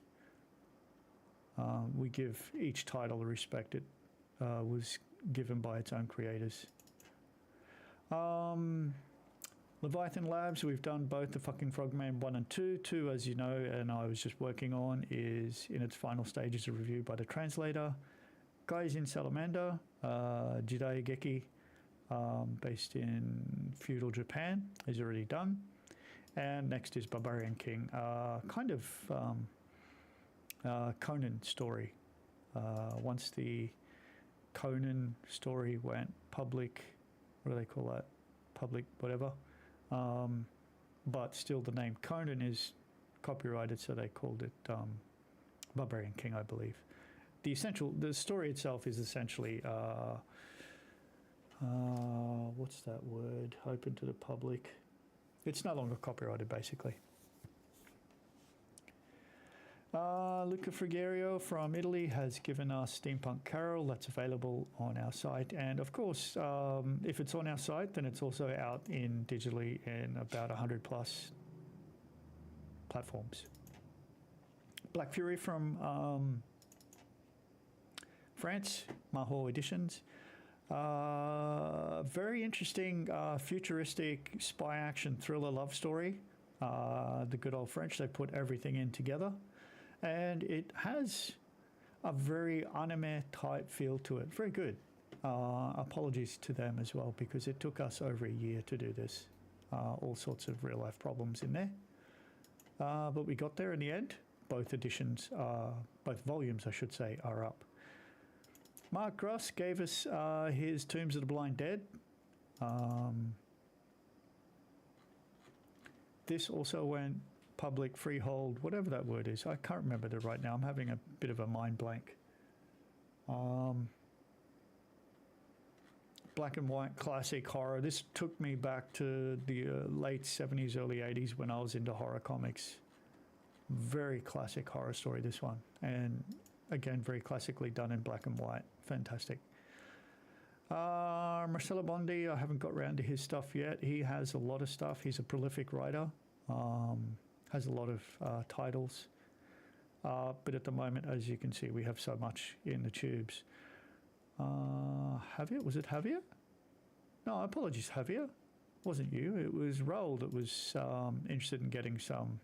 We give each title the respect it was given by its own creators. Leviathan Labs, we've done both the fucking Frogman 1 and 2. 2, as you know, and I was just working on, is in its final stages of review by the translator. Guys in Salamander, Jidai Geki, based in feudal Japan, is already done. And next is Barbarian King, kind of Conan story. Once the Conan story went public, what do they call that? Public whatever. But still the name Conan is copyrighted, so they called it Barbarian King, I believe. The story itself is essentially, what's that word? Open to the public. It's no longer copyrighted, basically. Luca Frigerio from Italy has given us Steampunk Carol. That's available on our site. And of course, if it's on our site, then it's also out in digitally in about 100 plus platforms. Black Fury from France, Maho Editions. Very interesting futuristic spy action thriller love story. The good old French, they put everything in together. And it has a very anime type feel to it. Very good. Apologies to them as well, because it took us over a year to do this. All sorts of real life problems in there. But we got there in the end. Both editions, both volumes I should say, are up. Mark Gross gave us his Tombs of the Blind Dead. This also went public, freehold, whatever that word is. I can't remember it right now. I'm having a bit of a mind blank. Black and white classic horror. This took me back to the late 70s, early 80s when I was into horror comics. Very classic horror story, this one. And again, very classically done in black and white. Fantastic. Marcelo Bondi, I haven't got around to his stuff yet. He has a lot of stuff. He's a prolific writer. Has a lot of titles. But at the moment, as you can see, we have so much in the tubes. Javier? Was it Javier? No, apologies, Javier. Wasn't you. It was Raul that was interested in getting some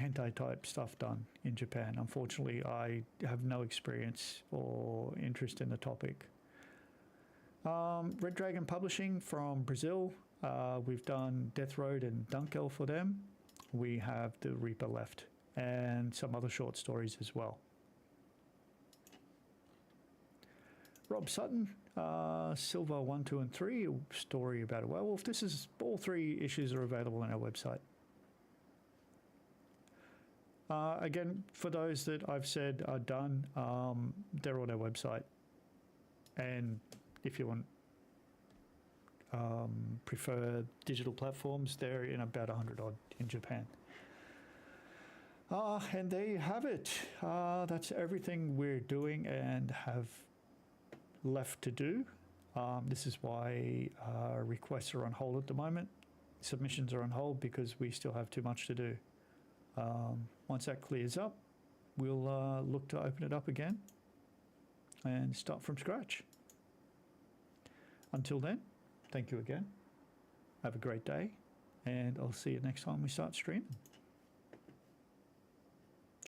hentai type stuff done in Japan. Unfortunately, I have no experience or interest in the topic. Red Dragon Publishing from Brazil. We've done Death Road and Dunkel for them. We have The Reaper left, and some other short stories as well. Rob Sutton, Silver 1, 2, and 3, a story about a werewolf. This is all 3 issues are available on our website. Again, for those that I've said are done, they're on our website. And if you want prefer digital platforms, they're in about 100 odd in Japan. And there you have it. That's everything we're doing and have left to do. This is why requests are on hold at the moment. Submissions are on hold because we still have too much to do. Once that clears up, we'll look to open it up again and start from scratch. Until then, thank you again. Have a great day, and I'll see you next time we start streaming.